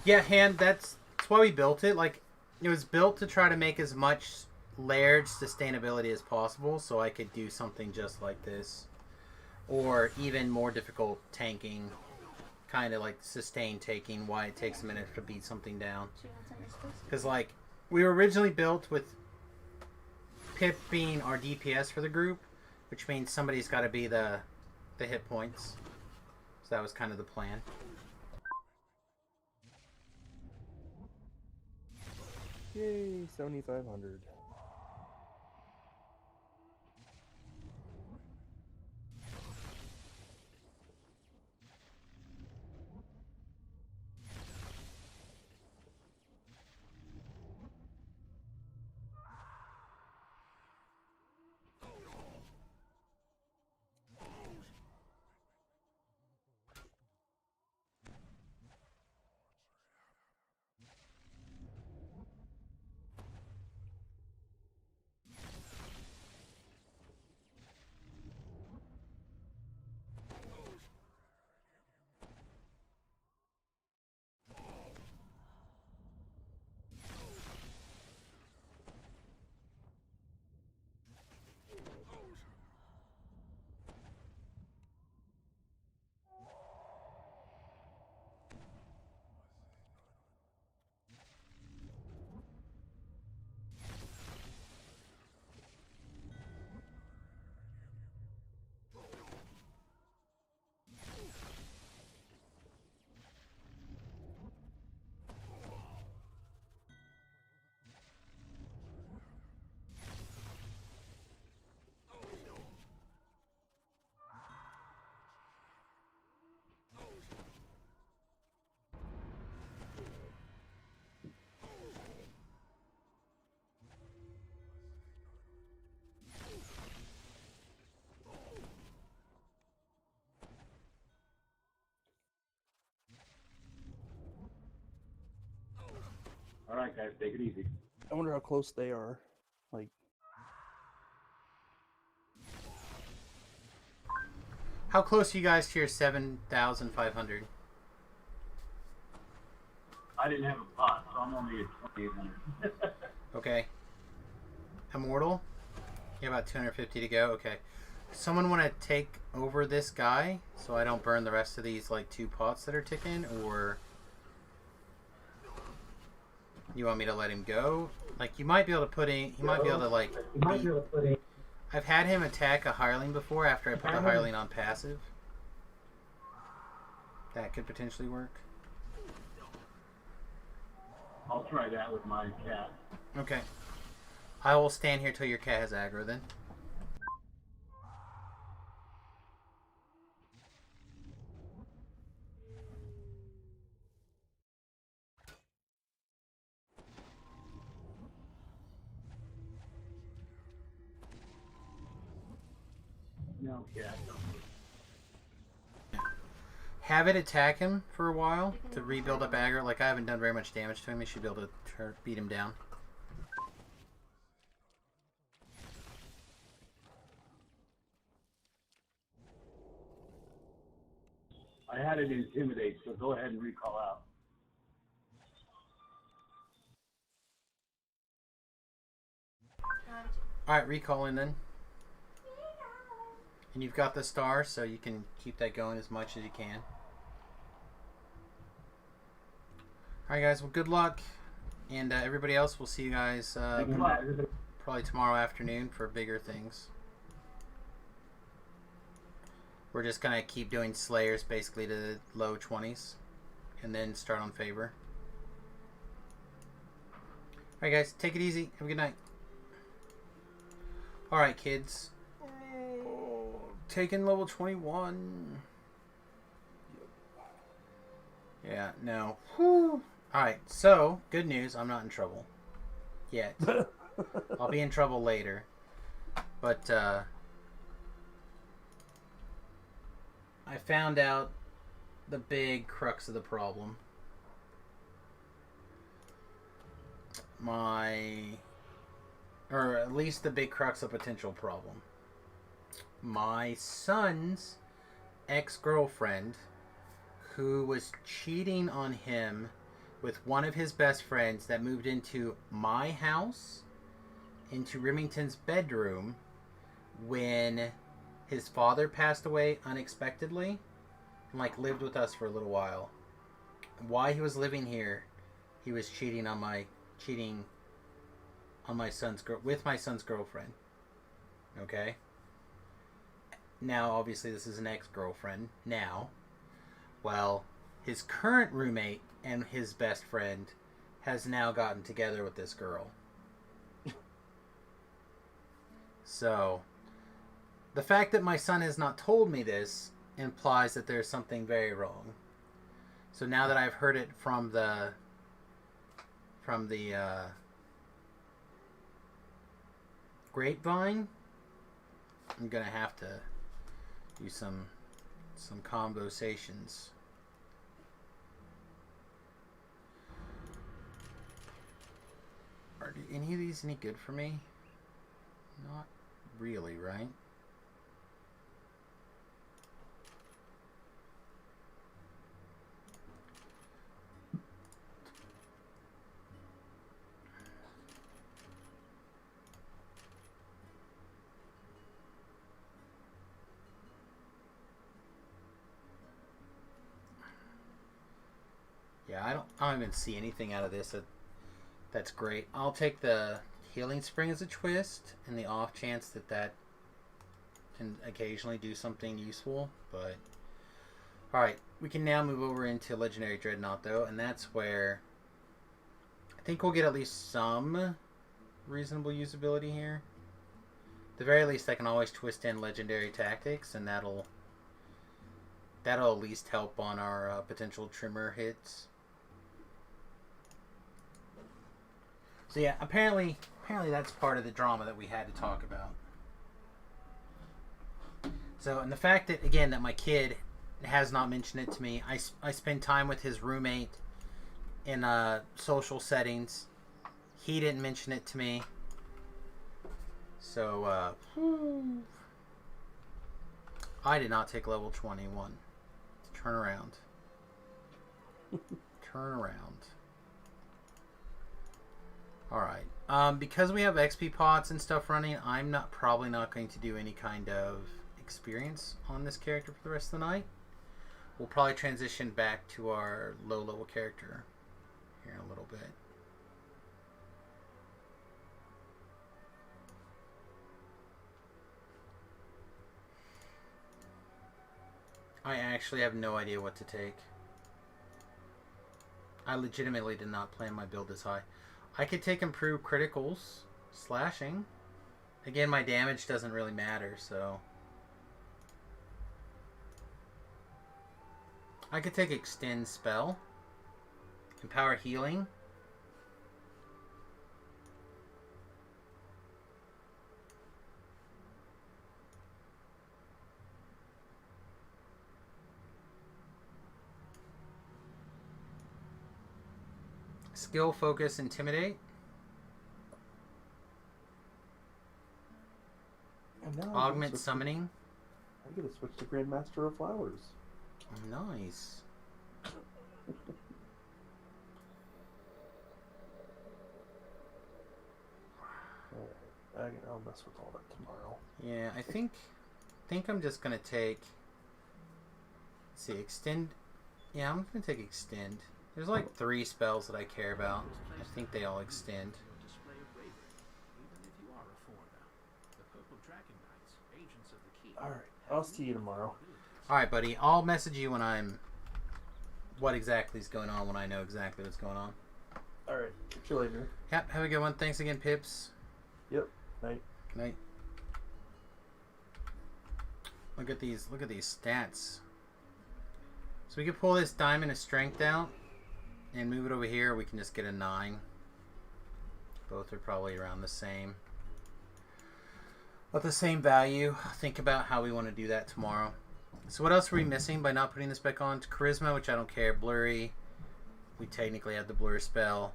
Yeah, that's why we built it. Like, it was built to try to make as much layered sustainability as possible, so I could do something just like this, or even more difficult tanking, kind of like sustain taking. Why it takes a minute to beat something down. Because like we were originally built with Pip being our DPS for the group, which means somebody's got to be the hit points. So that was kind of the plan. Yay, 7,500. All right, guys, take it easy. I wonder how close they are. Like, How close are you guys to your 7,500? I didn't have a pot, so I'm only at 2,800. Okay. Immortal? You have about 250 to go? Okay. Someone want to take over this guy so I don't burn the rest of these, like, 2 pots that are ticking? Or you want me to let him go? Like, you might be able to put in... He might be able to, like... I've had him attack a hireling before after I put the hireling on passive. That could potentially work. I'll try that with my cat. Okay. I will stand here till your cat has aggro then. No cat. Have it attack him for a while to rebuild up aggro. Like, I haven't done very much damage to him. You should be able to beat him down. I had it intimidate, so go ahead and recall out. Alright, recall in then. And you've got the star, so you can keep that going as much as you can. Alright guys, well good luck. And everybody else, we'll see you guys probably tomorrow afternoon for bigger things. We're just going to keep doing Slayers basically to the low 20s. And then start on Favor. Alright guys, take it easy. Have a good night. Alright kids. Taking level 21. Yeah, no. Whew. Alright, so, good news. I'm not in trouble. Yet. I'll be in trouble later. But, I found out the big crux of the problem. Or at least the big crux of potential problem. My son's ex-girlfriend, who was cheating on him with one of his best friends that moved into my house, into Remington's bedroom, when his father passed away unexpectedly, and like lived with us for a little while. Why he was living here, he was cheating on my son's with my son's girlfriend. Okay? Now, obviously, this is an ex-girlfriend now. Well, his current roommate and his best friend has now gotten together with this girl. So, the fact that my son has not told me this implies that there's something very wrong. So now that I've heard it from the grapevine, I'm gonna have to do some conversations. Are any of these any good for me? Not really, right? Yeah, I don't even see anything out of this that's great. I'll take the Healing Spring as a twist, and the off chance that can occasionally do something useful. But alright, we can now move over into Legendary Dreadnought, though, and that's where I think we'll get at least some reasonable usability here. At the very least, I can always twist in Legendary Tactics, and that'll at least help on our potential trimmer hits. So yeah, apparently that's part of the drama that we had to talk about. So, and the fact that, again, that my kid has not mentioned it to me. I spend time with his roommate in social settings. He didn't mention it to me. So, I did not take level 21. Turn around. Turn around. Alright. Because we have XP pots and stuff running, I'm probably not going to do any kind of experience on this character for the rest of the night. We'll probably transition back to our low-level character here in a little bit. I actually have no idea what to take. I legitimately did not plan my build this high. I could take improved criticals, slashing. Again, my damage doesn't really matter, so... I could take extend spell. Empower healing. Skill, focus, intimidate. And now Augment summoning. I get to switch to Grandmaster of Flowers. Nice. I'll mess with all that tomorrow. Yeah, I think I'm just gonna take. Let's see, extend. Yeah, I'm gonna take extend. There's like 3 spells that I care about. I think they all extend. Alright, I'll see you tomorrow. Alright, buddy. I'll message you when what exactly is going on, when I know exactly what's going on. Alright, see you later. Yep, have a good one. Thanks again, Pips. Yep, night. Night. Look at these stats. So we could pull this diamond of strength out and move it over here. We can just get a 9. Both are probably around the same. With the same value. Think about how we want to do that tomorrow. So what else are we missing by not putting this back on? Charisma, which I don't care. Blurry. We technically have the blur spell.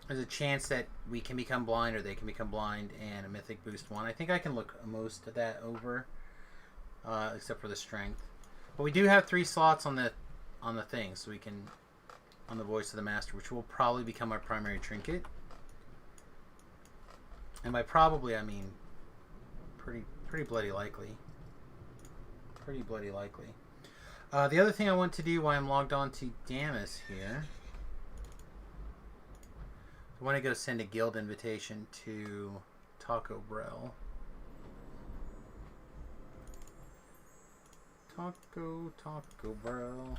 There's a chance that we can become blind or they can become blind, and a mythic boost 1. I think I can look most of that over. except for the strength. But we do have 3 slots on the thing, so we can on the voice of the master, which will probably become our primary trinket. And by probably, I mean pretty bloody likely. Pretty bloody likely. The other thing I want to do while I'm logged on to Damus here, I want to go send a guild invitation to Taco Brell. Taco Brell.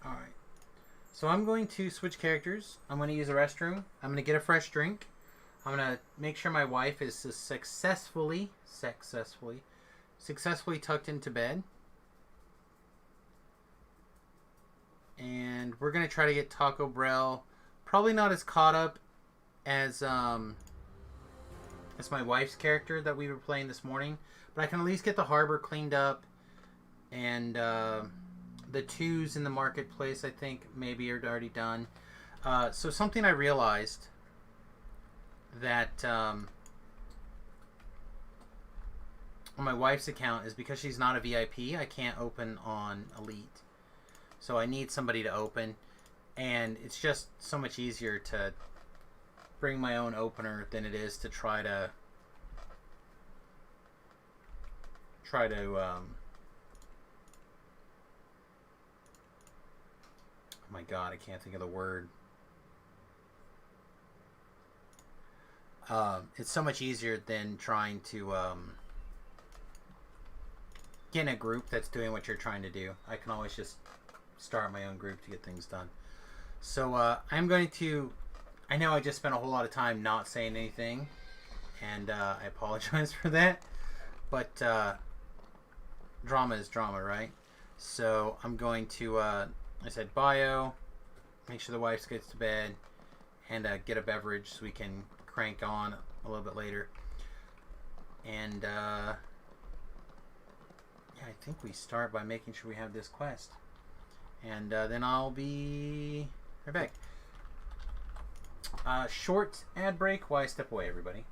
Alright. So I'm going to switch characters. I'm going to use a restroom. I'm going to get a fresh drink. I'm going to make sure my wife is successfully tucked into bed. And we're going to try to get Taco Brell probably not as caught up as my wife's character that we were playing this morning, but I can at least get the harbor cleaned up, and the 2s in the marketplace I think maybe are already done. So something I realized that on my wife's account is because she's not a VIP, I can't open on Elite. So I need somebody to open, and it's just so much easier to bring my own opener than it is to try to oh my god, I can't think of the word. It's so much easier than trying to get in a group that's doing what you're trying to do. I can always just start my own group to get things done. So I'm going to, I know I just spent a whole lot of time not saying anything, and I apologize for that, but drama is drama, right? So I'm going to, I said bio, make sure the wife gets to bed, and get a beverage so we can crank on a little bit later. And yeah, I think we start by making sure we have this quest. And then I'll be right back. Short ad break while I step away, everybody.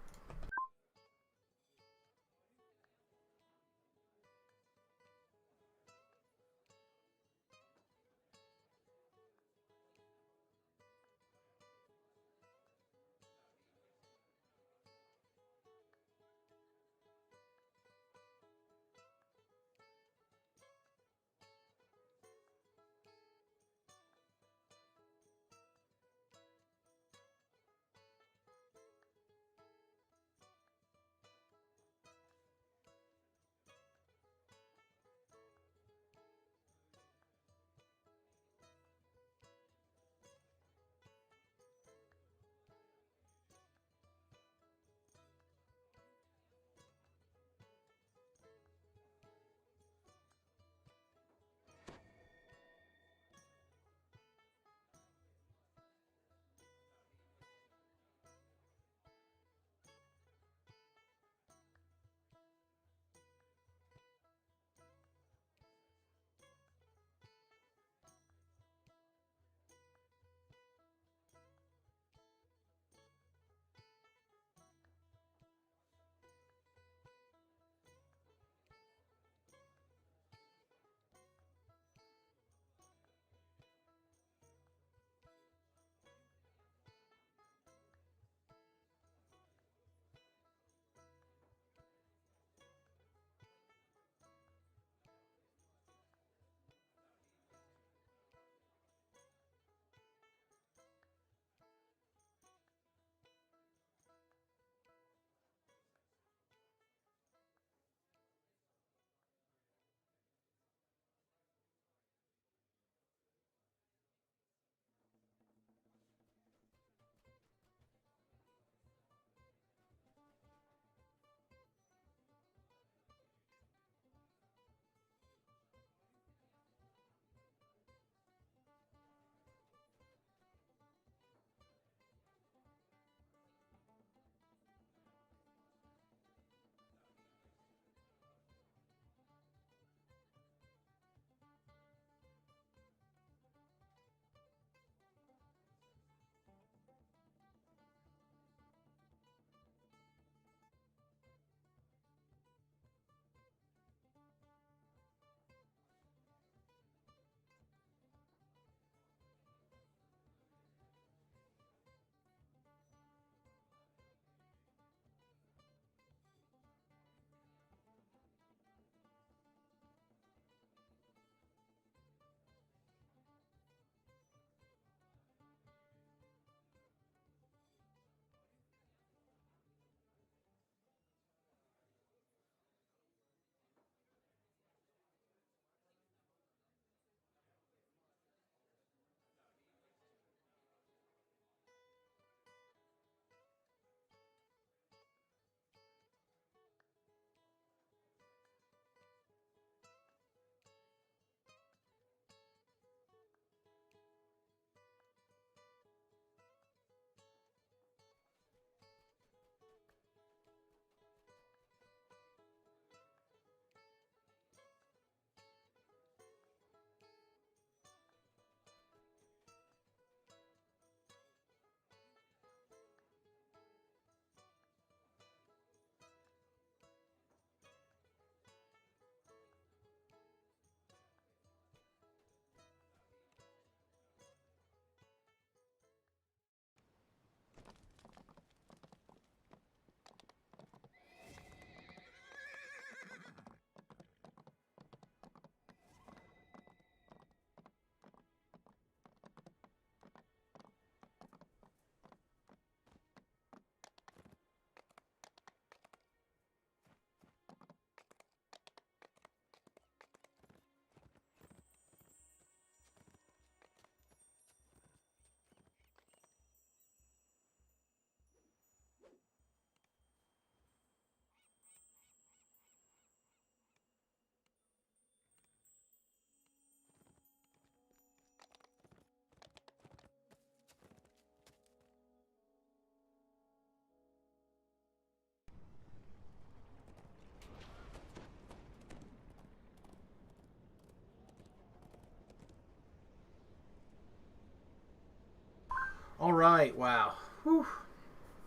All right. Wow. Whew.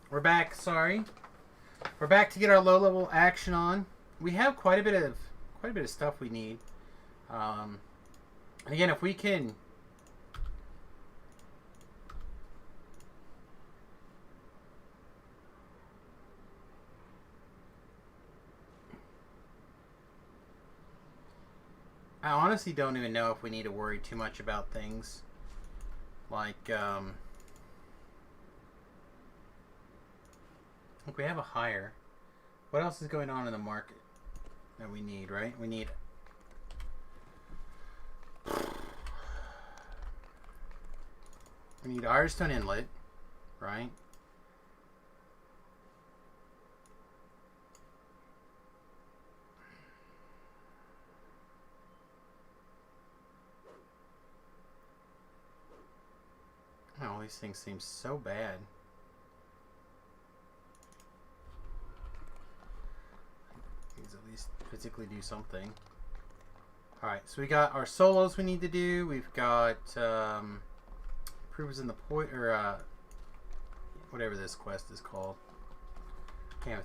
We're back. Sorry. We're back to get our low-level action on. We have quite a bit of stuff we need. And again, if we can. I honestly don't even know if we need to worry too much about things like look, we have a hire. What else is going on in the market that we need, right? We need Irestone Inlet, right? Oh, all these things seem so bad. These at least physically do something. Alright, so we got our solos we need to do. We've got improvers in the point, or whatever this quest is called. Can't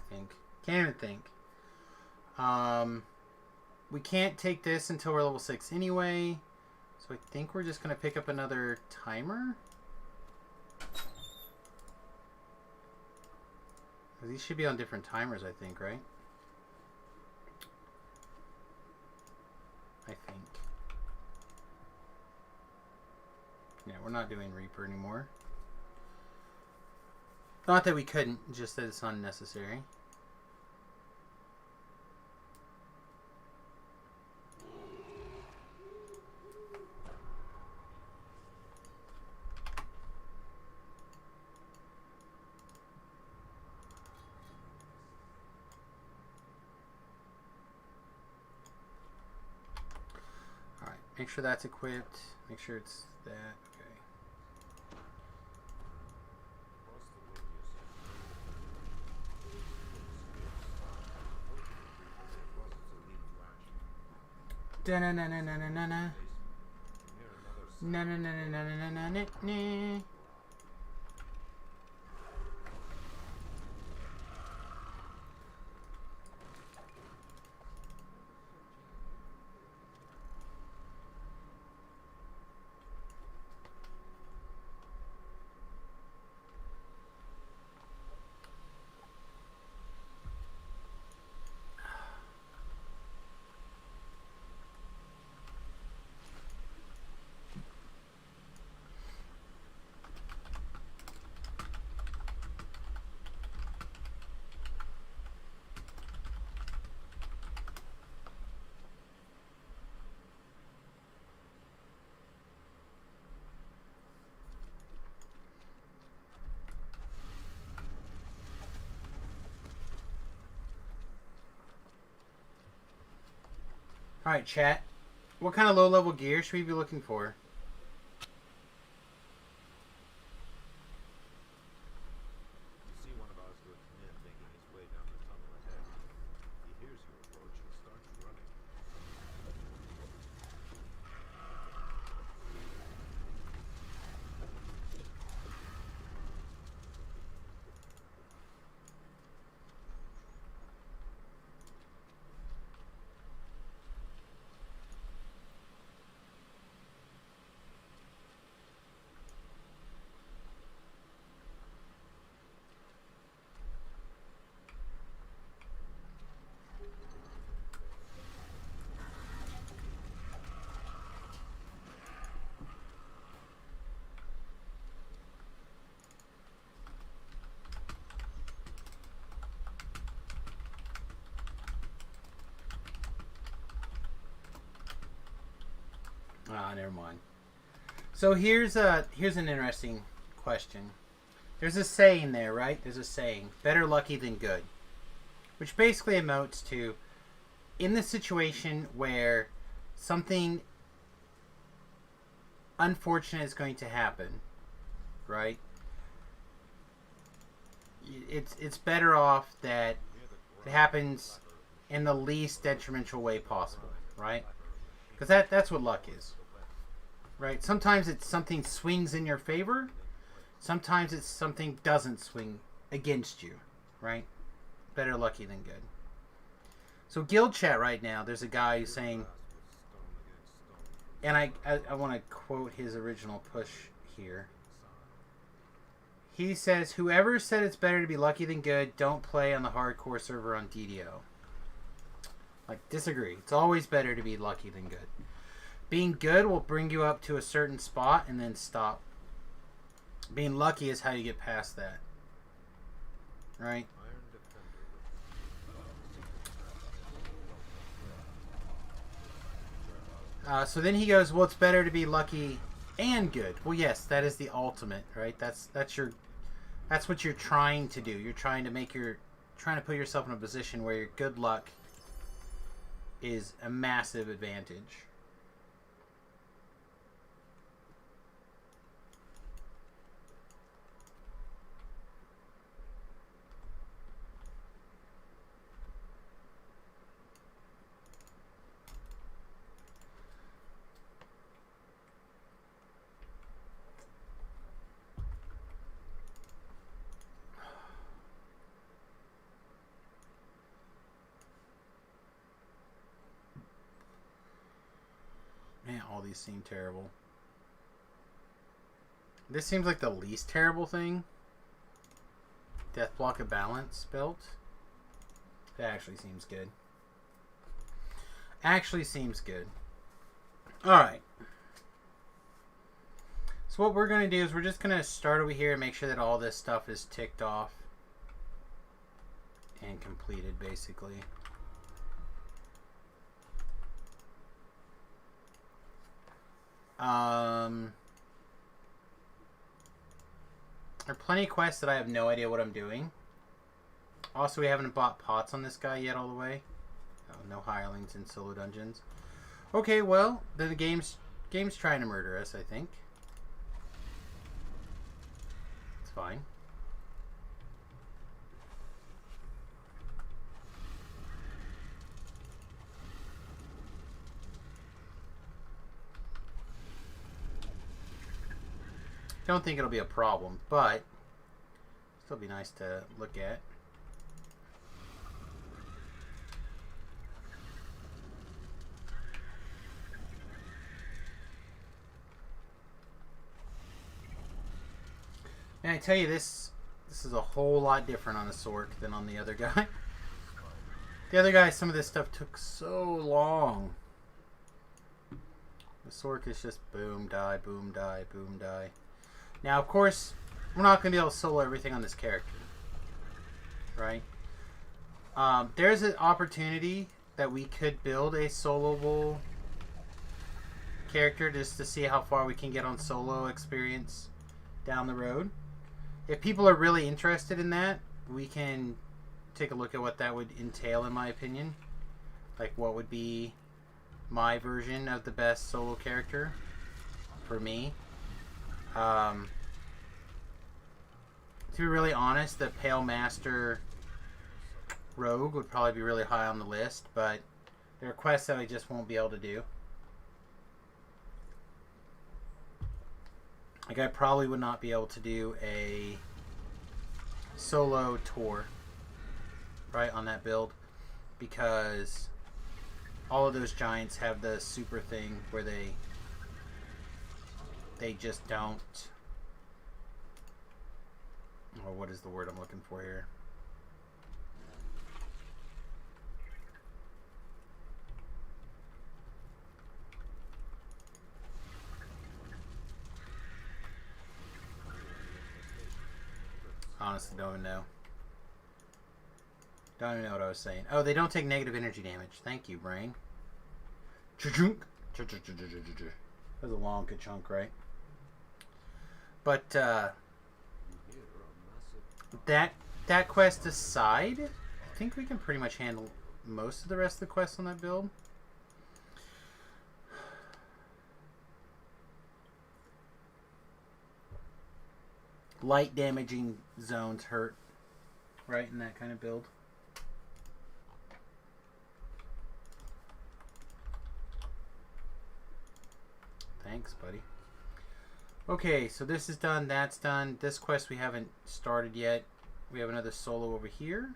even think. We can't take this until we're level 6 anyway. So I think we're just going to pick up another timer. These should be on different timers, I think, right? I think. Yeah, we're not doing Reaper anymore. Not that we couldn't, just that it's unnecessary. Make sure that's equipped. Make sure it's that. Okay. Da na na na na na na na. Na na na na na na na na na. Alright, chat. What kind of low-level gear should we be looking for? You see one of Osgood's men making his way down the tunnel ahead. He hears you approach and starts running. Ah, never mind. So here's an interesting question. There's a saying there, right? There's a saying, better lucky than good. Which basically amounts to, in the situation where something unfortunate is going to happen, right? It's better off that it happens in the least detrimental way possible, right? Because that's what luck is, right? Sometimes it's something swings in your favor. Sometimes it's something doesn't swing against you, right? Better lucky than good. So guild chat right now, there's a guy who's saying, and I want to quote his original push here. He says, whoever said it's better to be lucky than good, don't play on the hardcore server on DDO. Like, disagree. It's always better to be lucky than good. Being good will bring you up to a certain spot and then stop. Being lucky is how you get past that. Right? So then he goes, well, it's better to be lucky and good. Well, yes, that is the ultimate, right? That's what you're trying to do. You're trying to put yourself in a position where your good luck is a massive advantage. Man, all these seem terrible. This seems like the least terrible thing. Death block of balance belt. That actually seems good. Actually seems good. Alright. So what we're going to do is we're just going to start over here and make sure that all this stuff is ticked off and completed, basically. There are plenty of quests that I have no idea what I'm doing. Also, we haven't bought pots on this guy yet all the way. Oh, no hirelings in solo dungeons. Okay, well, then the game's trying to murder us, I think. It's fine. Don't think it'll be a problem, but still be nice to look at. And I tell you, this is a whole lot different on a Sork than on the other guy. The other guy, some of this stuff took so long. The Sork is just boom, die, boom, die, boom, die. Now, of course, we're not going to be able to solo everything on this character, right? There's an opportunity that we could build a soloable character just to see how far we can get on solo experience down the road. If people are really interested in that, we can take a look at what that would entail, in my opinion. Like, what would be my version of the best solo character for me. To be really honest, the Pale Master Rogue would probably be really high on the list, but there are quests that I just won't be able to do. Like, I probably would not be able to do a solo tour, right, on that build, because all of those giants have the super thing where they just don't... Oh, what is the word I'm looking for here? Honestly, don't even know. Don't even know what I was saying. Oh, they don't take negative energy damage. Thank you, brain. That was a long ka-chunk, right? But, that quest aside, I think we can pretty much handle most of the rest of the quests on that build. Light damaging zones hurt, right, in that kind of build. Thanks, buddy. Okay, so this is done, that's done. This quest we haven't started yet. We have another solo over here.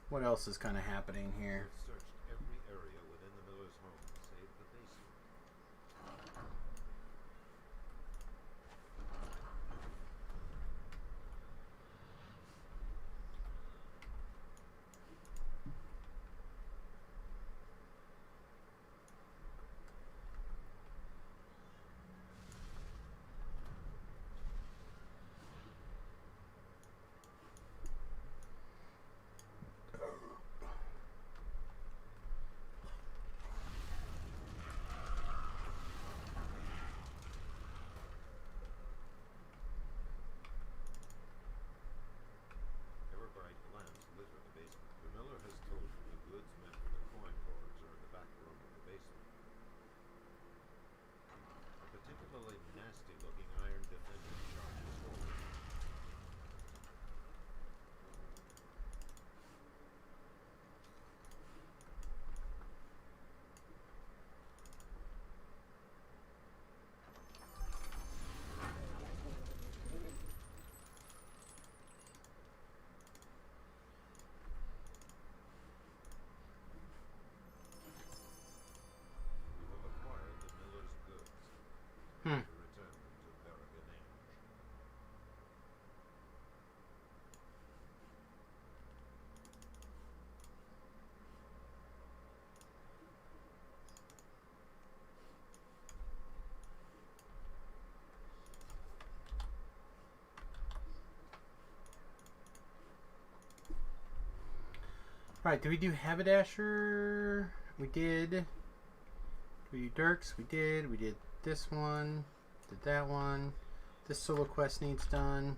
What else is kind of happening here? We've searched every area within the miller's home, save the basement. Ever-bright lamps litter the basement. The miller has told you the goods meant for the coin drawers are in the back room of the basement. A particularly nasty-looking iron defender charges forward. You have acquired the miller's goods. Hmm. To return them to Paragonage. Right, did we do Haberdasher? We did. Did we do Dirks? We did. We did this one. Did that one. This solo quest needs done.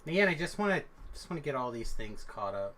Man, I just want to get all these things caught up.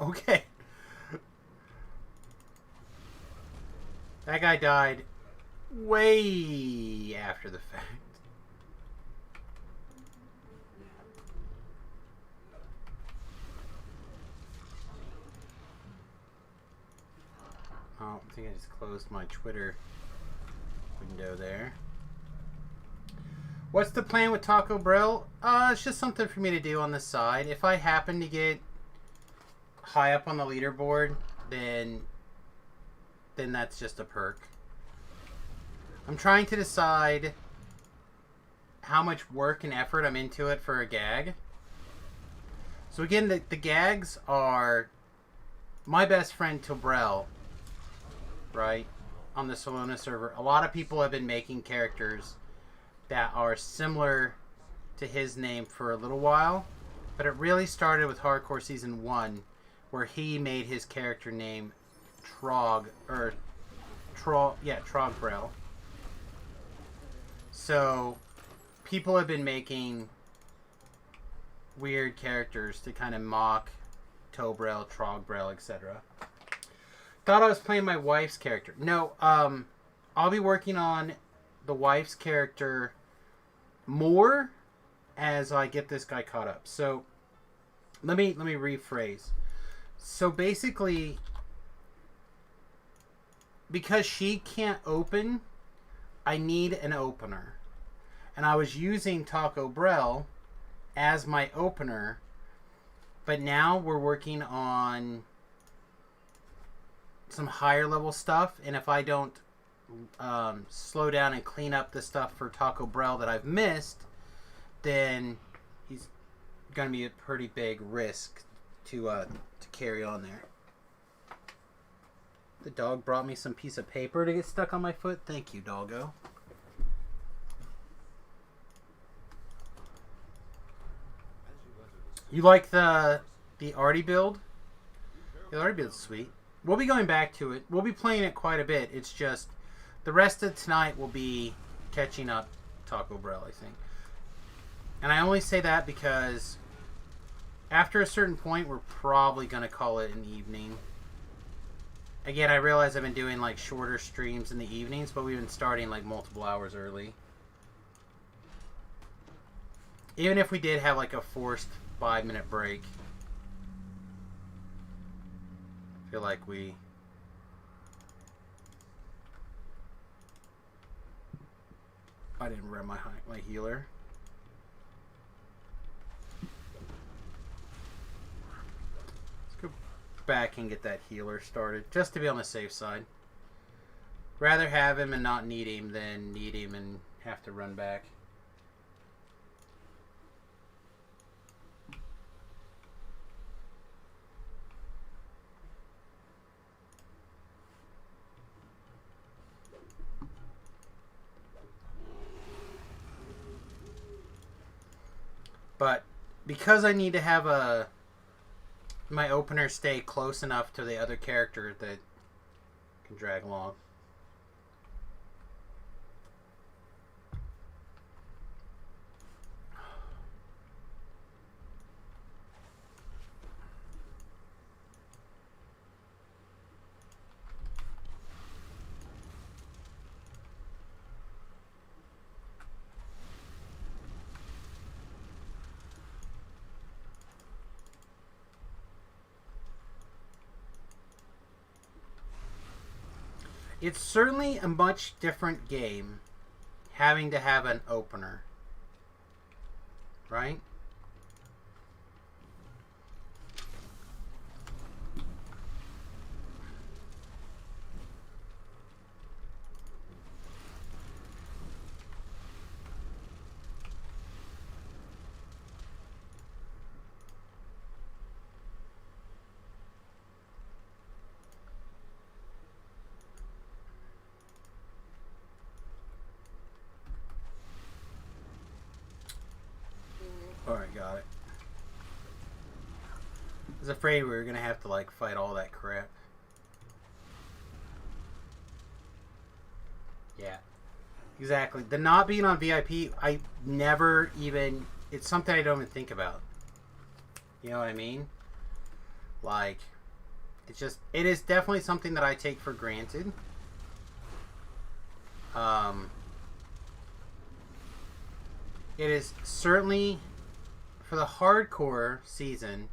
Okay. That guy died way after the fact. Oh, I think I just closed my Twitter window there. What's the plan with Taco Bell? It's just something for me to do on the side. If I happen to get high up on the leaderboard, then that's just a perk. I'm trying to decide how much work and effort I'm into it for a gag. So again, the gags are my best friend Tobrel, right, on the Solona server. A lot of people have been making characters that are similar to his name for a little while, but it really started with Hardcore Season 1, where he made his character name Trogbrel. So people have been making weird characters to kind of mock Tobrel, Trogbrel, etc. Thought I was playing my wife's character. No, I'll be working on the wife's character more as I get this guy caught up. So let me rephrase. So basically, because she can't open I need an opener. And I was using Taco Bell as my opener, but now we're working on some higher level stuff, and if I don't slow down and clean up the stuff for Taco Bell that I've missed, then he's going to be a pretty big risk to carry on there. The dog brought me some piece of paper to get stuck on my foot. Thank you, doggo. You like the arty build? The arty build's sweet. We'll be going back to it. We'll be playing it quite a bit. It's just the rest of tonight will be catching up Taco Bell, I think. And I only say that because after a certain point, we're probably going to call it an evening. Again, I realize I've been doing like shorter streams in the evenings, but we've been starting like multiple hours early. Even if we did have like a forced 5-minute break, I feel like I didn't run my healer. Let's go back and get that healer started, just to be on the safe side. Rather have him and not need him than need him and have to run back. But because I need to have my opener stay close enough to the other character that can drag along. It's certainly a much different game having to have an opener, right? Alright, got it. I was afraid we were going to have to, like, fight all that crap. Yeah. Exactly. The not being on VIP, I never even... It's something I don't even think about. You know what I mean? Like, it's just... It is definitely something that I take for granted. It is certainly... For the hardcore season,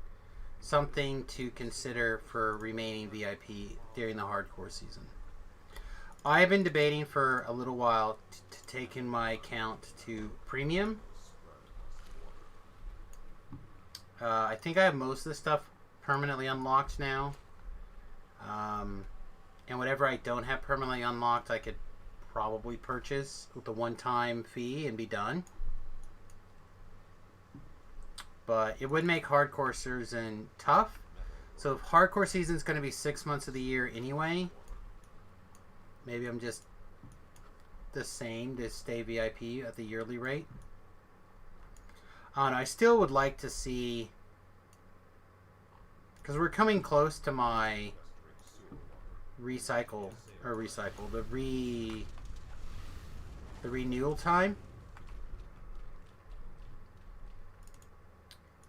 something to consider for remaining VIP during the hardcore season. I have been debating for a little while to take in my account to premium. I think I have most of the stuff permanently unlocked now. And whatever I don't have permanently unlocked, I could probably purchase with a one-time fee and be done. But it would make hardcore season tough. So if hardcore season is going to be 6 months of the year anyway, maybe I'm just the same to stay VIP at the yearly rate. I still would like to see, because we're coming close to my the renewal time.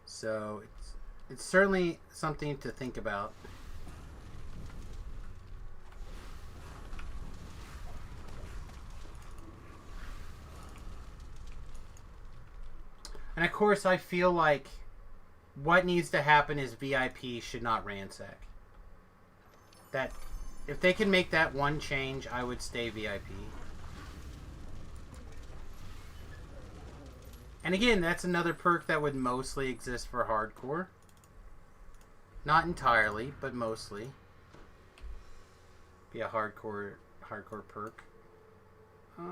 So it's certainly something to think about. And of course, I feel like what needs to happen is VIP should not ransack. That if they can make that one change, I would stay VIP. And again, that's another perk that would mostly exist for hardcore. Not entirely, but mostly. Be a hardcore perk. You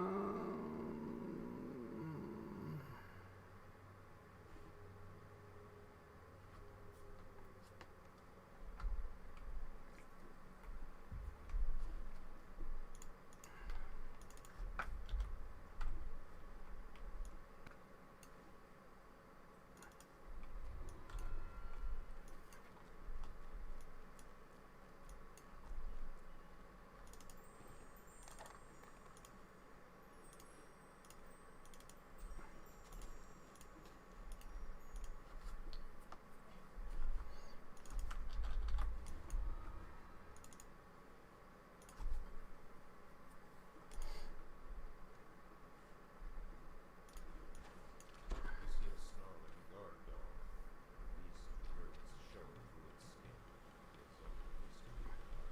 see a snarling guard dog. The beast drapes showing through its skin. It's only mystery by its masters.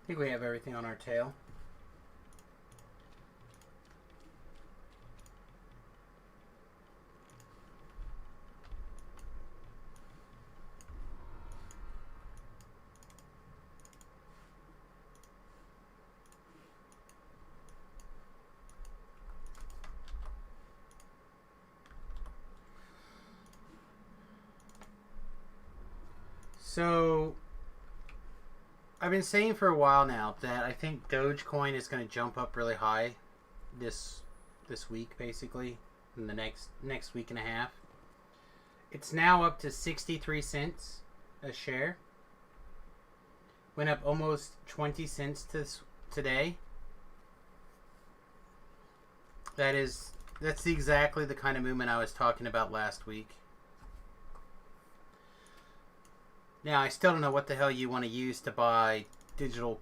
I think we have everything on our tail. So, I've been saying for a while now that I think Dogecoin is going to jump up really high this week, basically, in the next week and a half. It's now up to 63 cents a share. Went up almost 20 cents today. That's exactly the kind of movement I was talking about last week. Now, I still don't know what the hell you want to use to buy digital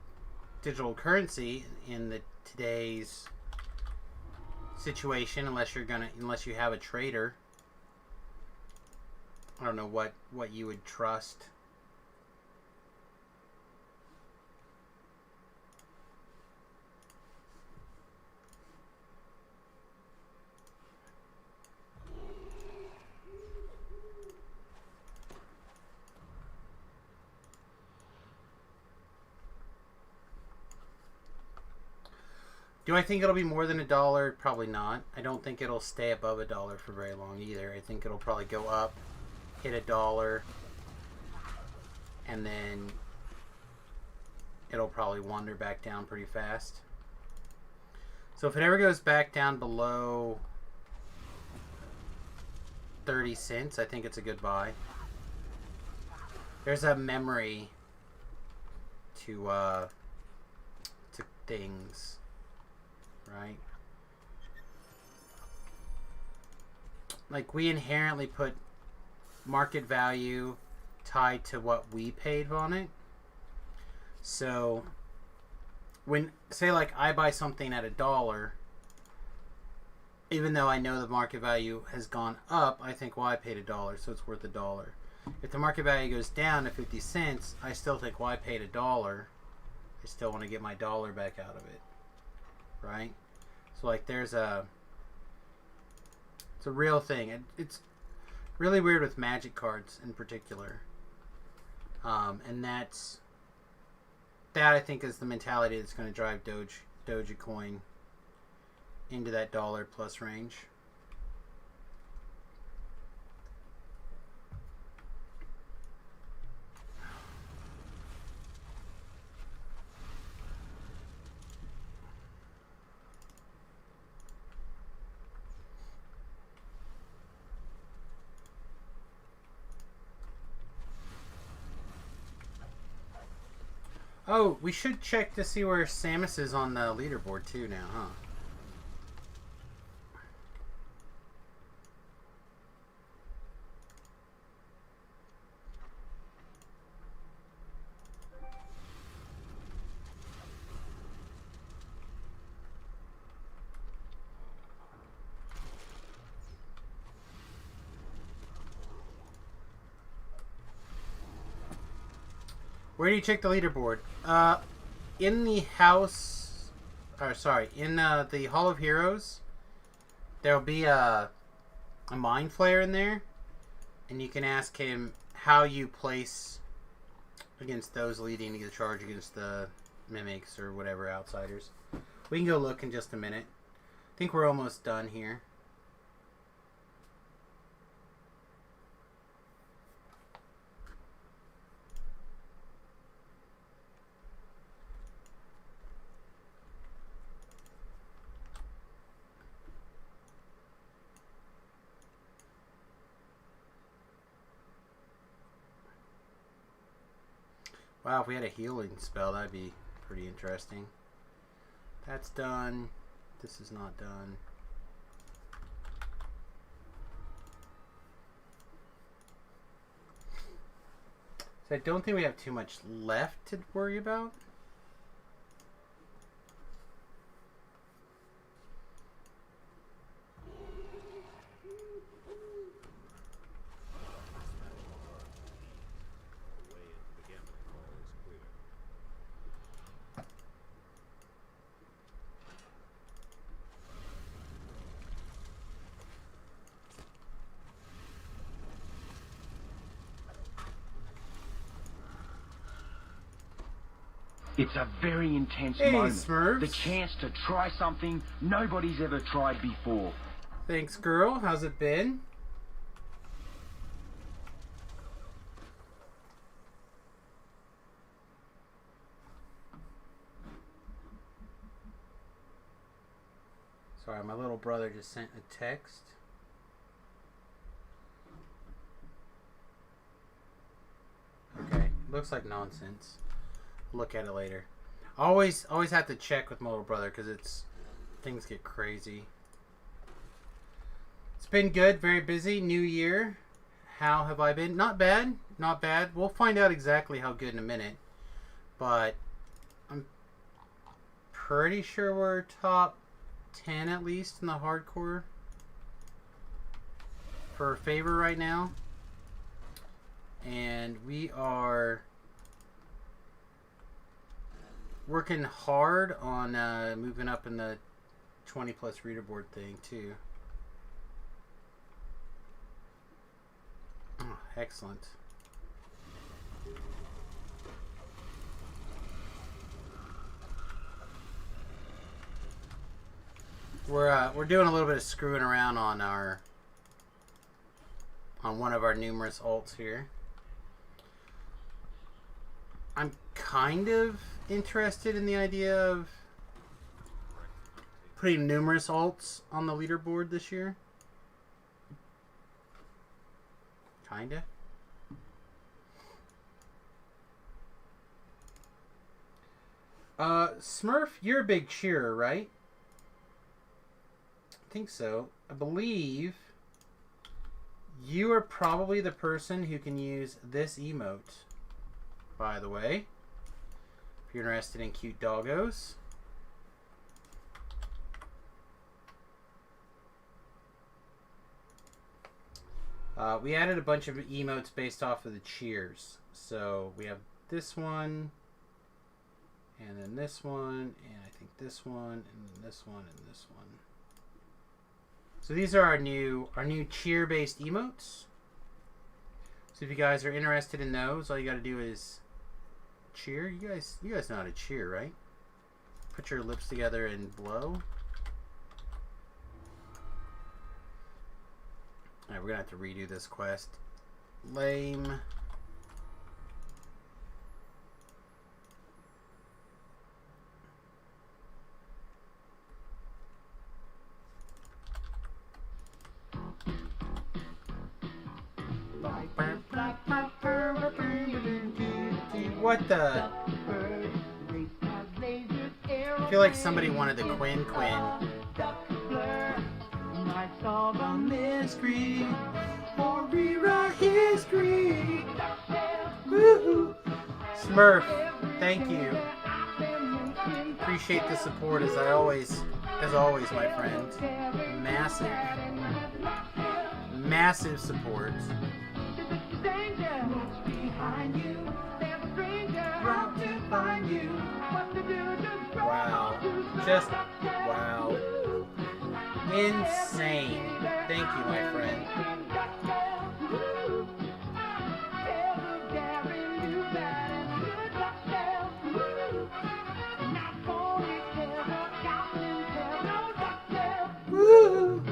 currency in today's situation, unless you have a trader. I don't know what you would trust. Do I think it'll be more than $1? Probably not. I don't think it'll stay above $1 for very long either. I think it'll probably go up, hit $1, and then it'll probably wander back down pretty fast. So if it ever goes back down below 30 cents, I think it's a good buy. There's a memory to things. Right? Like, we inherently put market value tied to what we paid on it. So, when, say, like, I buy something at $1, even though I know the market value has gone up, I think, well, I paid $1, so it's worth $1. If the market value goes down to 50 cents, I still think, well, I paid $1. I still want to get my dollar back out of it. Right? So, like, it's a real thing. It's really weird with magic cards in particular. And that I think is the mentality that's going to drive Dogecoin into that dollar plus range. Oh, we should check to see where Samus is on the leaderboard too now, huh? Where do you check the leaderboard? In the house, or sorry, in the Hall of Heroes, there'll be a Mind Flayer in there, and you can ask him how you place against those leading the charge against the mimics or whatever outsiders. We can go look in just a minute. I think we're almost done here. Wow, if we had a healing spell, that'd be pretty interesting. That's done. This is not done. So I don't think we have too much left to worry about. The way into the gambling hall is clear. It's a very intense Hey, moment. Smurfs. The chance to try something nobody's ever tried before. Thanks, girl. How's it been? Sorry, my little brother just sent a text. Okay, looks like nonsense. Look at it later. Always have to check with my little brother because things get crazy. It's been good, very busy. New year. How have I been? Not bad, not bad. We'll find out exactly how good in a minute, but I'm pretty sure we're top 10 at least in the hardcore for favor right now, and we are working hard on moving up in the 20 plus reader board thing too. Oh, excellent. We're doing a little bit of screwing around on one of our numerous alts here. I'm kind of interested in the idea of putting numerous alts on the leaderboard this year. Kinda. Smurf, you're a big cheerer, right? I think so. I believe you are probably the person who can use this emote, by the way. If you're interested in cute doggos. We added a bunch of emotes based off of the cheers. So we have this one, and then this one, and I think this one, and then this one, and this one. So these are our new cheer-based emotes. So if you guys are interested in those, all you got to do is cheer. You guys know how to cheer, right? Put your lips together and blow. Alright, we're gonna have to redo this quest. Lame. What the? feel like somebody wanted the Quinn. Might solve a mystery Or rewrite history. Woo-hoo. Smurf, thank you. Appreciate the support as always, my friend. Massive support. Wow. Just wow. Insane. Thank you, my friend. Woo!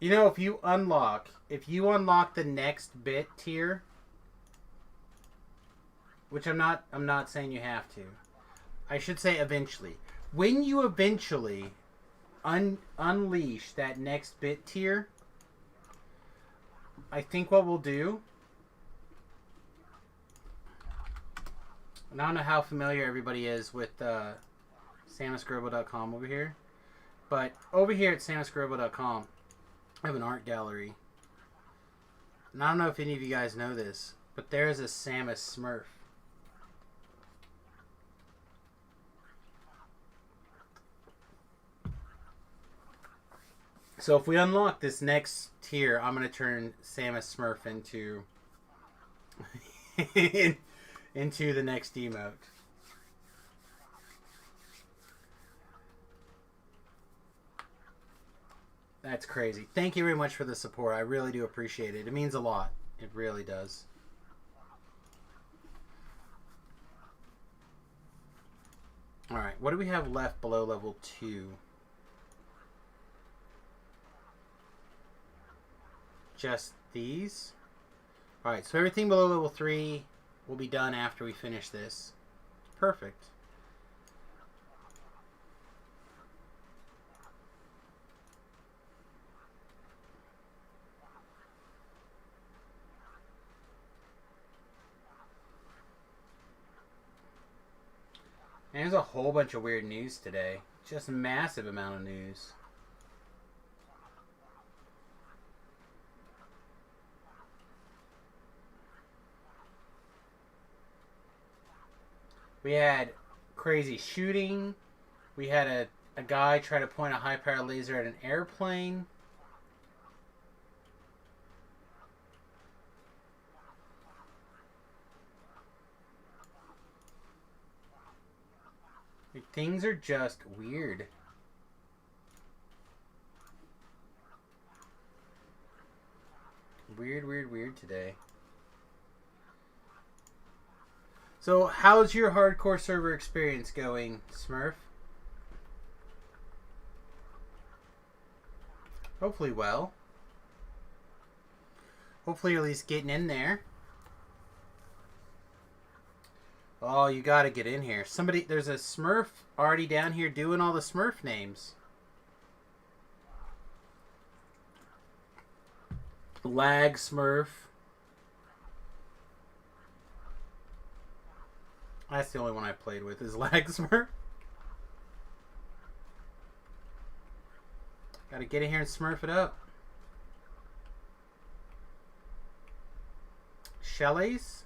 You know, if you unlock the next bit tier, which I'm not saying you have to. I should say eventually. When you eventually unleash that next bit tier, I think what we'll do, and I don't know how familiar everybody is with samusgrobo.com over here, but over here at samusgrobo.com, I have an art gallery. And I don't know if any of you guys know this, but there is a Samus Smurf. So if we unlock this next tier, I'm going to turn Samus Smurf into into the next emote. That's crazy. Thank you very much for the support. I really do appreciate it. It means a lot. It really does. Alright, what do we have left below level 2? Just these? Alright, so everything below level 3 will be done after we finish this. Perfect. And there's a whole bunch of weird news today. Just a massive amount of news. We had crazy shooting. We had a guy try to point a high-power laser at an airplane. Things are just weird. Weird today. So, how's your hardcore server experience going, Smurf? Hopefully well. Hopefully you're at least getting in there. Oh, you gotta get in here. There's a Smurf already down here doing all the Smurf names. Lag Smurf. That's the only one I played with, is Lag Smurf. Gotta get in here and Smurf it up. Chalets?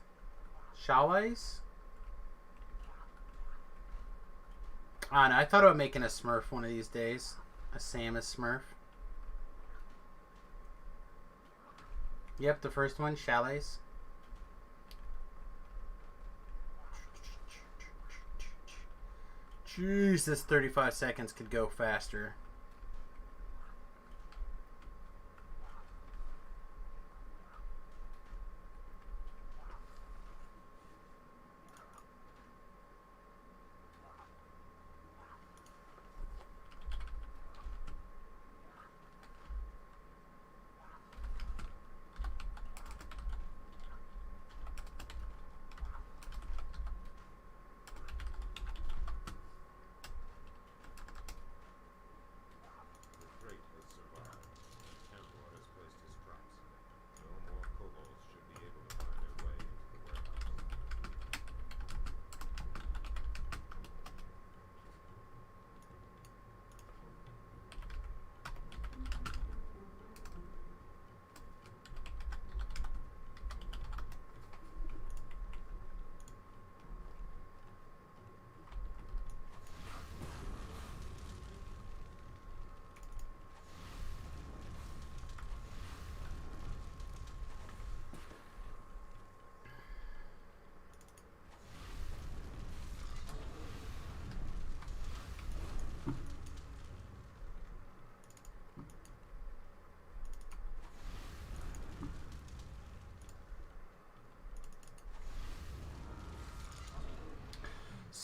I don't know. I thought about making a Smurf one of these days. A Samus Smurf. Yep, the first one, Chalets. Jeez, this 35 seconds could go faster.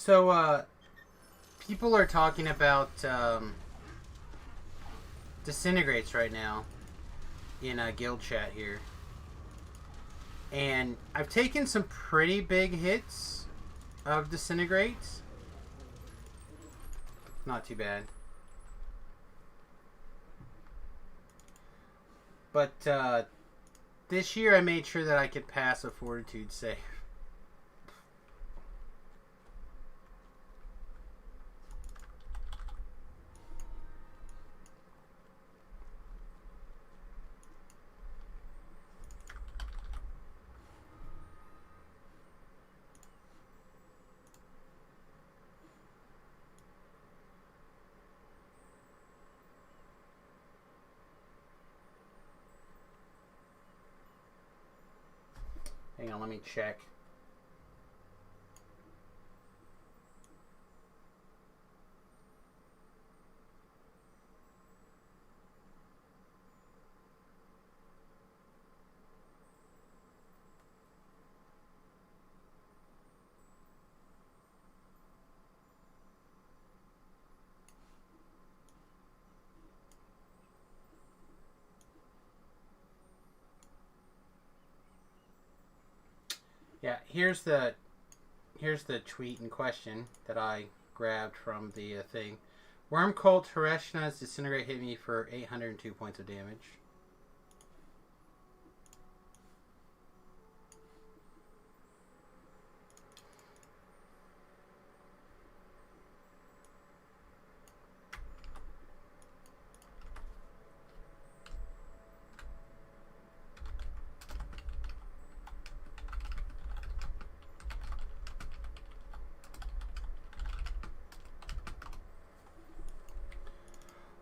So, people are talking about disintegrates right now in guild chat here. And I've taken some pretty big hits of disintegrates. Not too bad. But this year I made sure that I could pass a fortitude save. Hang on, let me check. Yeah, here's the tweet in question that I grabbed from the thing. Worm Cult Hareshna's Disintegrate hit me for 802 points of damage.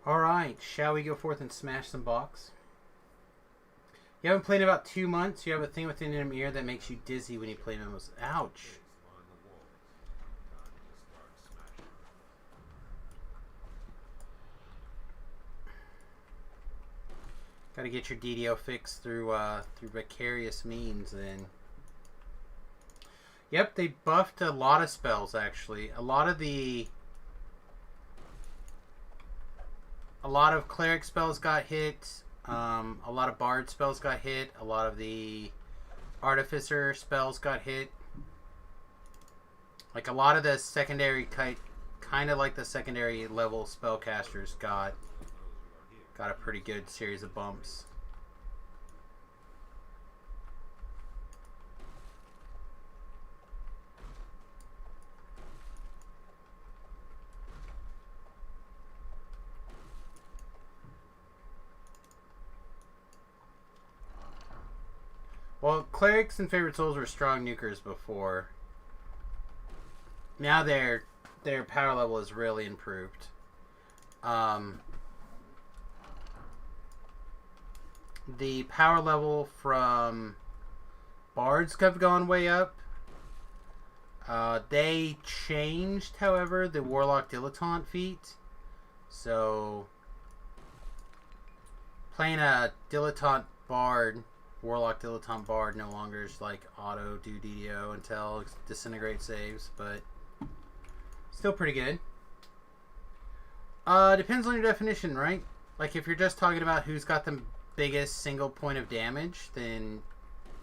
Alright, shall we go forth and smash some box? You haven't played in about 2 months. You have a thing within your ear that makes you dizzy when you play memos. Ouch. Gotta get your DDO fixed through vicarious means then. Yep, they buffed a lot of spells actually. A lot of cleric spells got hit. A lot of bard spells got hit. A lot of the artificer spells got hit. Like a lot of the secondary kind of like the secondary level spellcasters got a pretty good series of bumps. Well, clerics and favorite souls were strong nukers before. Now their power level is really improved. The power level from bards have gone way up. They changed, however, the warlock dilettante feat. So playing a dilettante bard, warlock dilettante bard, no longer is like auto do DDO until disintegrate saves, but still pretty good. Depends on your definition, right? Like if you're just talking about who's got the biggest single point of damage, then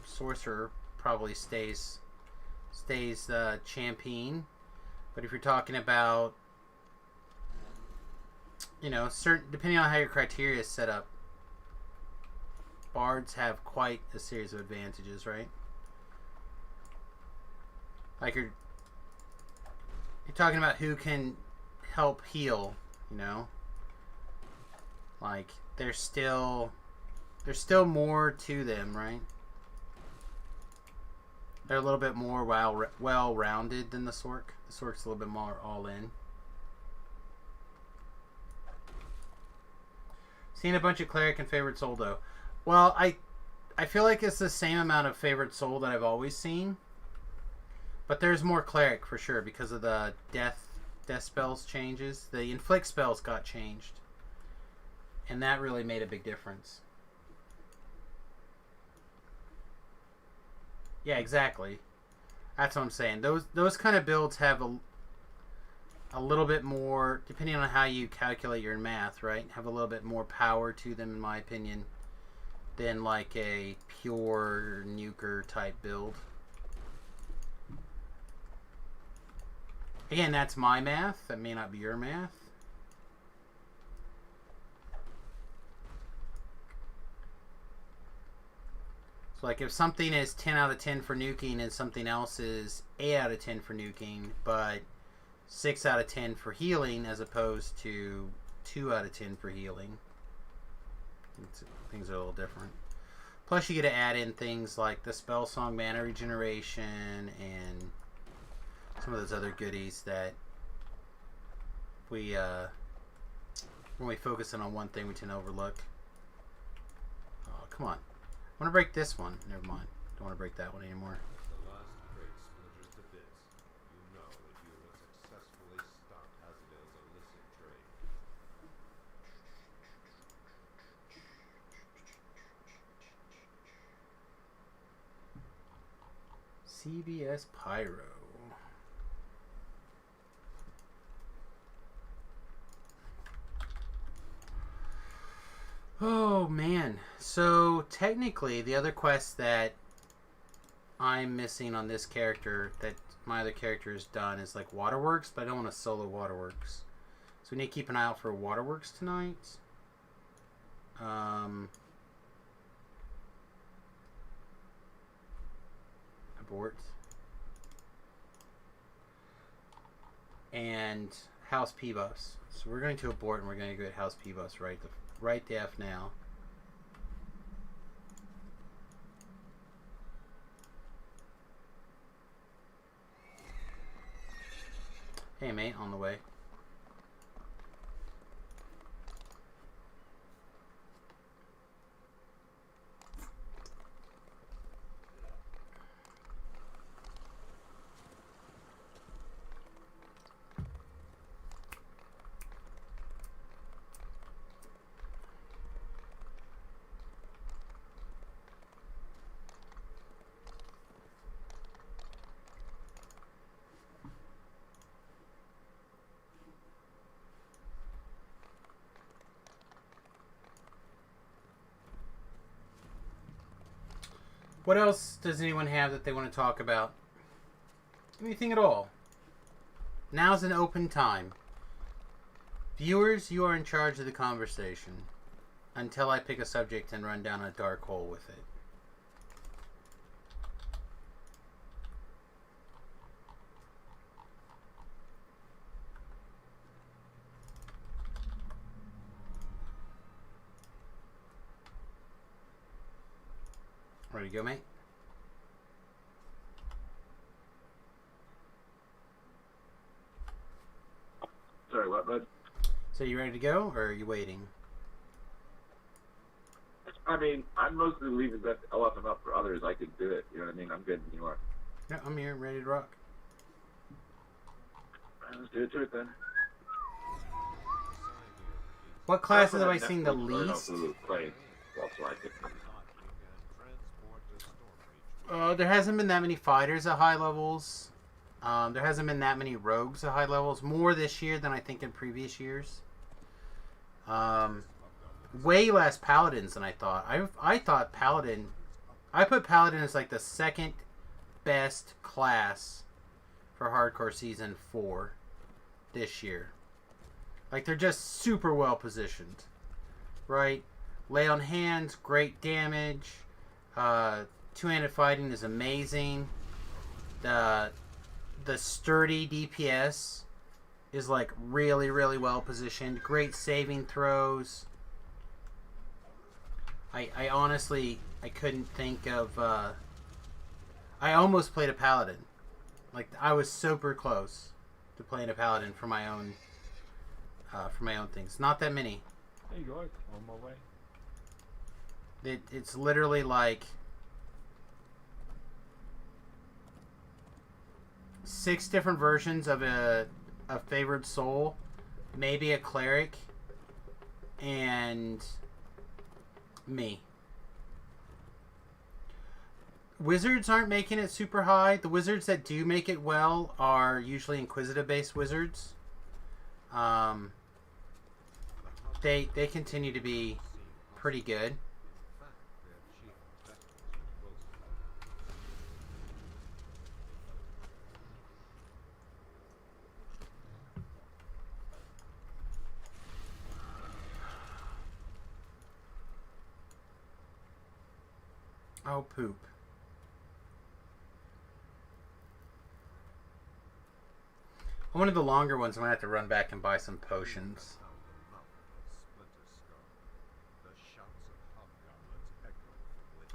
sorcerer probably stays champion. But if you're talking about, you know, certain, depending on how your criteria is set up, bards have quite a series of advantages, right? Like you're talking about who can help heal, you know? Like there's still more to them, right? They're a little bit more well-rounded than the Sorc. The Sorc's a little bit more all-in. Seen a bunch of cleric and favorite soul though. Well, I feel like it's the same amount of favorite soul that I've always seen, but there's more cleric for sure because of the death spells changes. The inflict spells got changed, and that really made a big difference. Yeah, exactly. That's what I'm saying. Those kind of builds have a little bit more, depending on how you calculate your math, right? Have a little bit more power to them, in my opinion, than like a pure nuker type build. Again, that's my math. That may not be your math. So like if something is 10 out of 10 for nuking and something else is 8 out of 10 for nuking, but 6 out of 10 for healing as opposed to 2 out of 10 for healing, things are a little different. Plus you get to add in things like the spell song mana regeneration and some of those other goodies that we when we focus in on one thing we tend to overlook. Oh, come on. I want to break this one. Never mind. Don't want to break that one anymore. The last crate splinters to bits. You know that you have successfully stopped Hazdale's illicit trade. CBS Pyro. Oh man, so technically the other quest that I'm missing on this character that my other character has done is like Waterworks, but I don't want to solo Waterworks. So we need to keep an eye out for Waterworks tonight. Abort. And House P-Bus. So we're going to abort and we're going to go at House P-Bus right the F now. Hey mate, on the way. What else does anyone have that they want to talk about? Anything at all? Now's an open time. Viewers, you are in charge of the conversation until I pick a subject and run down a dark hole with it. Ready to go, mate? Sorry, what, bud? So you ready to go, or are you waiting? I mean, I'm mostly leaving that elephant up for others. I could do it. You know what I mean? I'm good when you are. Yeah, I'm here, ready to rock. Let's do it to it then. What classes have I seen the least? There hasn't been that many fighters at high levels. There hasn't been that many rogues at high levels. More this year than I think in previous years. Way less paladins than I thought. I thought paladin... I put paladin as like the second best class for hardcore season 4 this year. Like they're just super well positioned. Right? Lay on hands, great damage. Two-handed fighting is amazing. The sturdy DPS is like really, really well positioned. Great saving throws. I honestly, I couldn't think of... I almost played a paladin. Like, I was super close to playing a paladin for my own things. Not that many. Hey guys, on my way. It's literally like 6 different versions of a favored soul, maybe a cleric, and me. Wizards aren't making it super high. The wizards that do make it well are usually inquisitive based wizards. They continue to be pretty good. Oh, poop. One of the longer ones, I'm going to have to run back and buy some potions.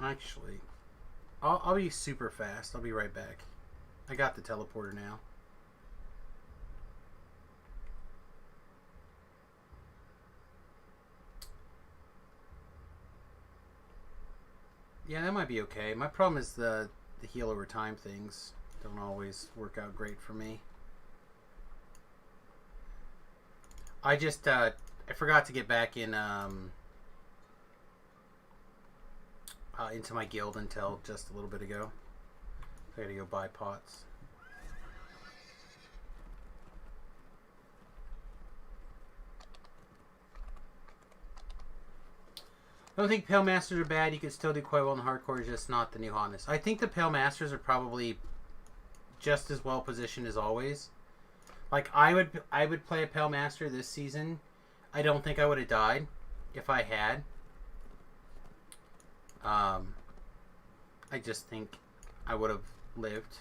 Actually, I'll be super fast. I'll be right back. I got the teleporter now. Yeah, that might be okay. My problem is the heal over time things don't always work out great for me. I just I forgot to get back in into my guild until just a little bit ago. I gotta go buy pots. I don't think Pale Masters are bad. You could still do quite well in hardcore, just not the new hotness. I think the Pale Masters are probably just as well positioned as always. Like, I would play a Pale Master this season. I don't think I would have died if I had. I just think I would have lived.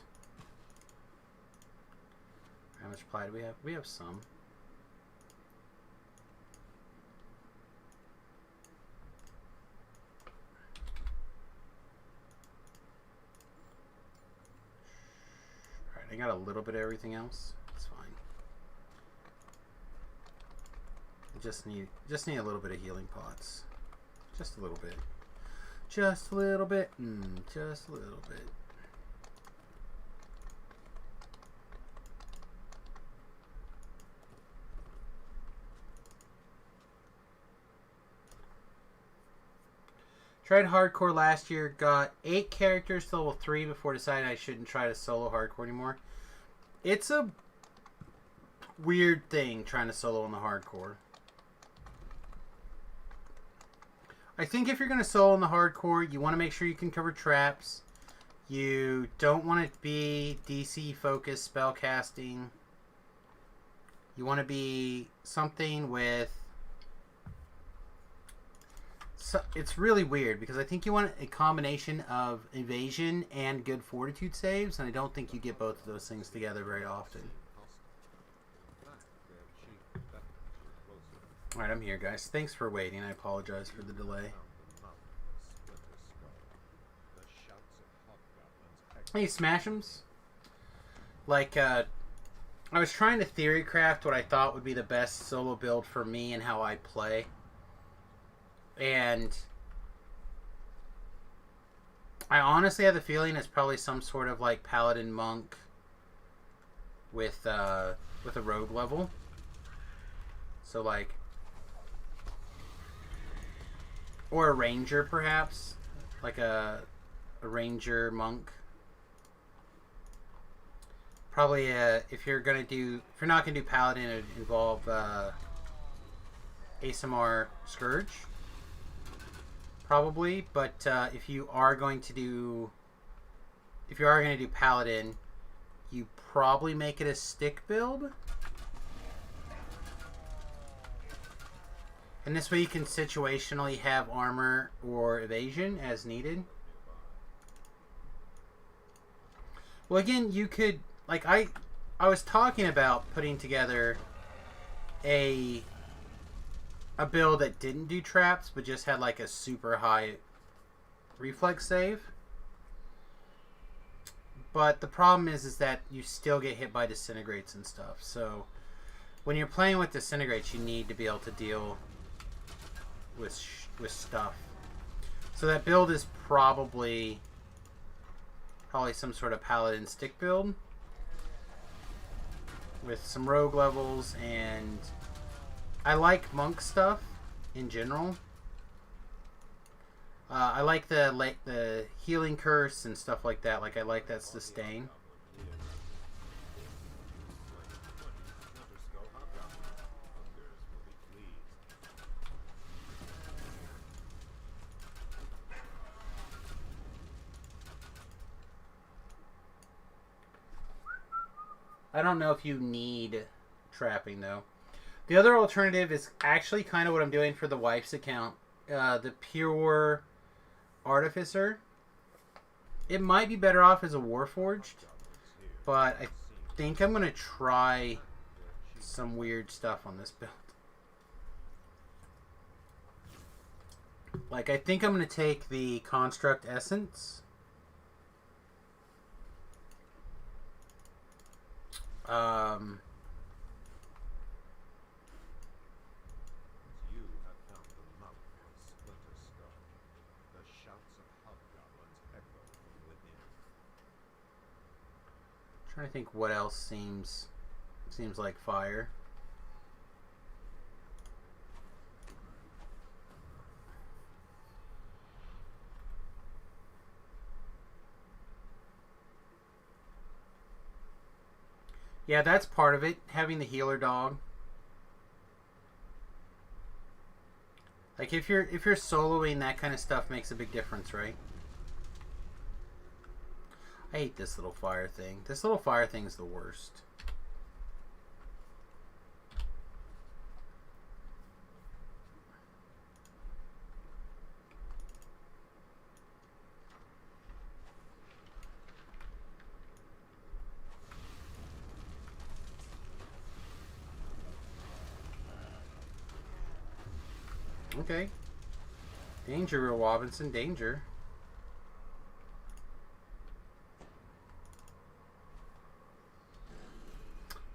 How much ply do we have? We have some. Alright, I got a little bit of everything else. It's fine. I just need a little bit of healing pots. Just a little bit. Just a little bit. Just a little bit. Tried hardcore last year, got 8 characters to level 3 before deciding I shouldn't try to solo hardcore anymore. It's a weird thing trying to solo in the hardcore. I think if you're going to solo in the hardcore, you want to make sure you can cover traps. You don't want to be DC focused spell casting. You want to be something with... So, it's really weird because I think you want a combination of evasion and good fortitude saves, and I don't think you get both of those things together very often. Alright, I'm here, guys. Thanks for waiting. I apologize for the delay. Hey, Smash'ems. Like, I was trying to theory craft what I thought would be the best solo build for me and how I play. And I honestly have the feeling it's probably some sort of like paladin monk with a rogue level. So like, or a ranger perhaps, like a ranger monk. Probably if you're not gonna do paladin, it'd involve ASMR Scourge. Probably, but if you are going to do paladin, you probably make it a stick build, and this way you can situationally have armor or evasion as needed. Well, again, you could, like, I was talking about putting together a build that didn't do traps, but just had like a super high reflex save. But the problem is that you still get hit by disintegrates and stuff. So when you're playing with disintegrates, you need to be able to deal with stuff. So that build is probably some sort of paladin stick build with some rogue levels, and I like monk stuff in general. I like the healing curse and stuff like that. Like, I like that sustain. I don't know if you need trapping, though. The other alternative is actually kind of what I'm doing for the wife's account. The Pure Artificer. It might be better off as a Warforged, but I think I'm going to try some weird stuff on this build. Like, I think I'm going to take the Construct Essence. You have found the mouth of Splinter Skull. The shouts of hobgoblins echo from within. Trying to think what else seems like fire. Yeah, that's part of it, having the healer dog. Like if you're soloing, that kind of stuff makes a big difference, right? I hate this little fire thing. This little fire thing is the worst. Okay. Danger, Will Robinson. Danger.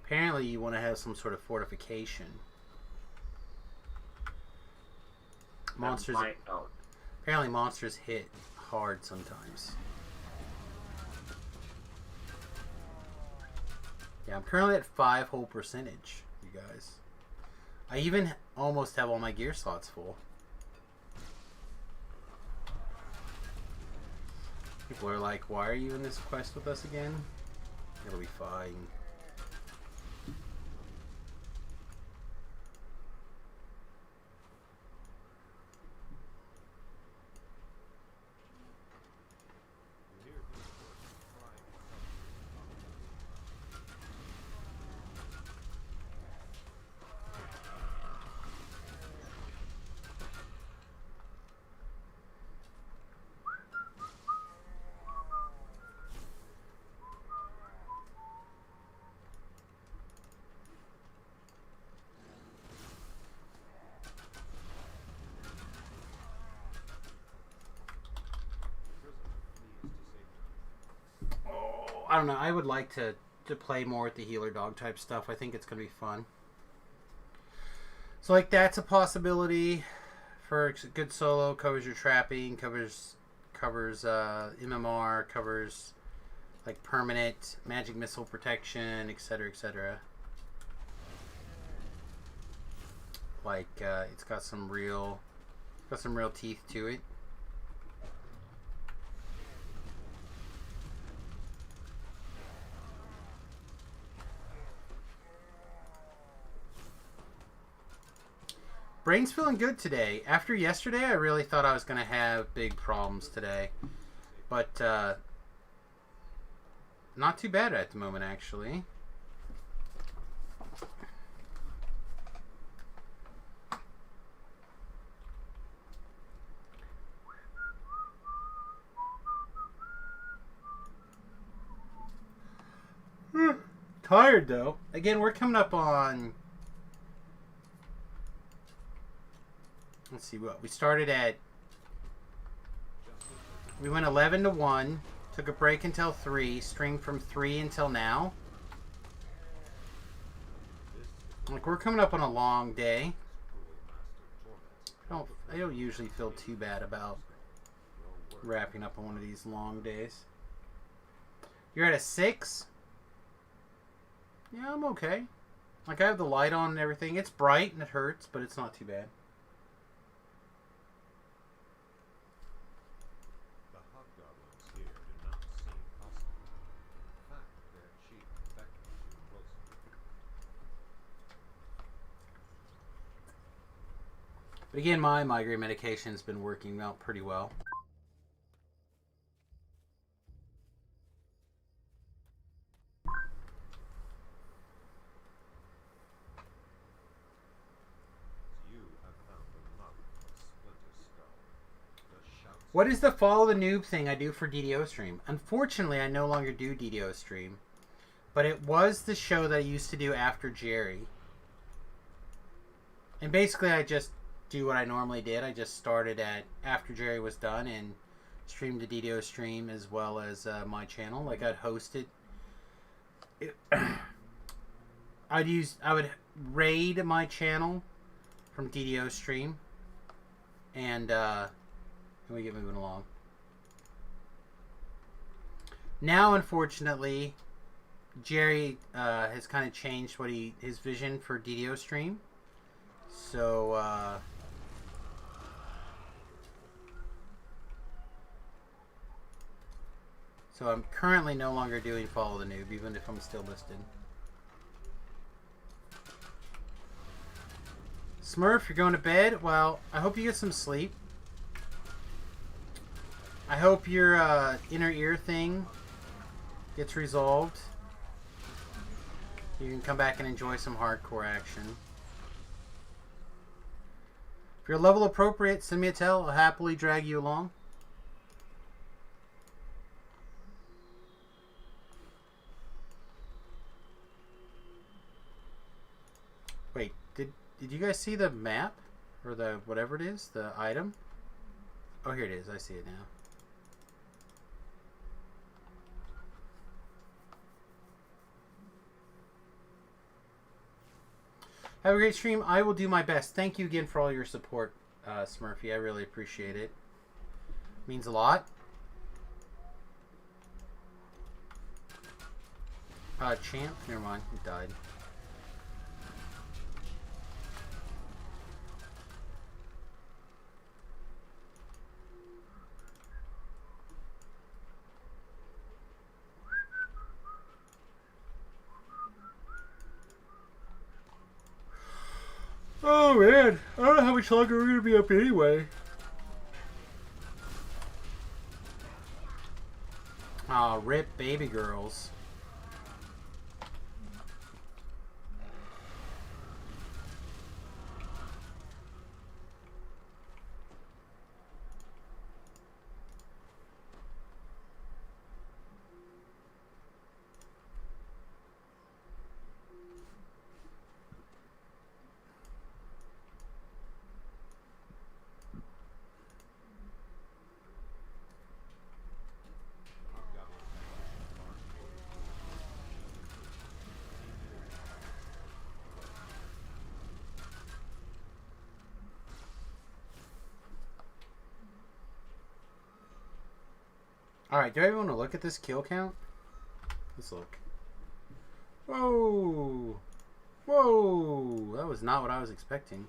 Apparently you want to have some sort of fortification. Monsters... Apparently monsters hit hard sometimes. Yeah, I'm currently at 5 whole percentage, you guys. I even almost have all my gear slots full. People are like, why are you in this quest with us again? It'll be fine. I don't know. I would like to play more with the healer dog type stuff. I think it's going to be fun. So, like, that's a possibility for good solo. Covers your trapping, covers MMR, covers, like, permanent magic missile protection, etc., etc. Like, it's got some real teeth to it. Brain's feeling good today. After yesterday, I really thought I was going to have big problems today. But, not too bad at the moment, actually. Tired, though. Again, we're coming up on... Let's see what we started at. We went 11 to 1, took a break until 3, string from 3 until now. Like, we're coming up on a long day. I don't usually feel too bad about wrapping up on one of these long days. You're at a 6? Yeah, I'm okay. Like, I have the light on and everything. It's bright and it hurts, but it's not too bad. But again, my migraine medication has been working out pretty well. What is the follow the noob thing I do for DDO stream? Unfortunately, I no longer do DDO stream. But it was the show that I used to do after Jerry. And basically, I just do what I normally did. I just started at after Jerry was done and streamed the DDO stream as well as my channel. Like, I'd host it. I would raid my channel from DDO stream. And we get moving along. Now, unfortunately, Jerry has kind of changed his vision for DDO stream. So I'm currently no longer doing Follow the Noob, even if I'm still listed. Smurf, you're going to bed? Well, I hope you get some sleep. I hope your inner ear thing gets resolved. You can come back and enjoy some hardcore action. If you're level appropriate, send me a tell. I'll happily drag you along. Wait, did you guys see the map? Or the whatever it is? The item? Oh, here it is. I see it now. Have a great stream. I will do my best. Thank you again for all your support, Smurfy. I really appreciate it. Means a lot. Champ? Never mind. He died. Oh man, I don't know how much longer we're gonna be up anyway. Aw, rip baby girls. Alright, do I even want to look at this kill count? Let's look. Whoa! Whoa! That was not what I was expecting.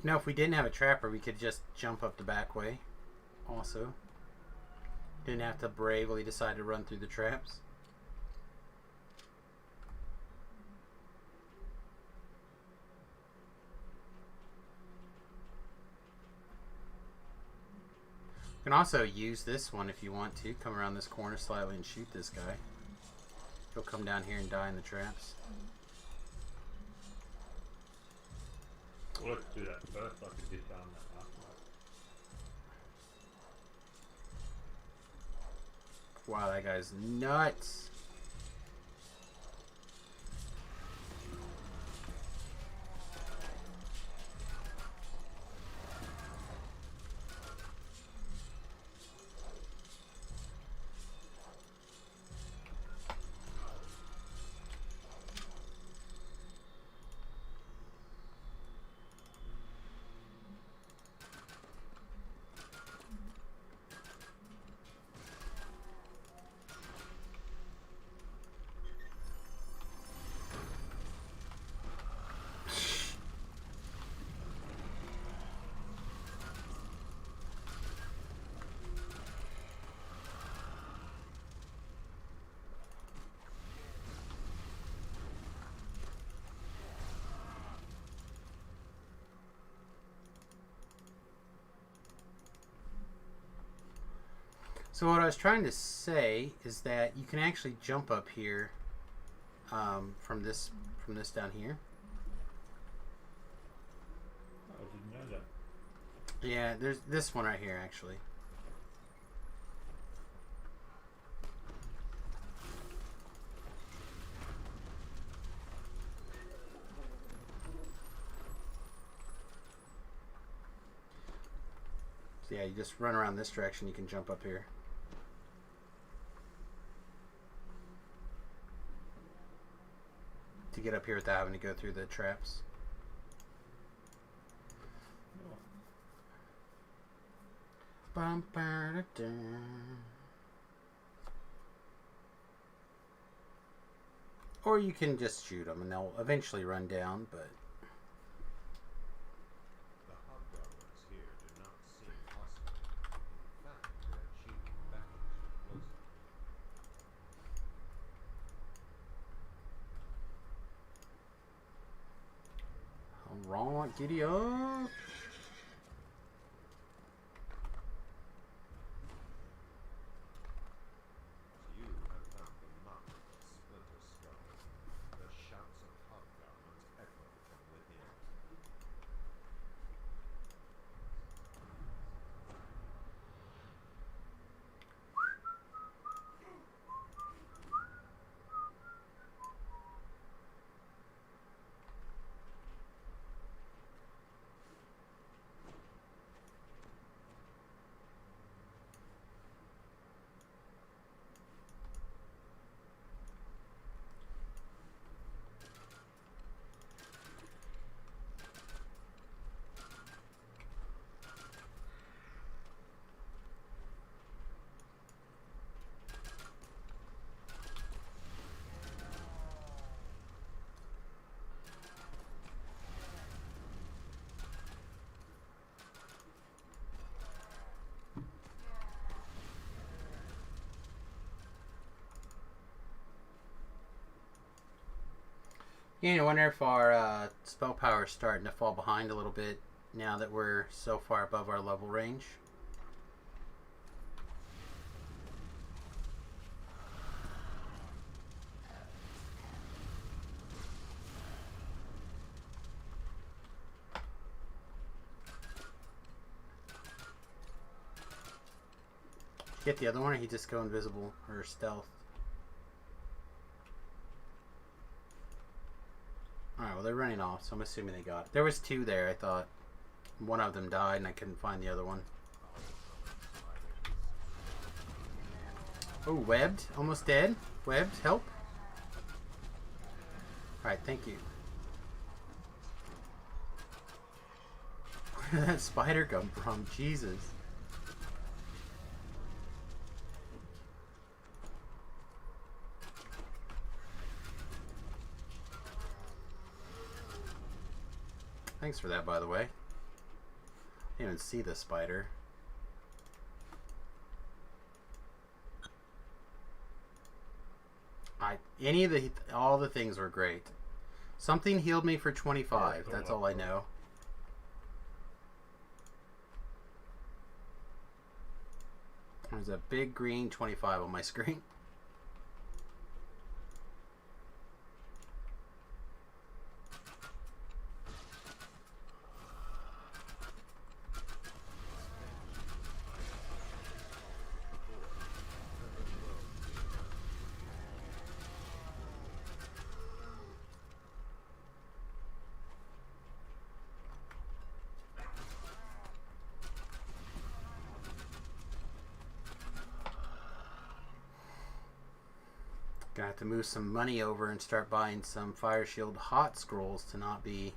You know, if we didn't have a trapper, we could just jump up the back way. Also. Didn't have to bravely decide to run through the traps. You can also use this one if you want to. Come around this corner slightly and shoot this guy. He'll come down here and die in the traps. Let's do that first. I could disarm that last one. Wow, that guy's nuts. So what I was trying to say is that you can actually jump up here from this down here. I didn't know that. Yeah, there's this one right here actually. So yeah, you just run around this direction, you can jump up here. To get up here without having to go through the traps. Bum, ba, da, da. Or you can just shoot them and they'll eventually run down, but The hobgoblins here do not seem hostile. In fact, their chief beckons you closer. alright, giddy up. You have found the mark of the splinter skull. The shouts of hobgoblins echo from within. Yeah, I wonder if our spell power is starting to fall behind a little bit now that we're so far above our level range. Get the other one, or he just go invisible or stealth? Alright, well they're running off, so I'm assuming they got it. There was two there, I thought. One of them died and I couldn't find the other one. Oh, webbed? Almost dead? Webbed? Help? Alright, thank you. Where did that spider come from? Jesus. Thanks for that, by the way. I didn't even see the spider. All the things were great. Something healed me for 25. That's all I know. There's a big green 25 on my screen. Gonna have to move some money over and start buying some Fire Shield hot scrolls to not be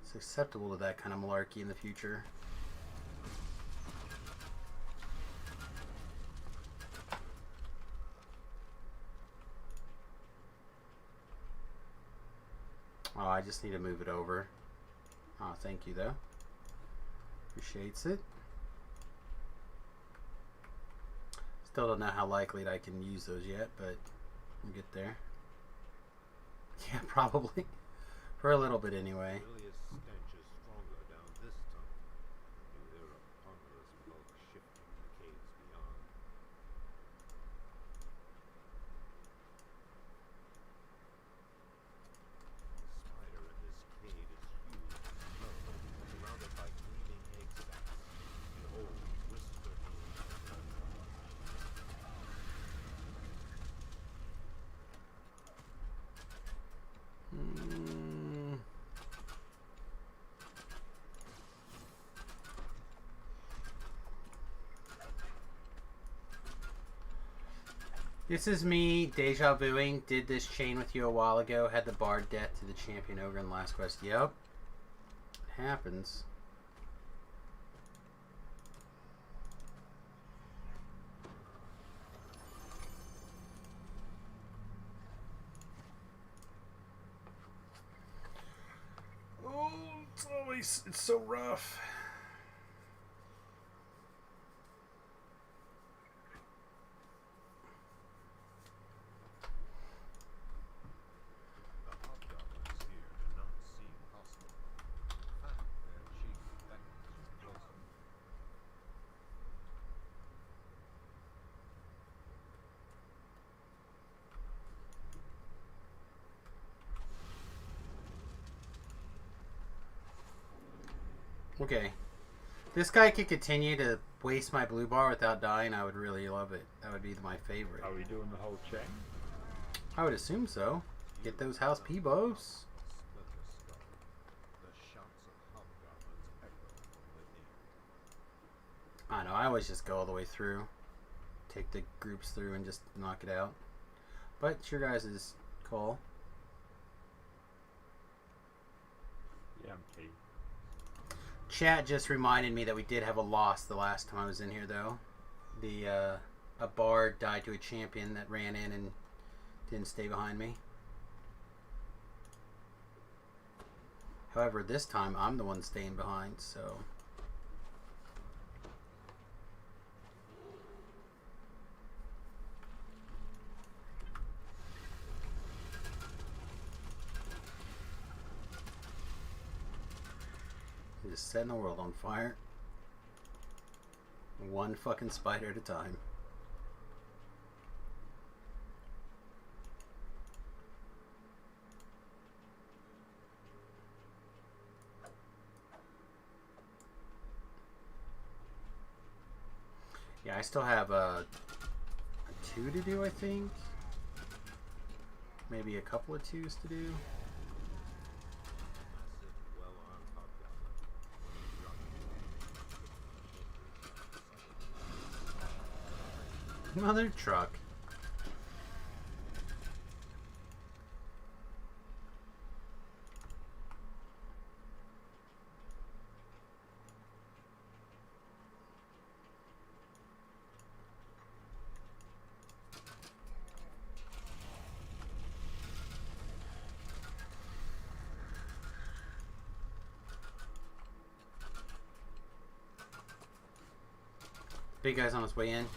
susceptible to that kind of malarkey in the future. Oh, I just need to move it over. Oh, thank you though. Appreciates it. Still don't know how likely I can use those yet, but we'll get there. Yeah, probably. For a little bit anyway. Bilious stench is stronger down this tunnel. You hear a ponderous bulk shifting in the caves beyond. This is me deja vuing. Did this chain with you a while ago. Had the bard death to the champion ogre in the last quest. Yep. It happens. Oh, it's so rough. The hobgoblins here do not seem hostile. In fact, their chief beckons you closer. Okay. This guy could continue to waste my blue bar without dying. I would really love it. That would be my favorite. Are we doing the whole chain? I would assume so. Get those house Peebos. Splinter skull. The shouts of hobgoblins echo from within. I know, I always just go all the way through. Take the groups through and just knock it out. But it's your guys' call. Yeah, I'm Kate. Chat just reminded me that we did have a loss the last time I was in here, though. A bard died to a champion that ran in and didn't stay behind me. However, this time I'm the one staying behind, so... Just setting the world on fire. One fucking spider at a time. Yeah, I still have a 2 to do, I think. Maybe a couple of 2s to do. Mother truck. Big guy's on his way in.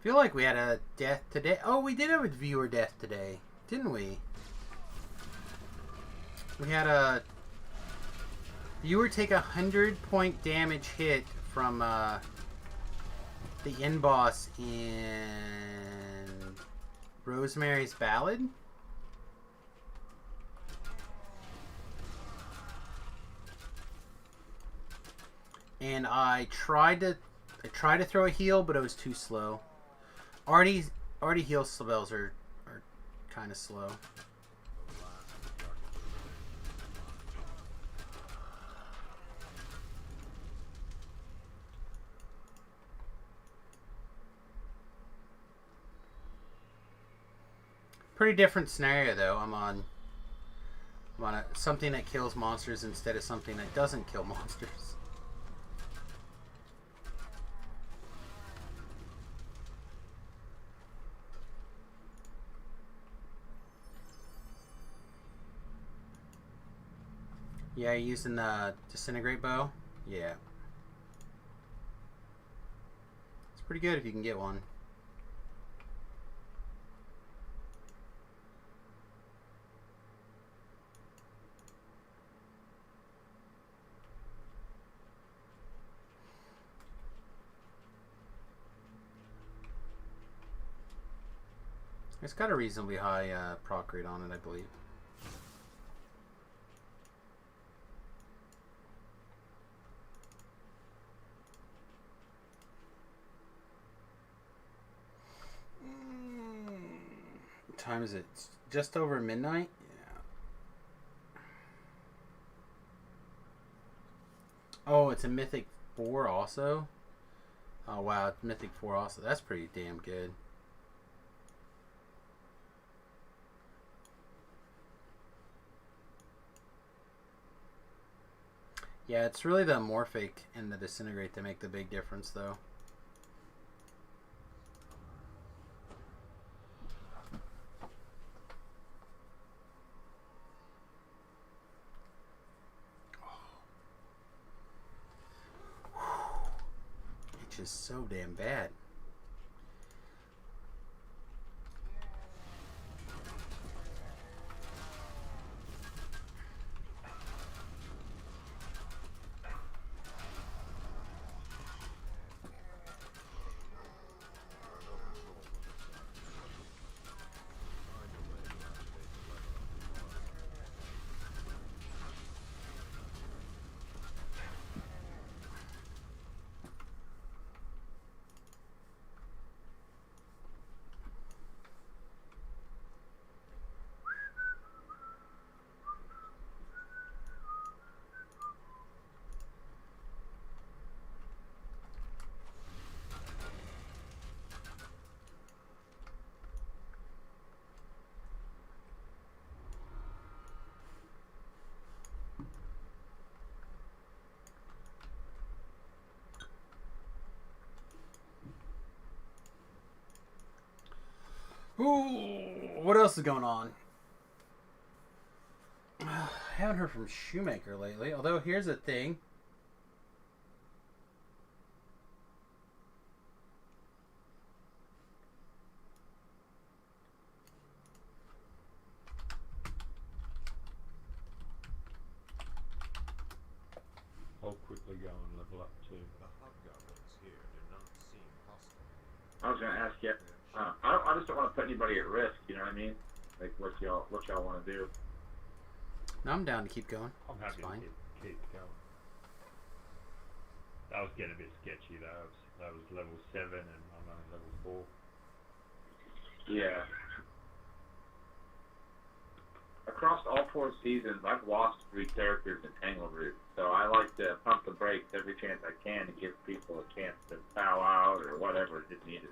Feel like we had a death today. Oh, we did have a viewer death today, didn't we? We had a viewer take 100-point damage hit from the end boss in Rosemary's Ballad. And I tried to throw a heal, but it was too slow. Already heal spells are kind of slow. Pretty different scenario though. I'm on something that kills monsters instead of something that doesn't kill monsters. Yeah, using the disintegrate bow. Yeah, it's pretty good if you can get one. It's got a reasonably high proc rate on it, I believe. What time is it? It's just over midnight? Yeah. Oh, it's a Mythic 4 also? Oh, wow. It's Mythic 4 also. That's pretty damn good. Yeah, it's really the Morphic and the Disintegrate that make the big difference, though. It's just so damn bad. Ooh, what else is going on? I haven't heard from Shoemaker lately, although here's the thing. I'll quickly go and level up too. The hobgoblins here do not seem hostile. I was gonna ask you. I just don't want to put anybody at risk. You know what I mean? Like what y'all want to do? No, I'm down to keep going. I'm It's happy fine. to keep going. That was getting a bit sketchy though. That was level 7 and I'm only level 4. Yeah. Across all 4 seasons, I've lost 3 characters in Tangleroot, so I like to pump the brakes every chance I can to give people a chance to bow out or whatever is needed.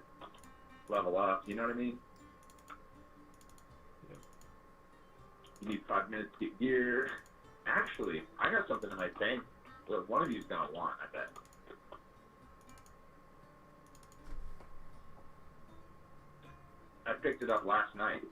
Level up, you know what I mean? Yep. You need 5 minutes to get gear. Actually, I got something in my tank that one of you's gonna want, I bet. I picked it up last night.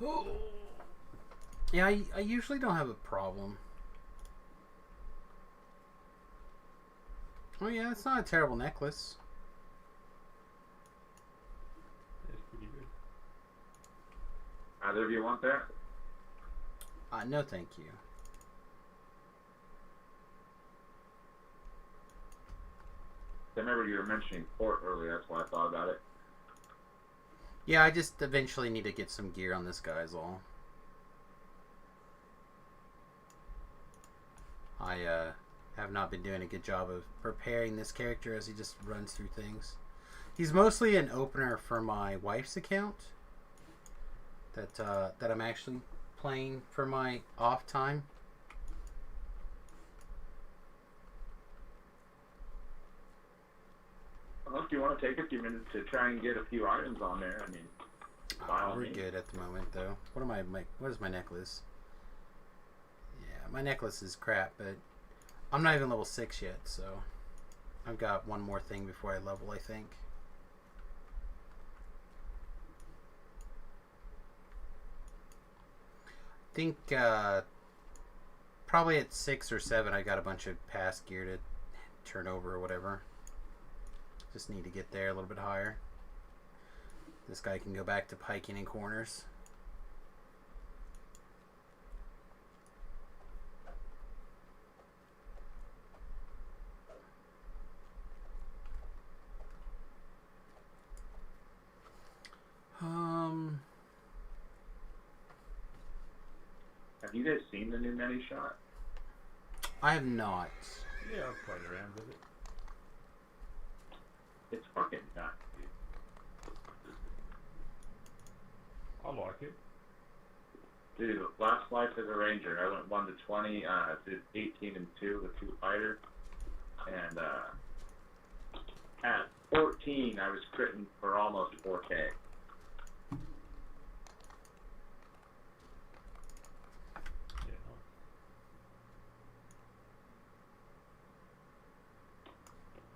Oh. Yeah, I usually don't have a problem. Oh yeah, it's not a terrible necklace. That's pretty good. Either of you want that? No, thank you. I remember you were mentioning port earlier, that's why I thought about it. Yeah, I just eventually need to get some gear on this guy is all. I have not been doing a good job of preparing this character as he just runs through things. He's mostly an opener for my wife's account that I'm actually playing for my off time. Unless you want to take a few minutes to try and get a few items on there, I mean, by all We're means. good at the moment, though. What is my necklace? Yeah, my necklace is crap, but I'm not even level 6 yet, so I've got one more thing before I level, I think. I think probably at 6 or 7 I got a bunch of pass gear to turn over or whatever. Just need to get there a little bit higher. This guy can go back to piking in corners. Have you guys seen the new mini shot? I have not. Yeah, I've played around with it. It's fucking nuts, dude. I like it. Dude, last life as a ranger, I went 1 to 20, did 18 and 2 with 2 fighter, and at 14 I was critting for almost 4K.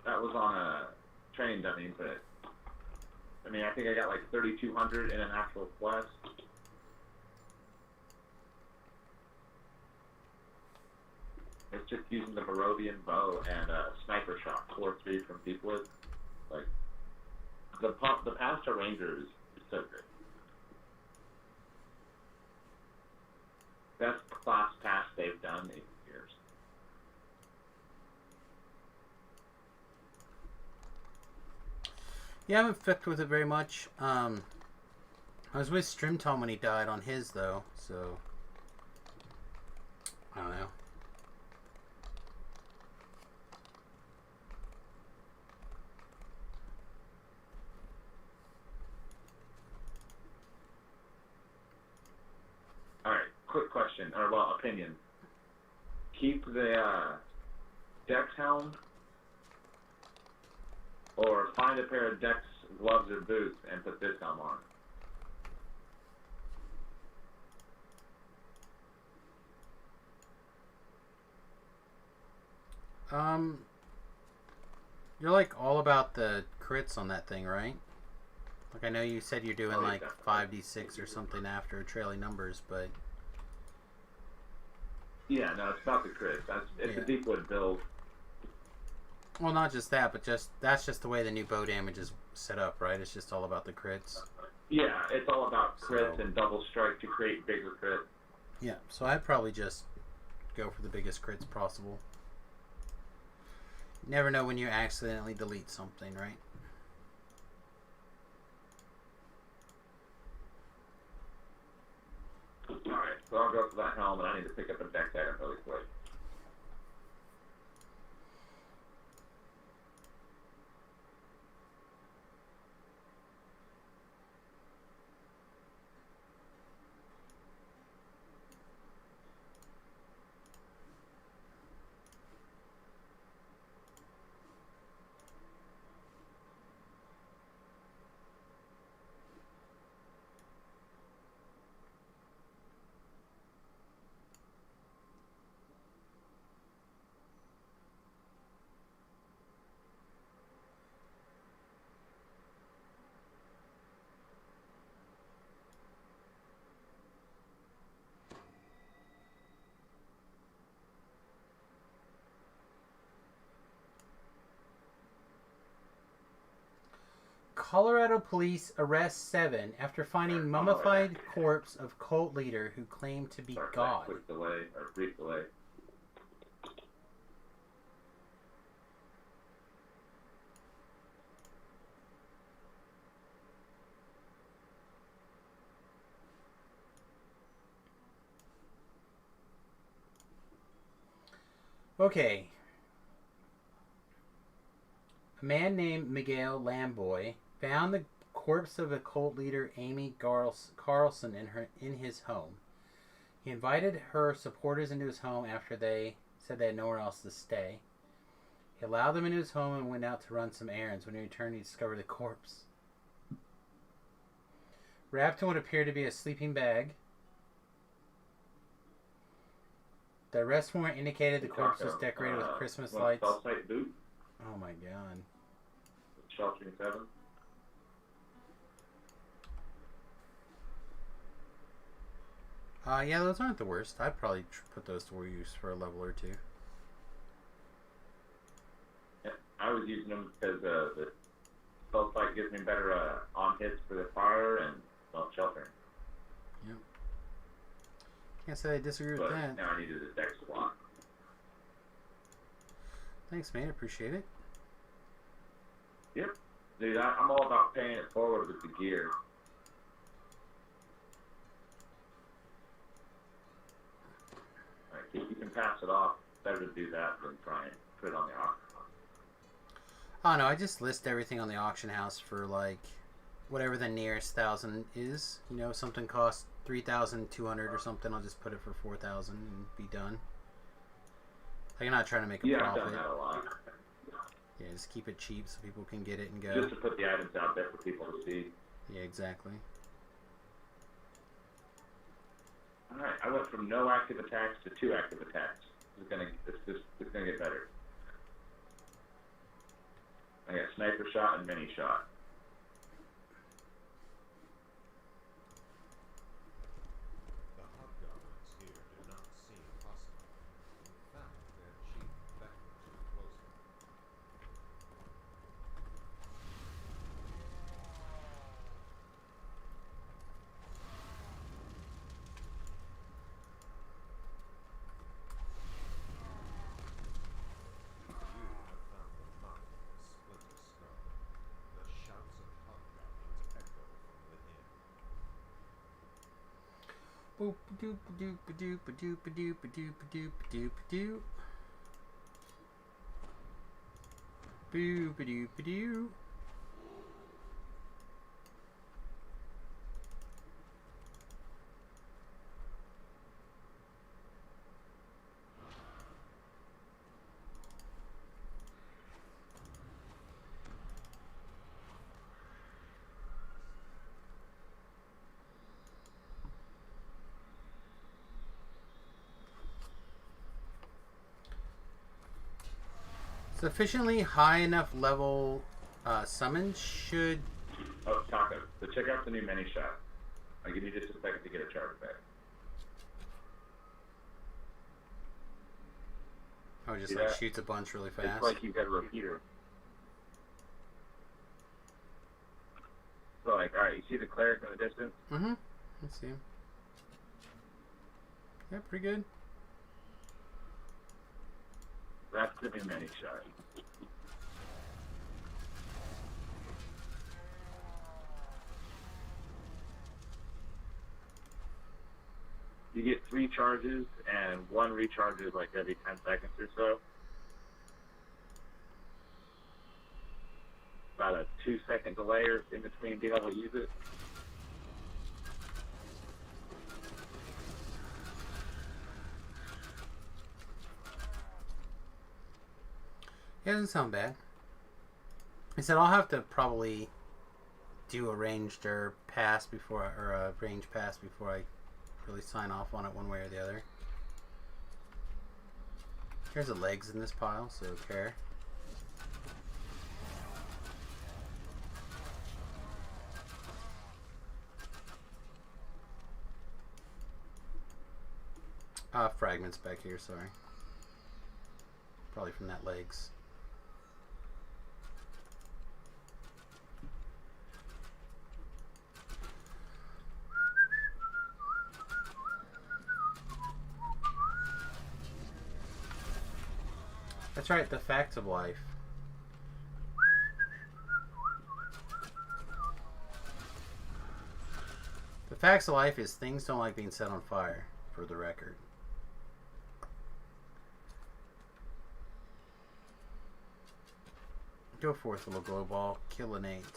That was on a training dummy, but I mean, I think I got like 3,200 in an actual quest. It's just using the Barovian bow and sniper shot, 4-3 from Deepwood. Like the pass to Rangers is so good. Best class pass they've done in years. Yeah, I haven't fucked with it very much. I was with Strimtom when he died on his, though, so I don't know. Alright, quick question, or well, opinion. Keep the Dex helm, or find a pair of Dex gloves or boots and put this helm on. You're like all about the crits on that thing, right? Like I know you said you're doing like 5d6 or something after trailing numbers, but Yeah, no, it's about the crits. It's a Deepwood build. well, not just that, but that's just the way the new bow damage is set up, right? It's just all about the crits. Yeah, it's all about crits and double strike to create bigger crits. Yeah, so I'd probably just go for the biggest crits possible. Never know when you accidentally delete something, right? Alright, so I'll go for that helm, and I need to pick up a Dex item really quick. Colorado police arrest 7 after finding mummified corpse of cult leader who claimed to be God. Quick delay, or brief delay. Okay. A man named Miguel Lamboy found the corpse of a cult leader, Amy Carlson, in his home. He invited her supporters into his home after they said they had nowhere else to stay. He allowed them into his home and went out to run some errands. When he returned, he discovered the corpse. Wrapped in what appeared to be a sleeping bag. The arrest warrant indicated the corpse was decorated with Christmas lights. Belt-tight boot? Oh my god. Sheltering 7. Yeah, those aren't the worst. I'd probably put those to use for a level or two. Yeah, I was using them because the spell fight gives me better on hits for the fire and sheltering. Yep. Can't say I disagree with that. Now I needed a dex swap. Thanks, mate. Appreciate it. Yep. Dude, I'm all about paying it forward with the gear. Like, if you can pass it off, better to do that than try and put it on the auction. Oh no, I just list everything on the auction house for like whatever the nearest 1,000 is. You know, something costs 3,200 or something. I'll just put it for 4,000 and be done. Like, I'm not trying to make a profit. I've done that a lot. Yeah, just keep it cheap so people can get it and go. Just to put the items out there for people to see. Yeah, exactly. Alright, I went from no active attacks to 2 active attacks. It's gonna get better. I got sniper shot and mini shot. The hobgoblins here do not seem hostile. In fact, their chief beckons you closer. You have found the mark of the splinter skull. The shouts of hobgoblins echo from within. Boop doop doop doop doop doop doop doop doop doop. Boop doop doop. Sufficiently high enough level summon should... Oh, Taco. So check out the new mini shot. I'll give you just a second to get a charge back. Oh, just See like that? shoots a bunch really fast. It's like you've got a repeater. So like, alright, you see the cleric in the distance? Mm-hmm. Let's see him. Yeah, pretty good. That's the new mini shot. You get 3 charges, and 1 recharges like every 10 seconds or so. About a 2-second delay in between being able to use it. Yeah, doesn't sound bad. I said I'll have to probably do a ranged or pass before, or a range pass before I really sign off on it one way or the other. There's the legs in this pile, so care. Fragments back here, sorry. Probably from that legs. That's right, the facts of life. The facts of life is things don't like being set on fire, for the record. Go forth, little glow ball. Kill an 8. The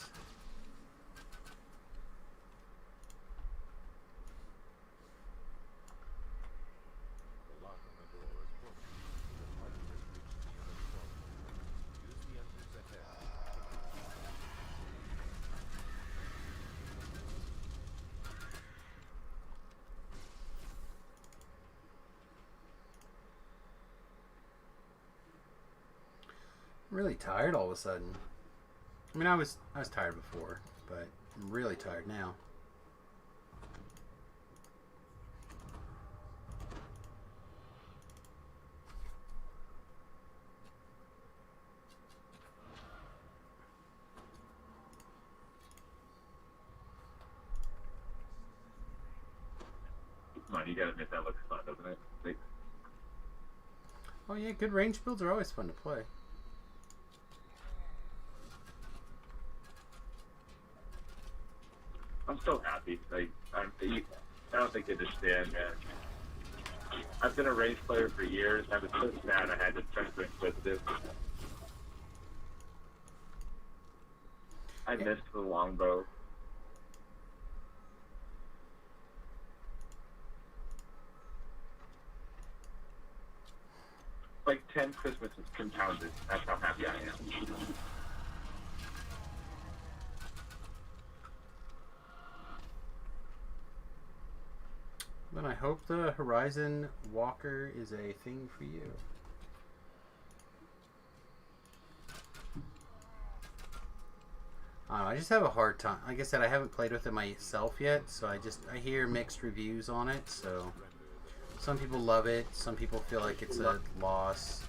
lock on the door is broken. The party has reached the other front. Use the entries ahead. I'm really tired all of a sudden. I mean, I was tired before, but I'm really tired now. Come on, you gotta admit that looks fun, doesn't it? Like, Oh yeah, good range builds are always fun to play. I'm so happy. Like, I don't think they understand, man. I've been a range player for years. I was so sad I had to turn to Inquisitive. I missed the longbow. Like 10 Christmases compounded. That's how happy I am. Then I hope the Horizon Walker is a thing for you. I just have a hard time. Like I said, I haven't played with it myself yet, so I hear mixed reviews on it. So some people love it, some people feel like it's a loss.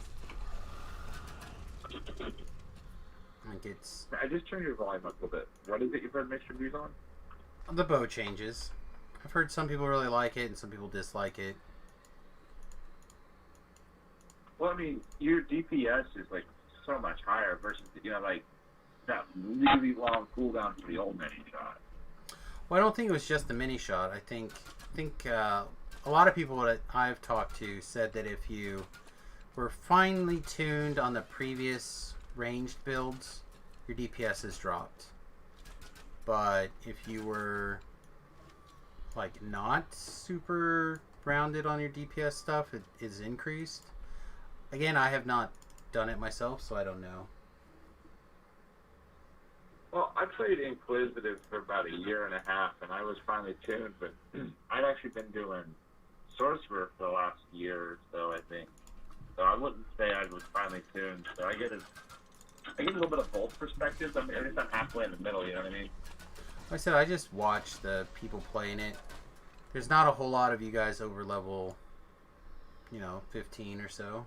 Like it's. I just turned your volume up a little bit. What is it you've heard mixed reviews on? The bow changes. I've heard some people really like it and some people dislike it. Well, I mean, your DPS is like so much higher versus, like that really long cooldown for the old mini shot. Well, I don't think it was just the mini shot. I think a lot of people that I've talked to said that if you were finely tuned on the previous ranged builds, your DPS has dropped. But if you were like not super rounded on your DPS stuff, it is increased. Again, I have not done it myself, so I don't know. Well, I played Inquisitive for about 1.5 years, and I was finally tuned, but I'd actually been doing Sorcerer for the last year or so, I think. So I wouldn't say I was finally tuned. So I get a little bit of both perspectives. I mean, at least I'm halfway in the middle, you know what I mean? Like I said, I just watch the people playing it. There's not a whole lot of you guys over level, 15 or so.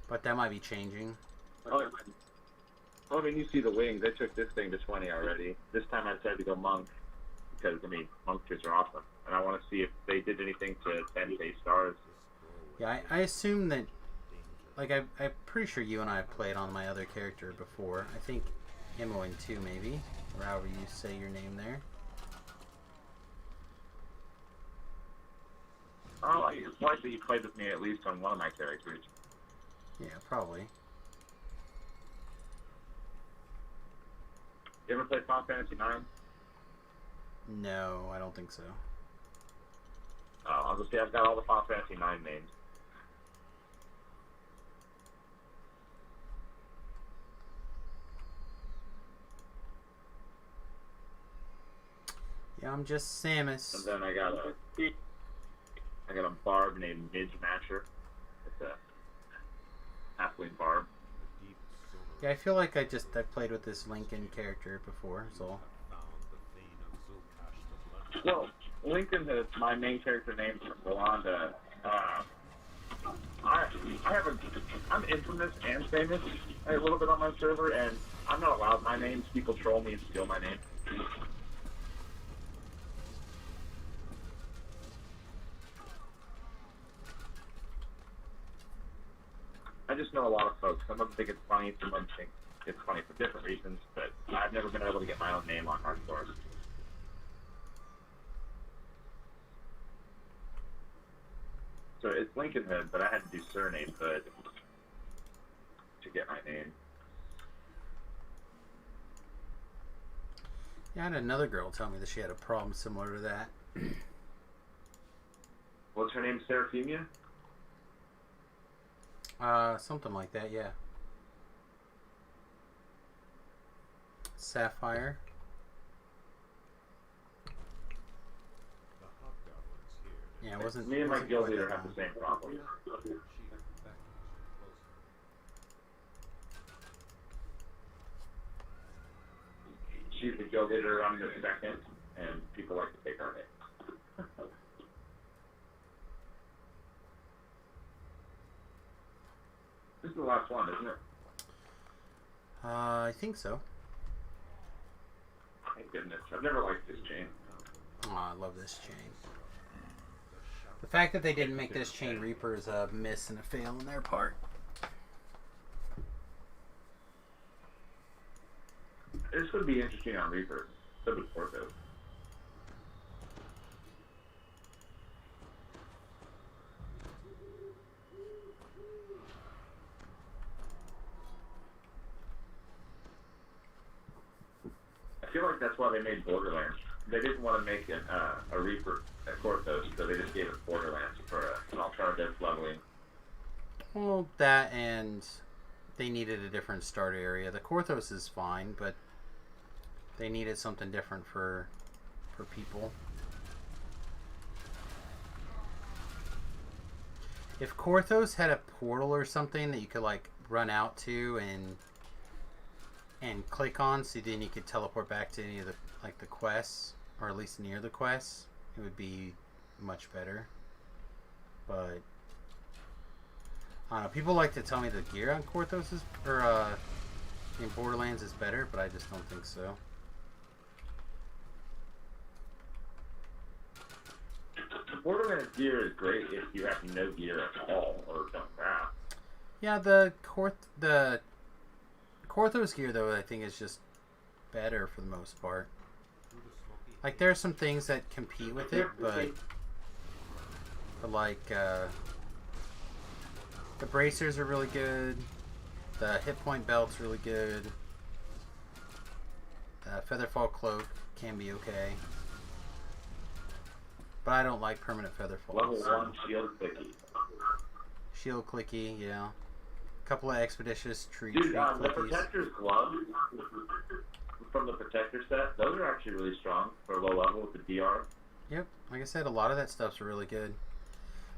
But that might be changing. Oh, I mean, you see the wings. I took this thing to 20 already. This time I decided to go monk because, monk tiers are awesome. And I want to see if they did anything to 10 day stars. Yeah, I assume that, like, I'm pretty sure you and I have played on my other character before. I think Imoen too, maybe, or however you say your name there. Oh, it's likely you played with me at least on one of my characters. Yeah, probably. You ever played Final Fantasy 9? No, I don't think so. I'll just say I've got all the Final Fantasy 9 names. Yeah, I'm just Samus. And then I got a barb named Midge Masher. It's a halfling barb. Yeah, I feel like I played with this Lincoln character before, so. Well, Lincoln is my main character name from Rwanda. I'm infamous and famous a little bit on my server, and I'm not allowed my names. People troll me and steal my name. I just know a lot of folks. Some of them think it's funny, some of them think it's funny for different reasons, but I've never been able to get my own name on hardcore. So it's Lincoln Hood, but I had to do surname Hood to get my name. Yeah, I had another girl tell me that she had a problem similar to that. What's her name? Seraphemia? Something like that, yeah. Sapphire. Yeah, it wasn't. Me and my guild leader have the same problem. go hitter on the second, and people like to take our hit. This is the last one, isn't it? I think so. Thank goodness. I've never liked this chain. Oh, I love this chain. The fact that they didn't make this chain Reaper is a miss and a fail on their part. This would be interesting on Reaper. So would Porthos. I feel like that's why they made Borderlands. They didn't want to make a Reaper at Porthos, so they just gave us Borderlands for an alternative leveling. Well, that and they needed a different start area. The Korthos is fine, but they needed something different for people. If Korthos had a portal or something that you could like run out to and click on, so then you could teleport back to any of the the quests, or at least near the quests, it would be much better. But I don't know. People like to tell me the gear on Korthos is, or in Borderlands is better, but I just don't think so. Borderlands gear is great if you have no gear at all or don't craft. Yeah, the Korthos gear though I think is just better for the most part. Like there are some things that compete with it, but like the bracers are really good. The hit point belt's really good. Featherfall cloak can be okay. But I don't like permanent Featherfall. Level 1 shield clicky. Shield clicky, yeah. A couple of expeditious tree Dude, the clickies. Protector's gloves from the Protector set, those are actually really strong for low level with the DR. Yep, like I said, a lot of that stuff's really good.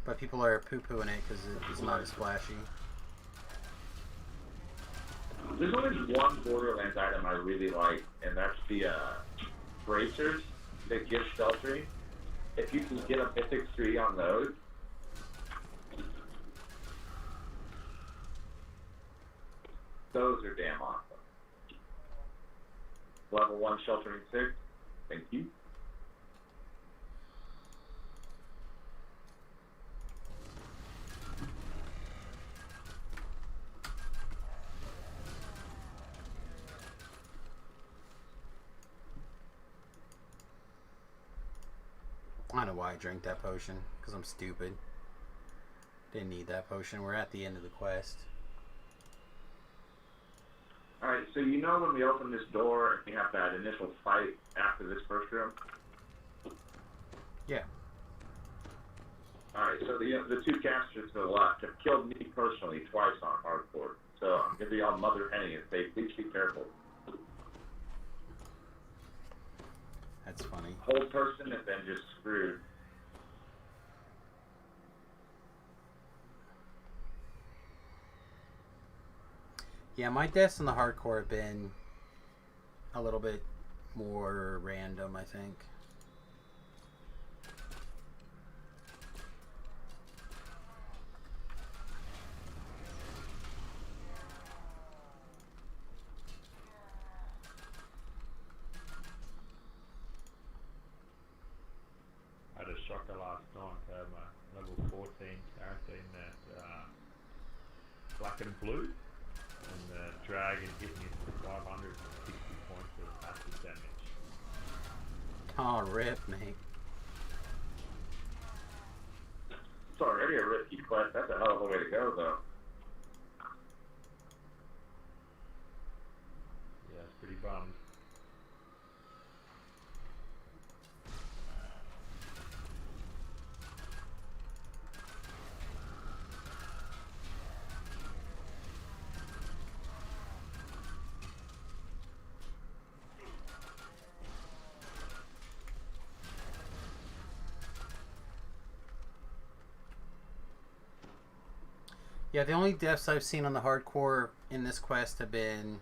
But people are poo-pooing it because it's not as flashy. There's only one Borderlands item I really like, and that's the bracers that give sheltering. If you can get a Mythic 3 on those, those are damn awesome. Level 1 sheltering 6, thank you. I don't know why I drank that potion, because I'm stupid. Didn't need that potion. We're at the end of the quest. Alright, so you know when we open this door and we have that initial fight after this first room? Yeah. Alright, so the two casters to the left have killed me personally twice on hardcore. So I'm going to be on Mother Henny and say, please be careful. That's funny. Hold person and then just screwed. Yeah, my deaths in the hardcore have been a little bit more random, I think. I had a shocker last night. I had my level 14 character in that black and blue, and the dragon hit me for 560 points of passive damage. Oh, rip, mate. It's already a risky quest. That's a hell of a way to go, though. Yeah, it's pretty bummed. Yeah, the only deaths I've seen on the hardcore in this quest have been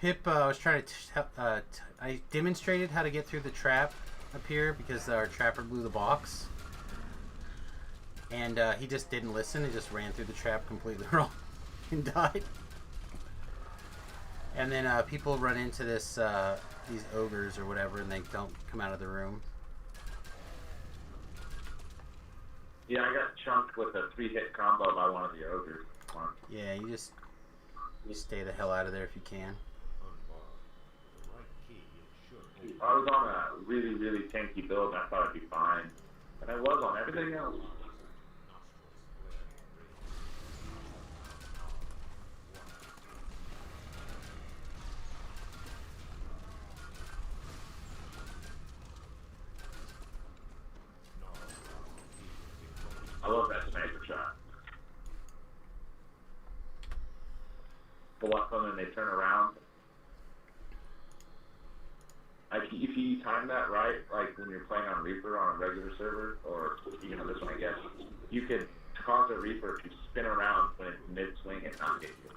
Pip, I was trying to. I demonstrated how to get through the trap up here because our trapper blew the box. And he just didn't listen. He just ran through the trap completely wrong and died. And then people run into this these ogres or whatever, and they don't come out of the room. Yeah, I got chunked with a 3-hit combo by one of the ogres. Yeah, you stay the hell out of there if you can. I was on a really, really tanky build, and I thought I'd be fine. And I was on everything else. I love that sniper shot. Pull up them and they turn around. If you time that right, like when you're playing on Reaper on a regular server, or even on this one, I guess, you could cause a Reaper to spin around when it's mid-swing and not get you.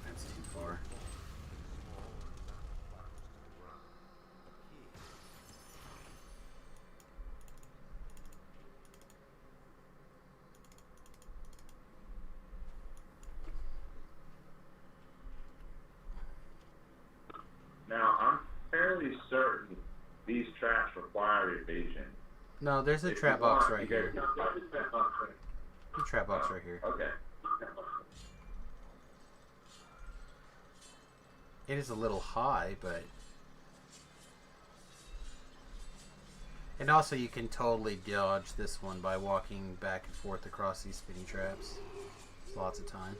That's too far. Now, I'm fairly certain these traps require evasion. No, there's a If trap you box want, right you here. guys- The trap box right here. Okay. It is a little high, but... And also you can totally dodge this one by walking back and forth across these spinning traps. It's lots of time.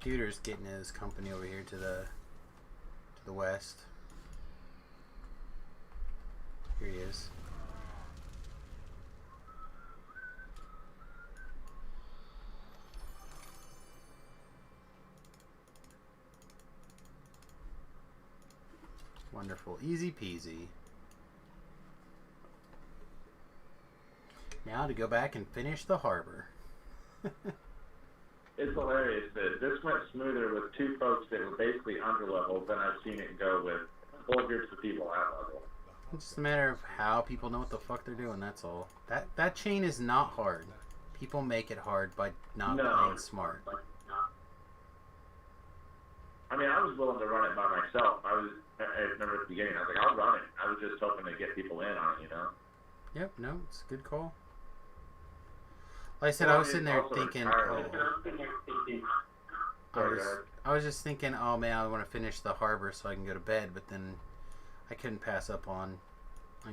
Duder's getting his company over here to the west. Here he is. Wonderful. Easy peasy. Now to go back and finish the harbor. It's hilarious that this went smoother with two folks that were basically underleveled than I've seen it go with 4 groups of people at level. It's just a matter of how people know what the fuck they're doing, that's all. That chain is not hard. People make it hard by not playing smart. I mean, I was willing to run it by myself. I remember at the beginning, I was like, I'll run it. I was just hoping to get people in on it, you know? Yep, no, it's a good call. Like I said, I was sitting there thinking, I was just thinking, oh man, I want to finish the harbor so I can go to bed, but then I couldn't pass up on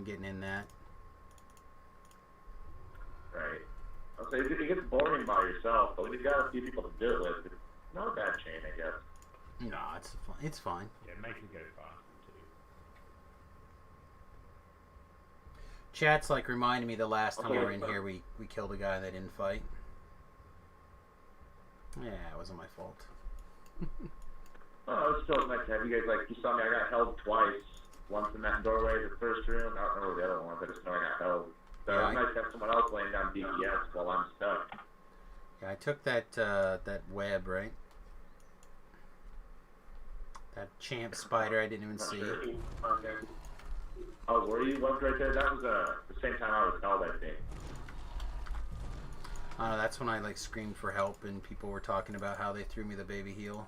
getting in that. Right. I'll say it gets boring by yourself, but when you've got a few people to do it with, it's not a bad chain, I guess. No, it's fine. Yeah, make it go faster too. Chat's like reminding me the last time we were in here, we killed a guy that didn't fight. Yeah, it wasn't my fault. Oh, it's still nice to have you guys, like, you saw me, I got held twice. Once in that doorway, the first room, I don't remember the other one, I just know I got held. So Yeah, it's nice to have someone else laying down DPS while I'm stuck. Yeah, I took that web, right? That champ spider I didn't even see. Oh, were you webbed right there? That was the same time I was held, I think. That's when I like screamed for help and people were talking about how they threw me the baby heal.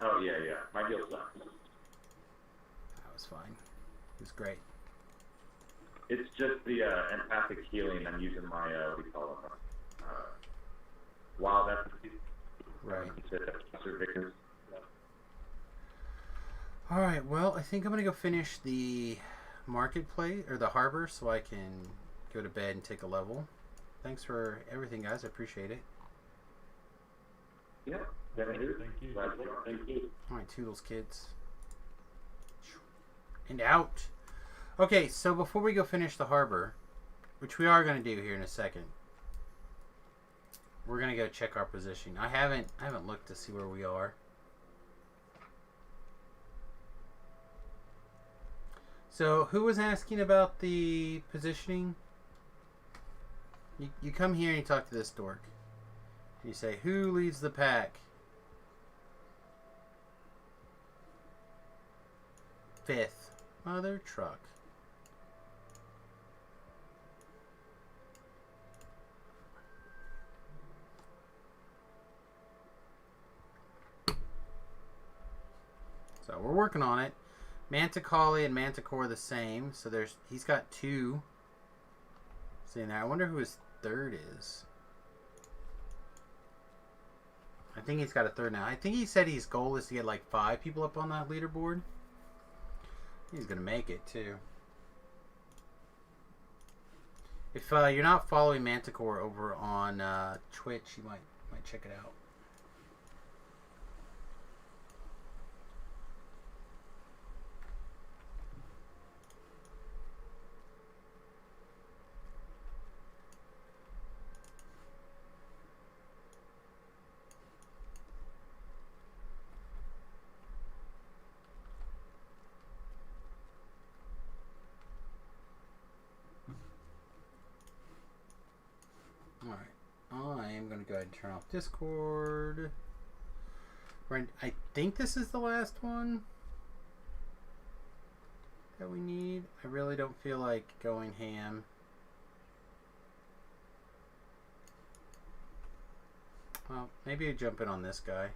Oh, yeah. My heal sucks. That was fine. It was great. It's just the empathic healing. I'm using my, what do you call it? wild efficacy. Right. Professor Vickers. Alright, well, I think I'm going to go finish the marketplace, or the harbor, so I can go to bed and take a level. Thanks for everything, guys. I appreciate it. Yeah. Thank you. Thank you. Alright, toodles, kids. And out. Okay, so before we go finish the harbor, which we are going to do here in a second, we're going to go check our position. I haven't looked to see where we are. So, who was asking about the positioning? You come here and you talk to this dork. You say, who leads the pack? Fifth. Mother truck. So we're working on it. Manticore and Manticore are the same. So he's got 2. See now, I wonder who his third is. I think he's got a third now. I think he said his goal is to get like 5 people up on that leaderboard. He's gonna make it too. If you're not following Manticore over on Twitch, you might check it out. Alright, I am going to go ahead and turn off Discord. I think this is the last one that we need. I really don't feel like going ham. Well, maybe I jump in on this guy.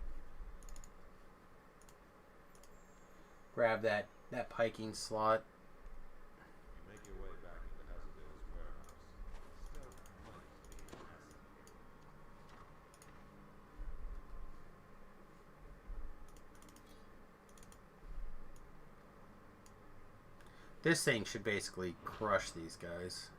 Grab that piking slot. You make your way back into Hazardale's warehouse. Still might be an asset. This thing should basically crush these guys.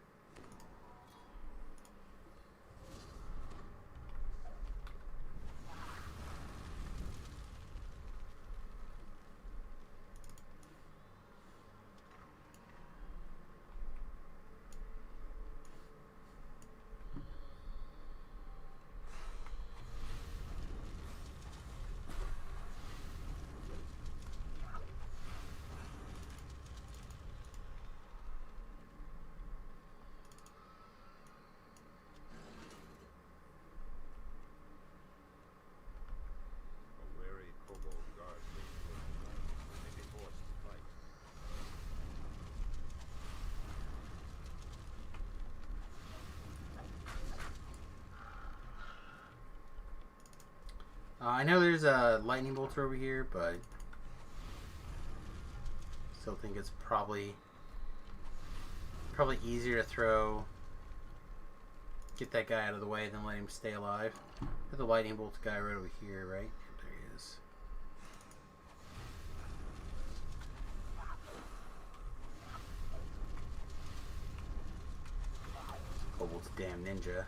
A wary kobold guard may be forced to fight. I know there's a lightning bolter over here, but still think it's probably easier to throw, get that guy out of the way than let him stay alive. There's the lightning bolt guy right over here, right? There he is. Kobold's a damn ninja.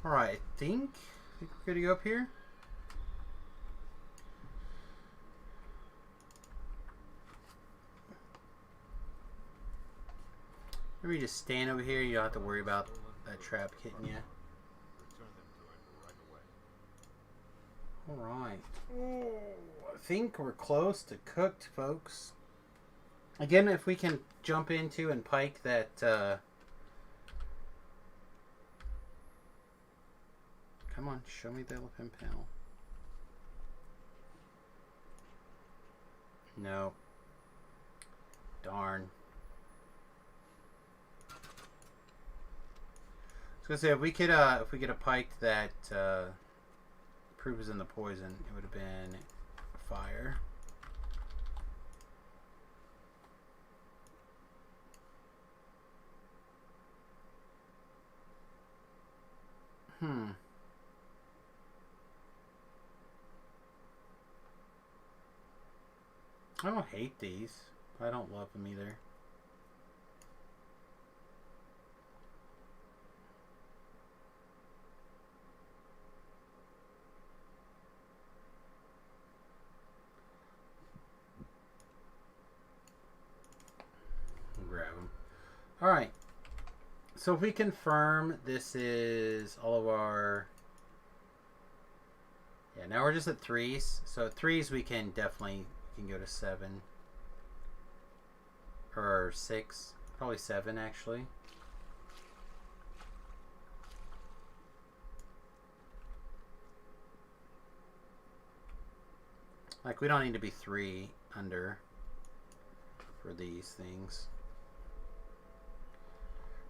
Alright, I think we're good to go up here. Maybe just stand over here. You don't have to worry about that trap hitting you. Return them to him right away. Alright. I think we're close to cooked, folks. Again, if we can jump into and pike that... Come on, show me the elephant panel. No. Darn. I was gonna say if we could have piked that proof is in the poison, it would have been fire. I don't hate these. I don't love them either. Grab them. All right. So if we confirm this is all of our... Yeah, now we're just at 3s. So at 3s we can definitely go to 7. Or 6. Probably 7 actually. Like we don't need to be 3 under for these things.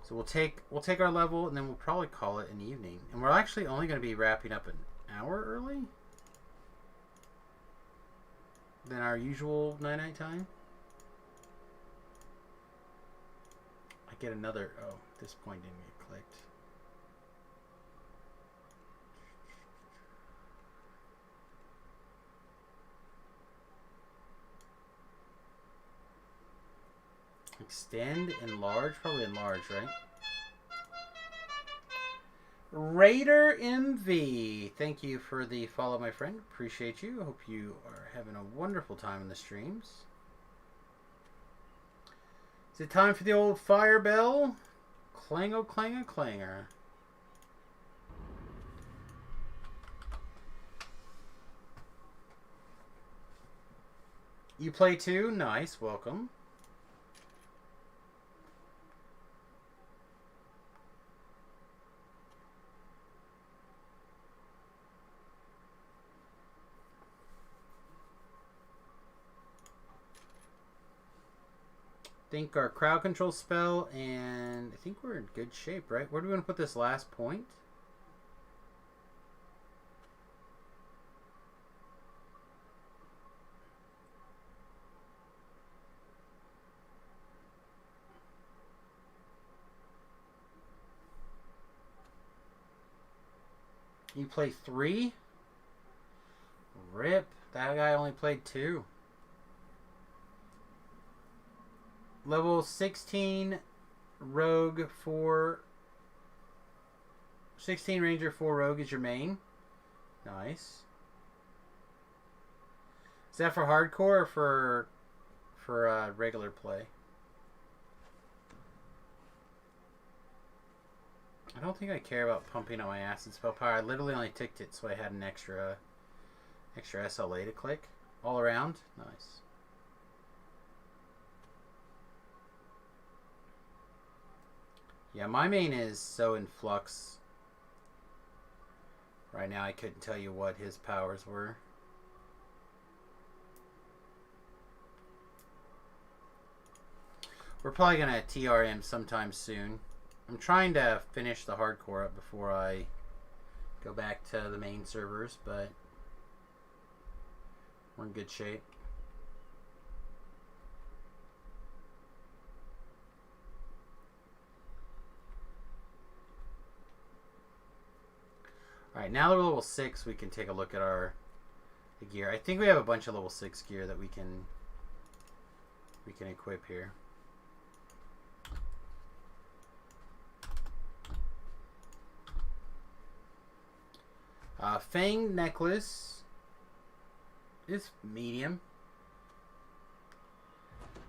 So we'll take our level and then we'll probably call it an evening. And we're actually only going to be wrapping up an hour early than our usual night time. I get another... Oh, this point didn't get clicked. Extend, enlarge, probably enlarge, right? Raider MV, thank you for the follow, my friend. Appreciate you. Hope you are having a wonderful time in the streams. Is it time for the old fire bell? Clango, clanger, clanger. You play too? Nice, welcome. Think our crowd control spell, and I think we're in good shape, right? Where do we want to put this last point? You play 3? Rip. That guy only played 2. Level 16 Rogue 4. 16 Ranger 4 Rogue is your main. Nice. Is that for hardcore or for regular play? I don't think I care about pumping on my acid spell power. I literally only ticked it so I had an extra SLA to click. All around. Nice. Yeah, my main is so in flux right now I couldn't tell you what his powers were. We're probably going to TR him sometime soon. I'm trying to finish the hardcore up before I go back to the main servers, but we're in good shape. Alright, now that we're level 6, we can take a look at the gear. I think we have a bunch of level 6 gear that we can equip here. Fang necklace is medium.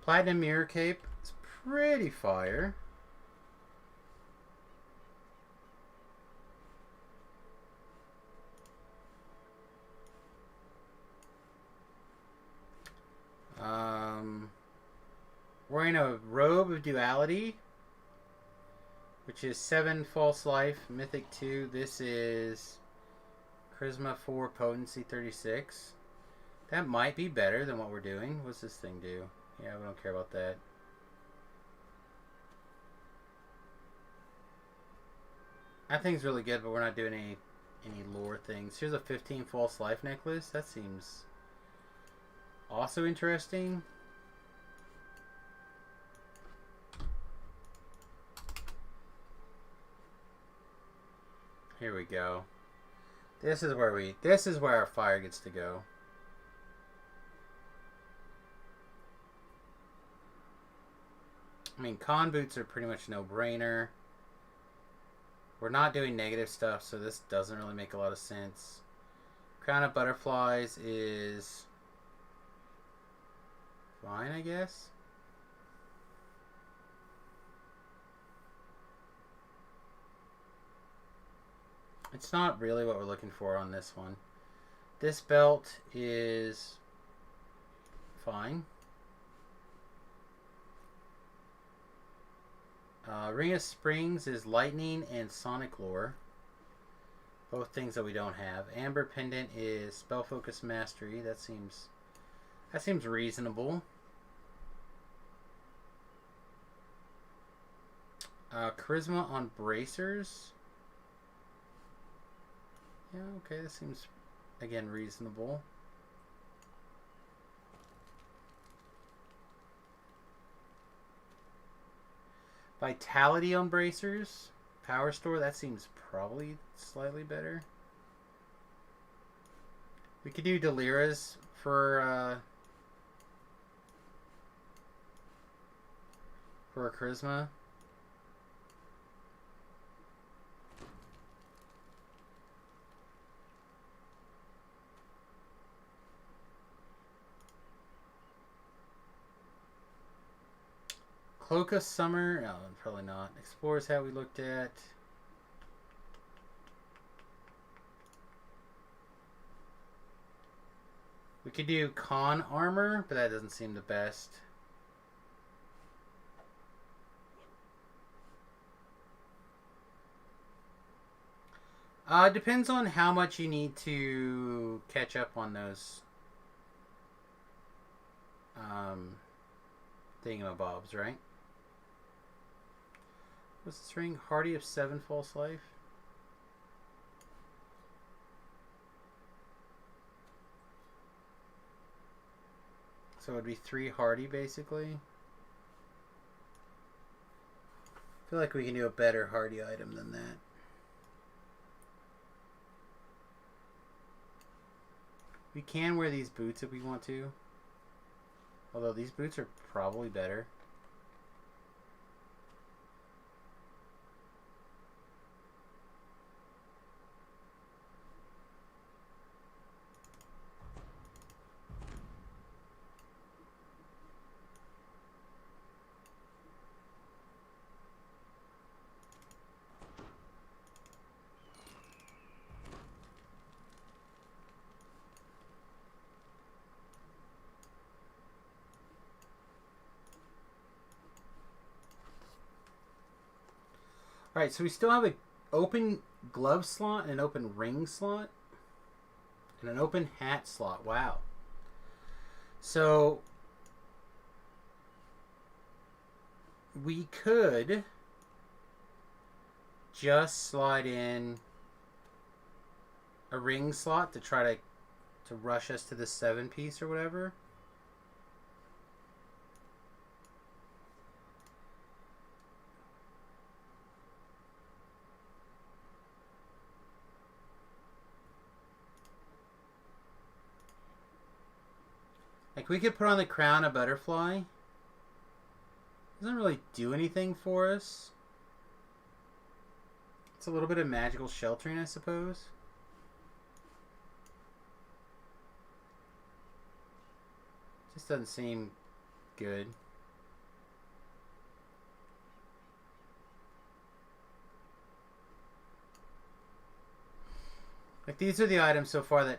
Platinum mirror cape is pretty fire. Wearing a robe of duality, which is 7 false life, mythic 2. This is charisma 4, potency 36. That might be better than what we're doing. What's this thing do? Yeah, we don't care about that. That thing's really good, but we're not doing any lore things. Here's a 15 false life necklace. That seems also interesting. Here we go. This is where our fire gets to go. I mean, con boots are pretty much no-brainer. We're not doing negative stuff, so this doesn't really make a lot of sense. Crown of Butterflies is fine, I guess. It's not really what we're looking for on this one. This belt is fine. Ring of Springs is lightning and sonic lore. Both things that we don't have. Amber Pendant is spell focus mastery. That seems reasonable. Charisma on bracers. Yeah, okay, that seems, again, reasonable. Vitality on bracers. Power store, that seems probably slightly better. We could do Delira's for a charisma. Cloak of Summer, no, probably not. Explorer's Hat we looked at. We could do Con Armor, but that doesn't seem the best. Depends on how much you need to catch up on those thingamabobs, right? What's this ring? Hardy of 7 false life. So it would be 3 hardy, basically. I feel like we can do a better hardy item than that. We can wear these boots if we want to. Although these boots are probably better. Alright, so we still have an open glove slot and an open ring slot. And an open hat slot. Wow. So we could just slide in a ring slot to try to rush us to the 7-piece or whatever. Like, we could put on the crown of butterfly. Doesn't really do anything for us. It's a little bit of magical sheltering, I suppose. This doesn't seem good. Like, these are the items so far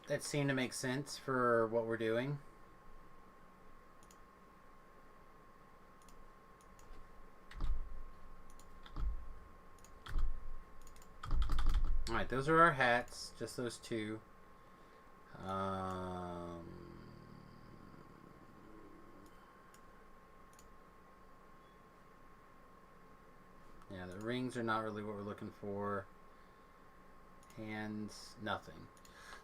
that seem to make sense for what we're doing. Alright, those are our hats. Just those two. Yeah, the rings are not really what we're looking for. Hands, nothing.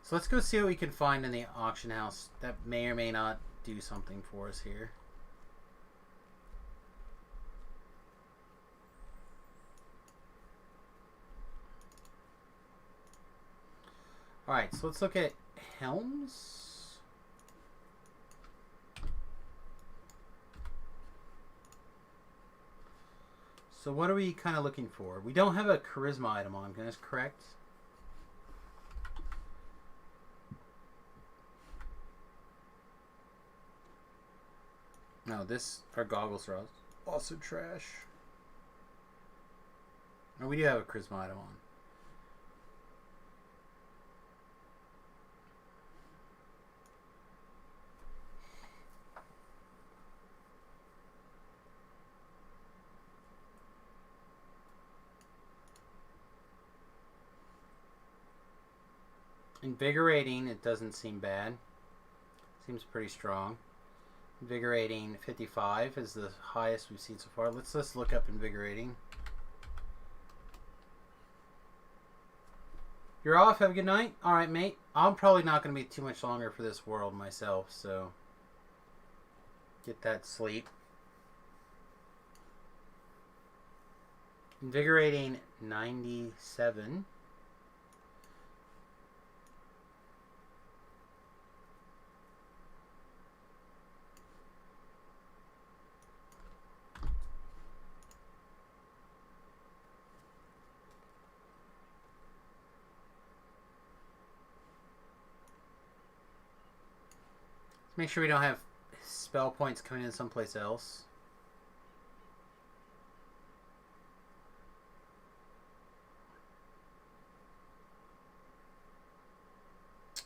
So let's go see what we can find in the auction house that may or may not do something for us here. Alright, so let's look at helms. So what are we kind of looking for? We don't have a charisma item on, that's correct? No, our goggles are also trash. Oh, we do have a charisma item on. Invigorating, it doesn't seem bad. Seems pretty strong. Invigorating 55 is the highest we've seen so far. Let's just look up invigorating. You're off. Have a good night. All right, mate. I'm probably not going to be too much longer for this world myself, so get that sleep. Invigorating 97. Make sure we don't have spell points coming in someplace else.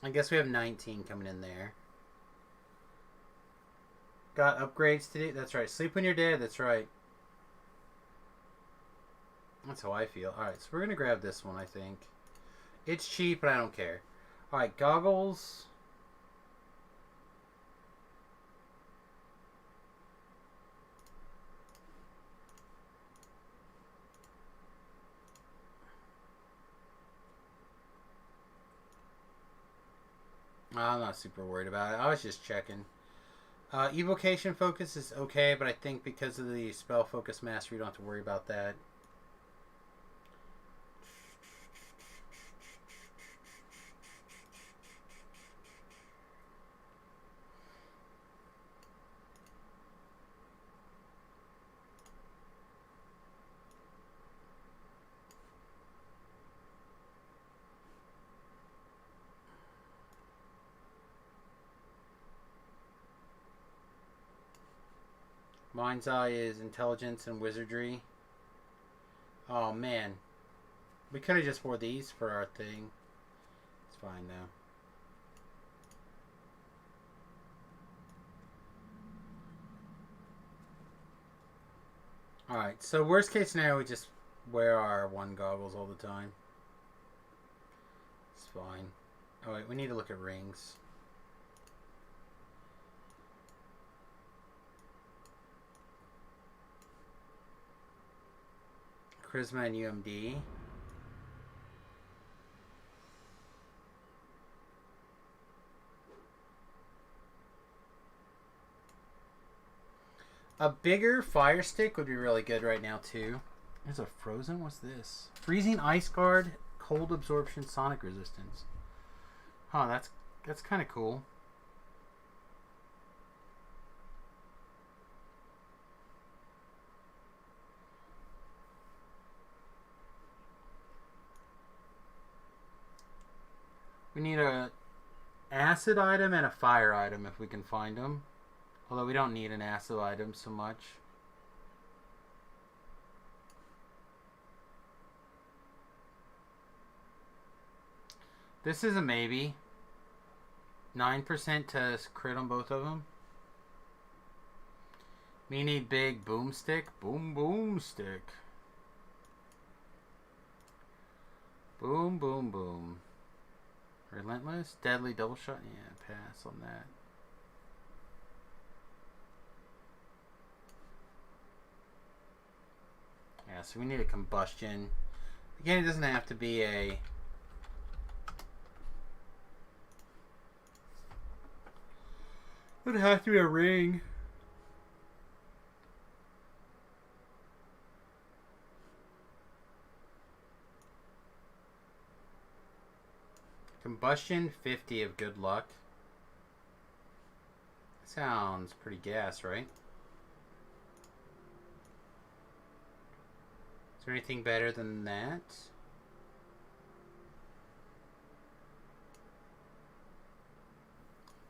I guess we have 19 coming in there. Got upgrades to do? That's right. Sleep when you're dead. That's right. That's how I feel. Alright, so we're going to grab this one, I think. It's cheap, but I don't care. Alright, goggles. I'm not super worried about it. I was just checking. Evocation focus is okay, but I think because of the spell focus mastery, you don't have to worry about that. Mind's Eye is intelligence and wizardry. Oh man. We could have just wore these for our thing. It's fine now. Alright, so worst case scenario, we just wear our one goggles all the time. It's fine. Oh wait, we need to look at rings. Charisma and UMD. A bigger fire stick would be really good right now too. There's a frozen. What's this? Freezing ice guard, cold absorption, sonic resistance. Huh, that's kind of cool. We need a acid item and a fire item if we can find them. Although we don't need an acid item so much. This is a maybe. 9% to crit on both of them. We need big boomstick. Boom stick. Boom, boom, boom. Relentless? Deadly double shot? Yeah, pass on that. Yeah, so we need a combustion. Again, it doesn't have to be a... It would have to be a ring. Combustion, 50 of good luck. Sounds pretty gas, right? Is there anything better than that?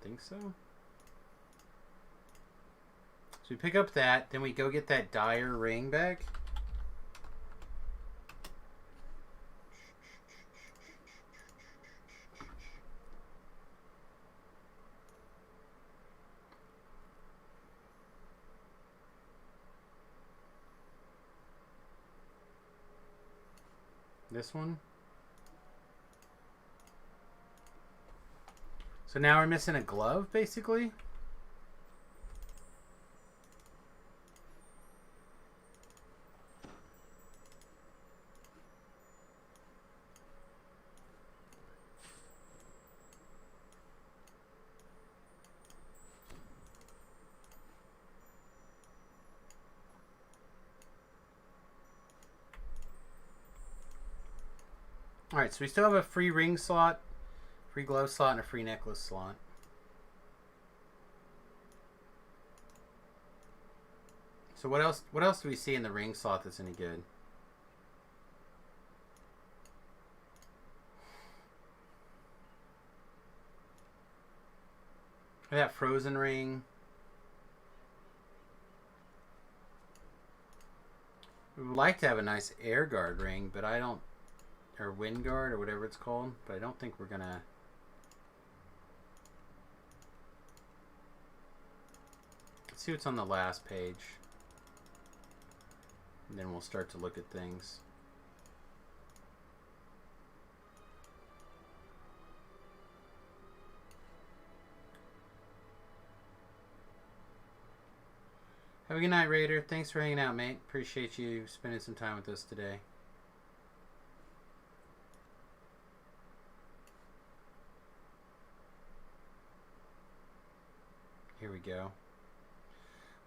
I think so. So we pick up that, then we go get that dire ring back. This one. So now we're missing a glove, basically. Alright, so we still have a free ring slot, free glove slot, and a free necklace slot. So what else do we see in the ring slot that's any good? That frozen ring. We would like to have a nice air guard ring, but I don't... Or wind guard, or whatever it's called. But I don't think we're gonna... Let's see what's on the last page. And then we'll start to look at things. Have a good night, Raider. Thanks for hanging out, mate. Appreciate you spending some time with us today. Here we go.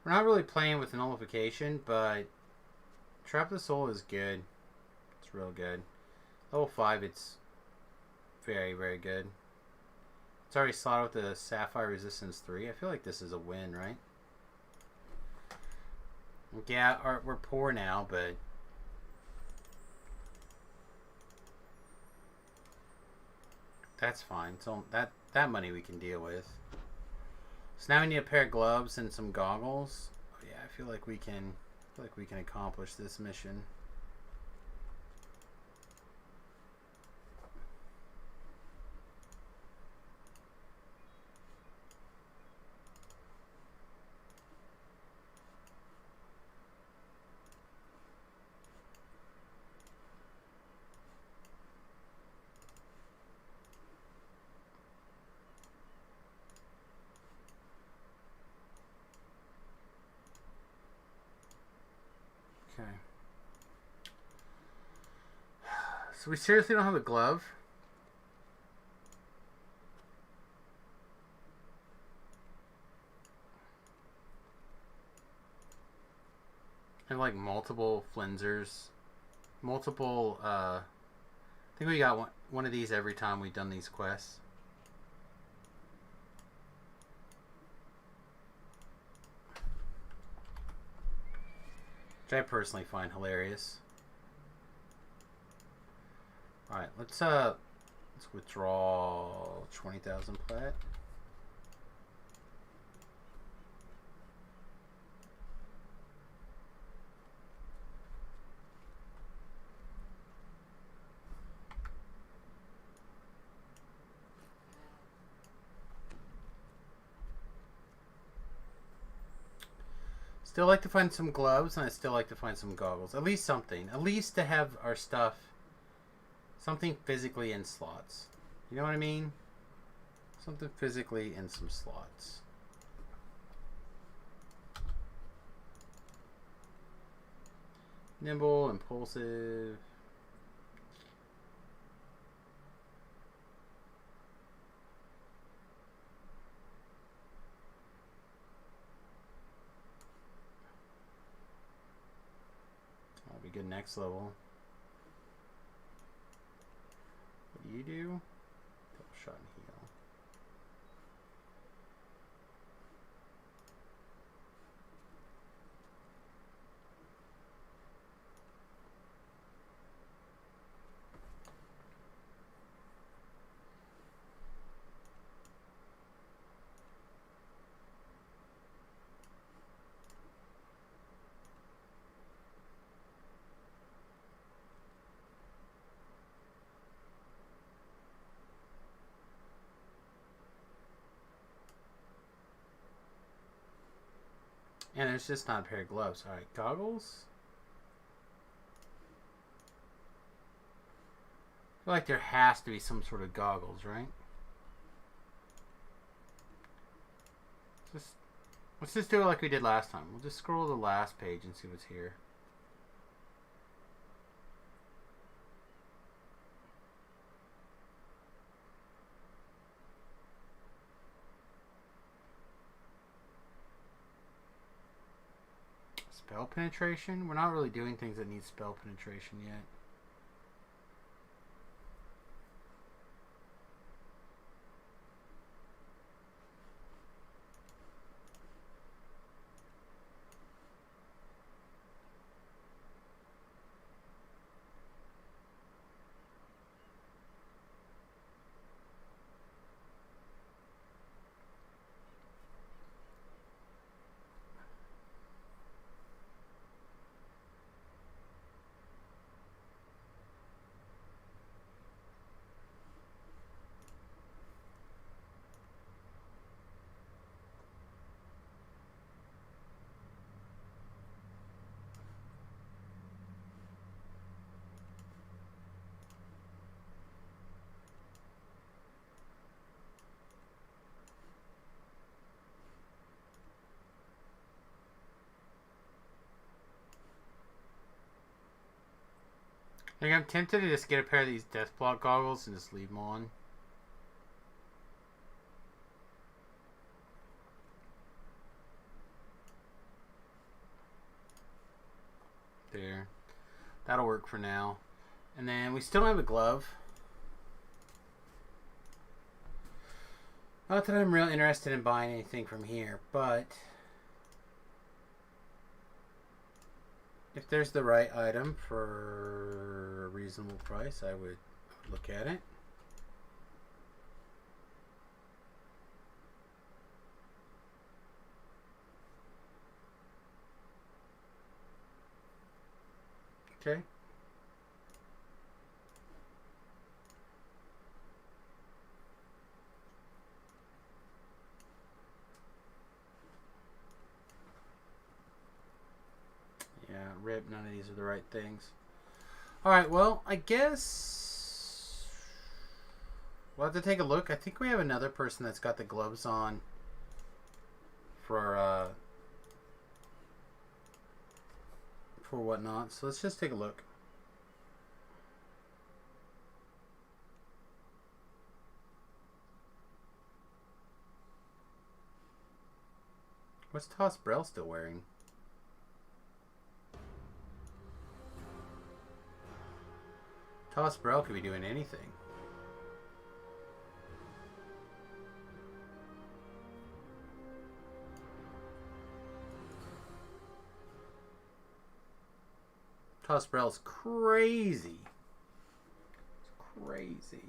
We're not really playing with nullification, but Trap the Soul is good. It's real good. Level 5, it's very, very good. It's already slotted with the Sapphire Resistance 3. I feel like this is a win, right? Yeah, we're poor now, but... That's fine. So that money we can deal with. So now we need a pair of gloves and some goggles. Oh, yeah, I feel like we can accomplish this mission. Okay. So we seriously don't have a glove? I have like multiple Flinzers. Multiple, I think we got one of these every time we've done these quests. Which I personally find hilarious. Alright, let's withdraw 20,000 plat. Still like to find some gloves, and I still like to find some goggles. At least something. At least to have our stuff, something physically in slots. You know what I mean? Something physically in some slots. Nimble, impulsive. That'll be good next level. What do you do? Double shot and heal. And there's just not a pair of gloves. Alright, goggles? I feel like there has to be some sort of goggles, right? Let's just do it like we did last time. We'll just scroll to the last page and see what's here. Spell penetration? We're not really doing things that need spell penetration yet. Like, I'm tempted to just get a pair of these death block goggles and just leave them on. There. That'll work for now. And then we still don't have a glove. Not that I'm real interested in buying anything from here, but if there's the right item for a reasonable price, I would look at it. Okay. Yeah, rip, none of these are the right things. Alright, well, I guess we'll have to take a look. I think we have another person that's got the gloves on for whatnot. So let's just take a look. What's Toss Brell still wearing? Toss Brell could be doing anything. Toss Brell's crazy. It's crazy.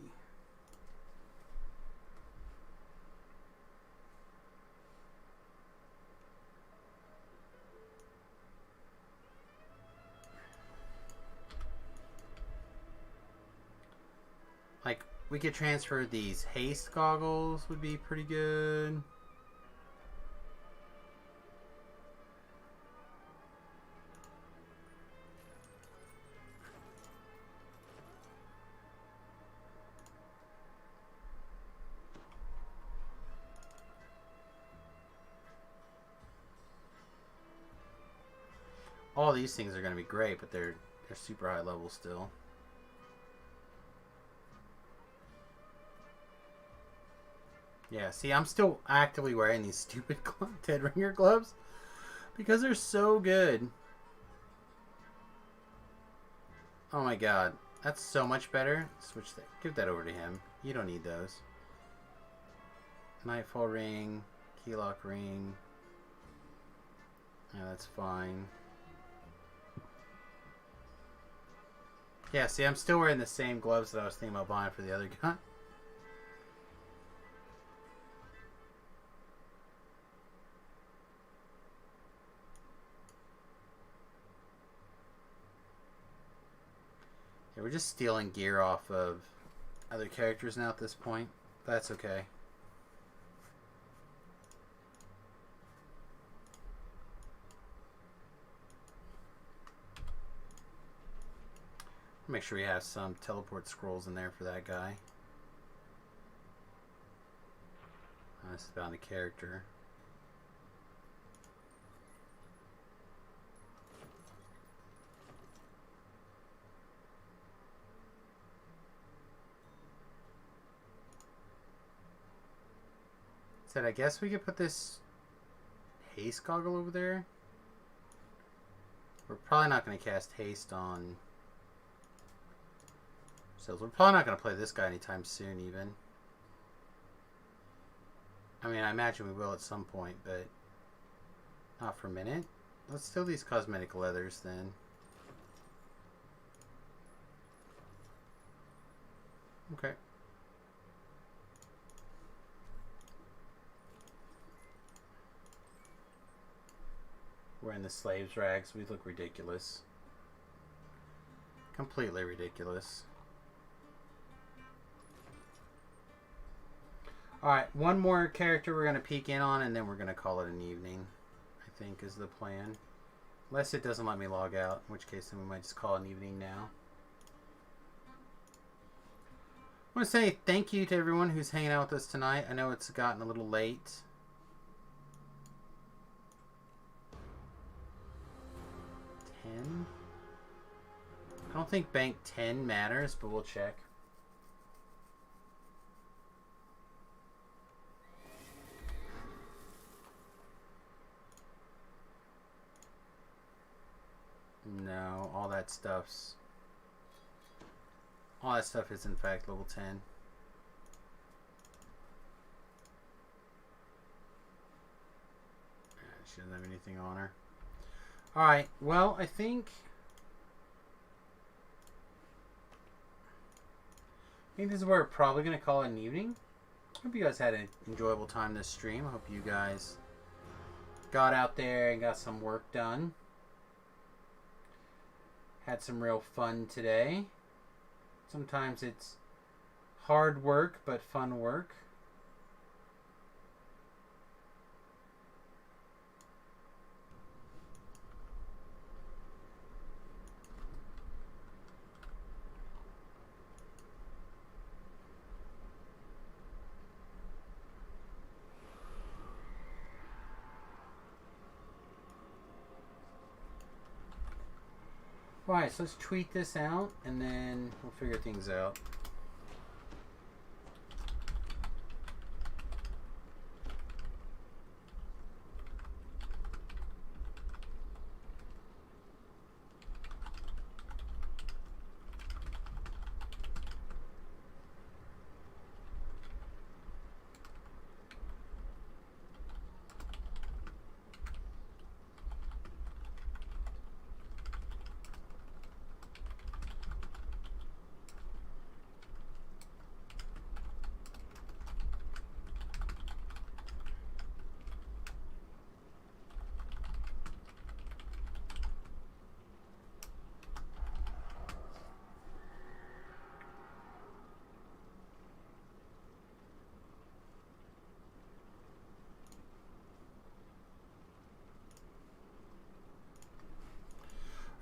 Like, we could transfer these haste goggles, would be pretty good. these things are going to be great, but they're super high level still. Yeah, see, I'm still actively wearing these stupid Dead Ringer gloves because they're so good. Oh my god, that's so much better. Switch that. Give that over to him. You don't need those. Nightfall ring, keylock ring. Yeah, that's fine. Yeah, see, I'm still wearing the same gloves that I was thinking about buying for the other guy. Yeah, we're just stealing gear off of other characters now at this point. That's okay. Make sure we have some teleport scrolls in there for that guy. This is about a character. Said I guess we could put this haste goggle over there. We're probably not going to cast haste on. So we're probably not going to play this guy anytime soon, even. I mean, I imagine we will at some point, but not for a minute. Let's steal these cosmetic leathers then. Okay. Wearing the slaves' rags, we look ridiculous. Completely ridiculous. Alright, one more character we're going to peek in on, and then we're going to call it an evening, I think is the plan. Unless it doesn't let me log out, in which case then we might just call it an evening now. I want to say thank you to everyone who's hanging out with us tonight. I know it's gotten a little late. I don't think bank 10 matters, but we'll check. No, all that stuff is in fact level 10. She doesn't have anything on her. Alright, well, I think this is where we're probably going to call it an evening. Hope you guys had an enjoyable time this stream. Hope you guys got out there and got some work done. Had some real fun today. Sometimes it's hard work, but fun work. Alright, so let's tweet this out, and then we'll figure things out.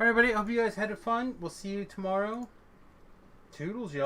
Alright, everybody. Hope you guys had fun. We'll see you tomorrow. Toodles, y'all.